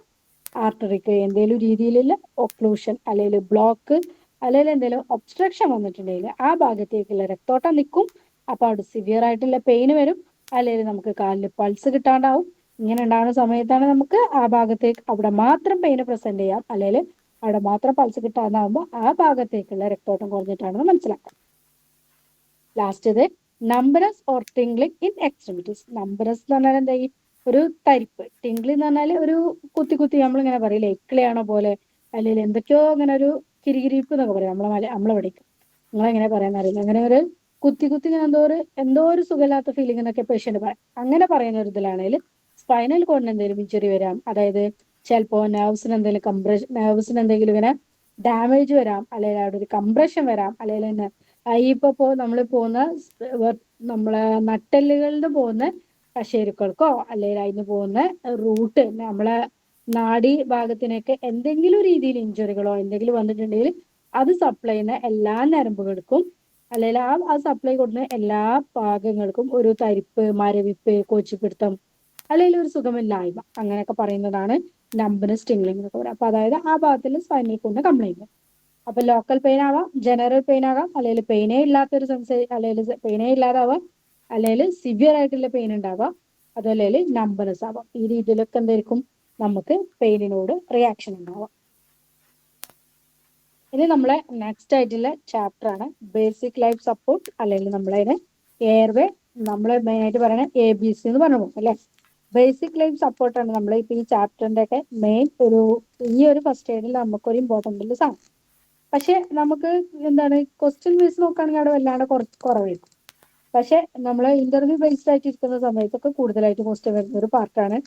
ആർട്ടറിക്ക് എന്തെങ്കിലും രീതിയിലുള്ള ഒക്ലൂഷൻ അല്ലെങ്കിൽ ബ്ലോക്ക് അല്ലെങ്കിൽ എന്തെങ്കിലും ഒബ്സ്ട്രക്ഷൻ വന്നിട്ടുണ്ടെങ്കിൽ ആ ഭാഗത്തേക്കുള്ള രക്തോട്ടം നിൽക്കും. അപ്പൊ അവിടെ സിവിയർ ആയിട്ടുള്ള പെയിൻ വരും, അല്ലെങ്കിൽ നമുക്ക് കാലിൽ പൾസ് കിട്ടാണ്ടാവും. ഇങ്ങനെ ഉണ്ടാകുന്ന സമയത്താണ് നമുക്ക് ആ ഭാഗത്തേക്ക് അവിടെ മാത്രം പെയിന് പ്രസന്റ് ചെയ്യാം, അല്ലെങ്കിൽ അവിടെ മാത്രം പൾസ് കിട്ടാതാവുമ്പോൾ ആ ഭാഗത്തേക്കുള്ള രക്തോട്ടം കുറഞ്ഞിട്ടാണെന്ന് മനസ്സിലാക്കാം. ലാസ്റ്റ് ഇത് നമ്പറസ് ഓർ ടിംഗ്ലിംഗ് ഇൻ എക്സ്ട്രിമിറ്റീസ്. നമ്പറസ് എന്ന് പറഞ്ഞാൽ എന്താ, ഒരു തരിപ്പ്. ടിംഗ്ലി എന്ന് പറഞ്ഞാൽ ഒരു കുത്തി നമ്മളിങ്ങനെ പറയില്ലേ ഇക്ലിയാണോ പോലെ, അല്ലെങ്കിൽ എന്തൊക്കെയോ അങ്ങനെ ഒരു കിരികിരിപ്പ് എന്നൊക്കെ പറയാം നമ്മളെവിടേക്ക്, നിങ്ങളെങ്ങനെ പറയാൻ അറിയില്ല. അങ്ങനെ ഒരു കുത്തി ഇങ്ങനെ എന്തോ ഒരു സുഖമില്ലാത്ത ഫീലിംഗ് എന്നൊക്കെ പേഷ്യന്റ് പറയാം. അങ്ങനെ പറയുന്ന ഒരു ഇതിലാണെങ്കിൽ സ്പൈനൽ കോഡിന് എന്തെങ്കിലും ഇഞ്ചുറി വരാം, അതായത് ചിലപ്പോൾ നെർവ്സിന് എന്തെങ്കിലും ഇങ്ങനെ ഡാമേജ് വരാം, അല്ലെങ്കിൽ അവിടെ ഒരു കംപ്രഷൻ വരാം, അല്ലെങ്കിൽ തന്നെ ഇപ്പൊ നമ്മൾ പോകുന്ന നമ്മളെ നട്ടെല്ലുകളിൽ പോകുന്ന കശേരുക്കൾക്കോ അല്ലെങ്കിൽ അതിന് പോകുന്ന റൂട്ട് നമ്മളെ നാഡി ഭാഗത്തിനൊക്കെ എന്തെങ്കിലും രീതിയിൽ ഇഞ്ചുറികളോ എന്തെങ്കിലും വന്നിട്ടുണ്ടെങ്കിൽ അത് സപ്ലൈ ചെയ്യുന്ന എല്ലാ ഞരമ്പുകൾക്കും അല്ലെങ്കിൽ ആ സപ്ലൈ കൊടുക്കുന്ന എല്ലാ ഭാഗങ്ങൾക്കും ഒരു തരിപ്പ്, മരവിപ്പ്, കോച്ചിപ്പിടുത്തം അല്ലെങ്കിൽ ഒരു സുഖമില്ലായ്മ അങ്ങനെയൊക്കെ പറയുന്നതാണ് നമ്പനസ് ടിംഗ്ലിംഗ് എന്നൊക്കെ പറയുക. അപ്പൊ അതായത് ആ ഭാഗത്തിൽ സ്പൈനൽ കോഡിന് കംപ്ലൈന്റ്. അപ്പൊ ലോക്കൽ പെയിൻ ആവാം, ജനറൽ പെയിൻ ആകാം, അല്ലെങ്കിൽ പെയിനേ ഇല്ലാത്തൊരു അല്ലെങ്കിൽ പെയിനേ ഇല്ലാതാവാം, അല്ലെങ്കിൽ സിവിയർ ആയിട്ടുള്ള പെയിൻ ഉണ്ടാവാം, അതല്ലെങ്കിൽ നമ്പനസ് ആവാം. ഈ രീതിയിലൊക്കെ എന്തായിരിക്കും നമുക്ക് പെയിനിനോട് റിയാക്ഷൻ ഉണ്ടാവാം. ഇനി നമ്മളെ നെക്സ്റ്റ് ആയിട്ടുള്ള ചാപ്റ്റർ ആണ് ബേസിക് ലൈഫ് സപ്പോർട്ട്, അല്ലെങ്കിൽ നമ്മളതിന് എയർവേ, നമ്മൾ മെയിൻ ആയിട്ട് പറയുന്നത് ABC എന്ന് പറഞ്ഞു പോകും അല്ലെ. ബേസിക് ലൈഫ് സപ്പോർട്ടാണ് നമ്മൾ ഇപ്പൊ ഈ ചാപ്റ്ററിന്റെ ഒക്കെ മെയിൻ ഈ ഒരു ഫസ്റ്റ് എയ്ഡിൽ നമുക്കൊരു ഇമ്പോർട്ടൻ്റ് സാധനം. പക്ഷെ നമുക്ക് എന്താണ് ക്വസ്റ്റ്യൻ ബേസ് നോക്കുകയാണെങ്കിൽ അവിടെ വല്ലാണ്ട് കുറവായിരിക്കും. പക്ഷെ നമ്മൾ ഇന്റർവ്യൂ ബേസ്ഡ് ആയിട്ട് ഇരിക്കുന്ന സമയത്തൊക്കെ കൂടുതലായിട്ട് ക്വസ്റ്റ്യൻ വരുന്ന ഒരു പാർട്ടാണ്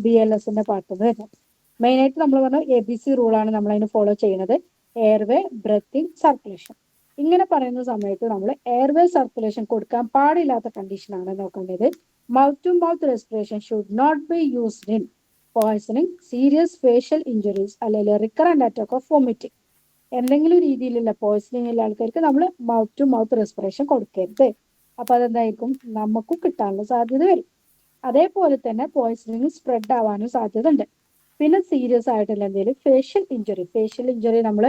BLSന്റെ പാർട്ട് എന്ന് വരുന്നത്. മെയിൻ ആയിട്ട് നമ്മൾ പറഞ്ഞ ABC റൂളാണ് നമ്മൾ അതിന് ഫോളോ ചെയ്യുന്നത്. Airway, breathing, circulation. ഇങ്ങനെ പറയുന്ന സമയത്ത് നമ്മൾ എയർവേ സർക്കുലേഷൻ കൊടുക്കാൻ പാടില്ലാത്ത കണ്ടീഷനാണ് നോക്കേണ്ടത്. Mouth to mouth respiration should not be used in poisoning, serious facial injuries, അല്ലെങ്കിൽ റിക്കറന്റ് അറ്റാക്ക് ഓഫ് വോമിറ്റിംഗ്. എന്തെങ്കിലും രീതിയിലുള്ള പോയ്സണിങ് ഉള്ള ആൾക്കാർക്ക് നമ്മൾ മൗത്ത് ടു മൗത്ത് റെസ്പിറേഷൻ കൊടുക്കരുത്. അപ്പൊ അതെന്തായിരിക്കും നമുക്കും കിട്ടാനുള്ള സാധ്യത വരും. അതേപോലെ തന്നെ പോയ്സണിങ് സ്പ്രെഡ് ആവാനും സാധ്യത ഉണ്ട്. പിന്നെ സീരിയസ് ആയിട്ടുള്ള എന്തെങ്കിലും ഫേഷ്യൽ ഇഞ്ചുറി നമ്മൾ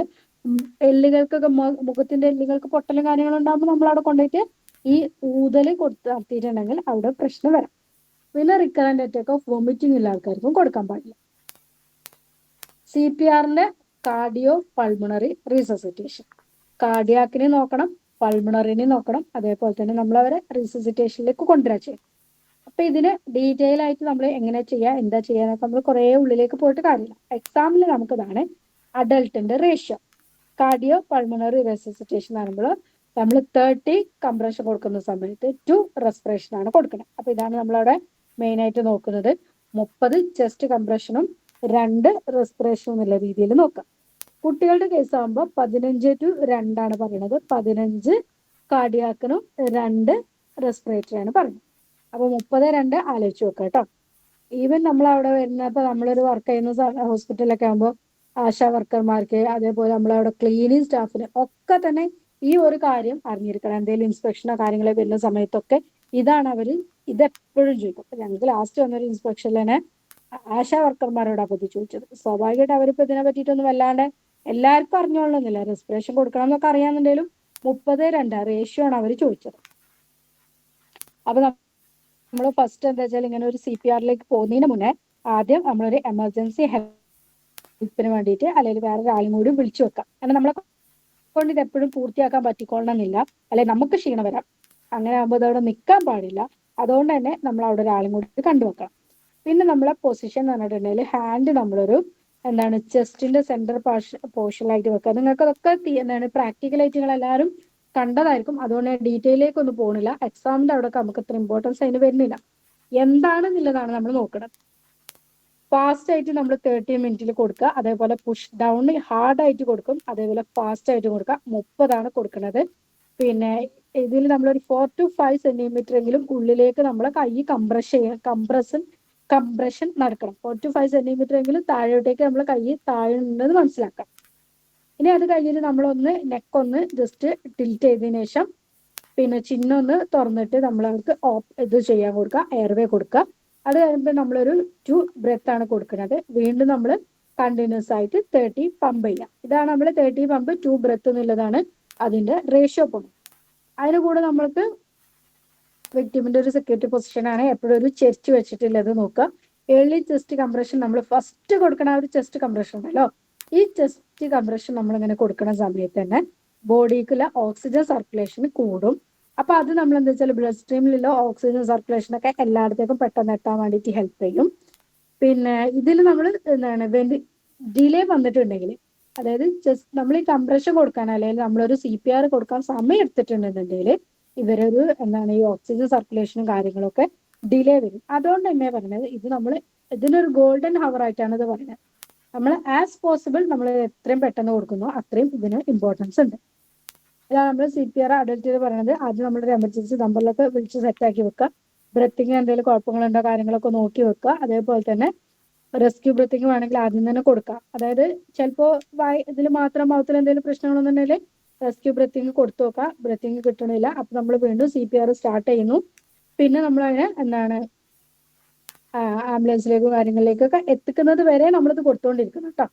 എല്ലുകൾക്കൊക്കെ മുഖത്തിന്റെ എല്ലുകൾക്ക് പൊട്ടലും കാര്യങ്ങളും ഉണ്ടാകുമ്പോൾ നമ്മൾ അവിടെ കൊണ്ടുപോയിട്ട് ഈ ഊതല് നടത്തിയിട്ടുണ്ടെങ്കിൽ അവിടെ പ്രശ്നം വരാം. പിന്നെ റിക്കറന്റ് അറ്റാക്ക് ഓഫ് വോമിറ്റിംഗ് ഉള്ള ആൾക്കാർക്കും കൊടുക്കാൻ പാടില്ല. CPR-ന്റെ കാർഡിയോ പൾമണറി റിസസിറ്റേഷൻ. കാർഡിയാക്കിനെ നോക്കണം, പൾമണറിനെ നോക്കണം, അതേപോലെ തന്നെ നമ്മൾ അവരെ റിസസിറ്റേഷനിലേക്ക് കൊണ്ടുവരാൻ ചെയ്യും. അപ്പൊ ഇതിന് ഡീറ്റെയിൽ ആയിട്ട് നമ്മൾ എങ്ങനെ ചെയ്യാം, എന്താ ചെയ്യാന്നൊക്കെ നമ്മൾ കുറെ ഉള്ളിലേക്ക് പോയിട്ട് കാര്യമില്ല. എക്സാമിൽ നമുക്കിതാണ് അഡൽട്ടിന്റെ റേഷ്യോ. കാർഡിയോ പൾമണറി റെസിസിറ്റേഷൻ ആകുമ്പോൾ നമ്മൾ 30 കംപ്രഷൻ കൊടുക്കുന്ന സമയത്ത് 2 റെസ്പിറേഷൻ ആണ് കൊടുക്കുന്നത്. അപ്പൊ ഇതാണ് നമ്മളവിടെ മെയിൻ ആയിട്ട് നോക്കുന്നത്. 30 ചെസ്റ്റ് കംപ്രഷനും 2 റെസ്പിറേഷനും എന്നുള്ള രീതിയിൽ നോക്കാം. കുട്ടികളുടെ കേസ് ആകുമ്പോൾ 15 to 2 ആണ് പറയുന്നത്. 15 കാർഡിയാക്കിനും 2 റെസ്പിറേറ്ററി ആണ് പറയുന്നത്. അപ്പൊ 30-2 ആലോചിച്ച് നോക്കാം കേട്ടോ. ഈവൻ നമ്മൾ അവിടെ വരുന്നപ്പോ നമ്മളൊരു വർക്ക് ചെയ്യുന്ന ഹോസ്പിറ്റലൊക്കെ ആകുമ്പോൾ ആശാ വർക്കർമാർക്ക്, അതേപോലെ നമ്മളവിടെ ക്ലീനിങ് സ്റ്റാഫിന് ഒക്കെ തന്നെ ഈ ഒരു കാര്യം അറിഞ്ഞിരിക്കണം. എന്തെങ്കിലും ഇൻസ്പെക്ഷനോ കാര്യങ്ങളോ വരുന്ന സമയത്തൊക്കെ ഇതാണ് അവര് ഇതെപ്പോഴും ചോദിക്കും. അപ്പൊ ഞങ്ങൾക്ക് ലാസ്റ്റ് വന്നൊരു ഇൻസ്പെക്ഷനിൽ തന്നെ ആശാ വർക്കർമാരോട് പറ്റി ചോദിച്ചത്. സ്വാഭാവികമായിട്ട് അവരിപ്പോ ഇതിനെ പറ്റിയിട്ടൊന്നും വല്ലാണ്ട് എല്ലാവർക്കും അറിഞ്ഞോളണമെന്നില്ല. റെസ്പിറേഷൻ കൊടുക്കണം എന്നൊക്കെ അറിയാന്നുണ്ടെങ്കിലും 30-2 റേഷ്യോ ആണ് അവർ ചോദിച്ചത്. അപ്പൊ നമ്മൾ ഫസ്റ്റ് എന്താ വെച്ചാൽ ഇങ്ങനെ ഒരു CPR-ലേക്ക് പോകുന്നതിന് മുന്നേ ആദ്യം നമ്മളൊരു എമർജൻസി ഹെൽപ്പിന് വേണ്ടിയിട്ട് അല്ലെങ്കിൽ വേറെ ഒരാളും കൂടി വിളിച്ചു വെക്കാം. കാരണം നമ്മളെ കൊണ്ട് ഇത് എപ്പോഴും പൂർത്തിയാക്കാൻ പറ്റിക്കൊള്ളണമെന്നില്ല, അല്ലെങ്കിൽ നമുക്ക് ക്ഷീണം വരാം. അങ്ങനെ ആകുമ്പോൾ അതവിടെ നിൽക്കാൻ പാടില്ല. അതുകൊണ്ട് തന്നെ നമ്മൾ അവിടെ ഒരാളും കൂടി കണ്ടുവെക്കണം. പിന്നെ നമ്മളെ പൊസിഷൻ എന്ന് പറഞ്ഞിട്ടുണ്ടെങ്കിൽ ഹാൻഡ് നമ്മളൊരു ചെസ്റ്റിന്റെ സെന്റർ പോർഷനിലായിട്ട് വെക്കുക. നിങ്ങൾക്ക് അതൊക്കെ പ്രാക്ടിക്കലായിട്ട് നിങ്ങൾ എല്ലാവരും കണ്ടതായിരിക്കും. അതുകൊണ്ട് ഡീറ്റെയിലേക്ക് ഒന്നും പോകുന്നില്ല. എക്സാമിന്റെ അവിടെ നമുക്ക് ഇത്ര ഇമ്പോർട്ടൻസ് അതിന് വരുന്നില്ല. എന്താണെന്നുള്ളതാണ് നമ്മൾ നോക്കുന്നത്. ഫാസ്റ്റ് ആയിട്ട് നമ്മൾ 30 മിനിറ്റിൽ കൊടുക്കുക. അതേപോലെ പുഷ് ഡൗൺ ഹാർഡ് ആയിട്ട് കൊടുക്കും, അതേപോലെ ഫാസ്റ്റ് ആയിട്ട് കൊടുക്കുക. 30 കൊടുക്കുന്നത്. പിന്നെ ഇതിൽ നമ്മളൊരു 4 to 5 സെന്റിമീറ്റർ എങ്കിലും ഉള്ളിലേക്ക് നമ്മളെ കൈ കംപ്രഷൻ നടക്കണം. 4 to 5 സെന്റിമീറ്റർ എങ്കിലും താഴോട്ടേക്ക് നമ്മൾ കൈ താഴെ ഉണ്ടെന്ന് മനസ്സിലാക്കാം. ഇനി അത് കഴിഞ്ഞിട്ട് നമ്മളൊന്ന് നെക്കൊന്ന് ജസ്റ്റ് ടിൽറ്റ് ചെയ്തതിനു ശേഷം പിന്നെ ചിന്നൊന്ന് തുറന്നിട്ട് നമ്മൾ അവർക്ക് ഇത് ചെയ്യാൻ കൊടുക്കുക, എയർവേ കൊടുക്കുക. അത് കഴിയുമ്പോൾ നമ്മളൊരു 2 ബ്രെത്ത് ആണ് കൊടുക്കുന്നത്. വീണ്ടും നമ്മൾ കണ്ടിന്യൂസ് ആയിട്ട് 30 പമ്പ് ചെയ്യാം. ഇതാണ് നമ്മൾ 30 പമ്പ് 2 ബ്രെത്ത് എന്നുള്ളതാണ് അതിന്റെ റേഷ്യോ. പോകും അതിന് കൂടെ നമ്മൾക്ക് വിക്ടിമിന്റെ ഒരു സെക്യൂരിറ്റി പൊസിഷൻ ആണ് എപ്പോഴും ഒരു ചെസ്റ്റ് വെച്ചിട്ടുള്ളത് നോക്കുക. ഏർലി ചെസ്റ്റ് കംപ്രഷൻ നമ്മൾ ഫസ്റ്റ് കൊടുക്കണ ഒരു ചെസ്റ്റ് കംപ്രഷൻ ഉണ്ടല്ലോ, ഈ ചെസ്റ്റ് കംപ്രഷൻ നമ്മൾ ഇങ്ങനെ കൊടുക്കുന്ന സമയത്ത് തന്നെ ബോഡിക്കുള്ള ഓക്സിജൻ സർക്കുലേഷൻ കൂടും. അപ്പൊ അത് നമ്മൾ എന്താ വെച്ചാൽ ബ്ലഡ് സ്ട്രീമിലുള്ള ഓക്സിജൻ സർക്കുലേഷൻ ഒക്കെ എല്ലായിടത്തേക്കും പെട്ടെന്ന് എത്താൻ വേണ്ടിയിട്ട് ഹെൽപ്പ് ചെയ്യും. പിന്നെ ഇതിൽ നമ്മൾ ഡിലേ വന്നിട്ടുണ്ടെങ്കിൽ, അതായത് ജസ്റ്റ് നമ്മൾ ഈ കംപ്രഷൻ കൊടുക്കാൻ അല്ലെങ്കിൽ നമ്മളൊരു CPR കൊടുക്കാൻ സമയം എടുത്തിട്ടുണ്ടെന്നുണ്ടെങ്കിൽ ഇവരൊരു ഈ ഓക്സിജൻ സർക്കുലേഷനും കാര്യങ്ങളൊക്കെ ഡിലേ വരും. അതുകൊണ്ട് തന്നെ പറയുന്നത് ഇതിനൊരു ഗോൾഡൻ ഹവർ ആയിട്ടാണ് ഇത് പറയുന്നത്. നമ്മൾ ആസ് പോസിബിൾ നമ്മൾ എത്രയും പെട്ടെന്ന് കൊടുക്കുന്നോ അത്രയും ഇതിന് ഇമ്പോർട്ടൻസ് ഉണ്ട്. ഇതാണ് നമ്മൾ CPR അഡൽട്ട് പറയുന്നത്. ആദ്യം നമ്മളൊരു എമർജൻസി നമ്പറിലൊക്കെ വിളിച്ച് സെറ്റാക്കി വെക്കുക. ബ്രെത്തിങ് എന്തെങ്കിലും കുഴപ്പങ്ങളുണ്ടോ കാര്യങ്ങളൊക്കെ നോക്കി വെക്കുക. അതേപോലെ തന്നെ റെസ്ക്യൂ ബ്രെത്തിങ് വേണമെങ്കിൽ ആദ്യം തന്നെ കൊടുക്കാം. അതായത് ചിലപ്പോൾ ഇതിൽ മാത്രം മൗത്തിൽ എന്തെങ്കിലും പ്രശ്നങ്ങളൊന്നുണ്ടെങ്കിൽ റെസ്ക്യൂ ബ്രെത്തിങ് കൊടുത്തു നോക്കാം. ബ്രെത്തിങ് കിട്ടണില്ല, അപ്പൊ നമ്മൾ വീണ്ടും CPR സ്റ്റാർട്ട് ചെയ്യുന്നു. പിന്നെ നമ്മൾ അതിനെ ആംബുലൻസിലേക്കും കാര്യങ്ങളിലേക്കൊക്കെ എത്തിക്കുന്നത് വരെ നമ്മളിത് കൊടുത്തുകൊണ്ടിരിക്കണം കേട്ടോ.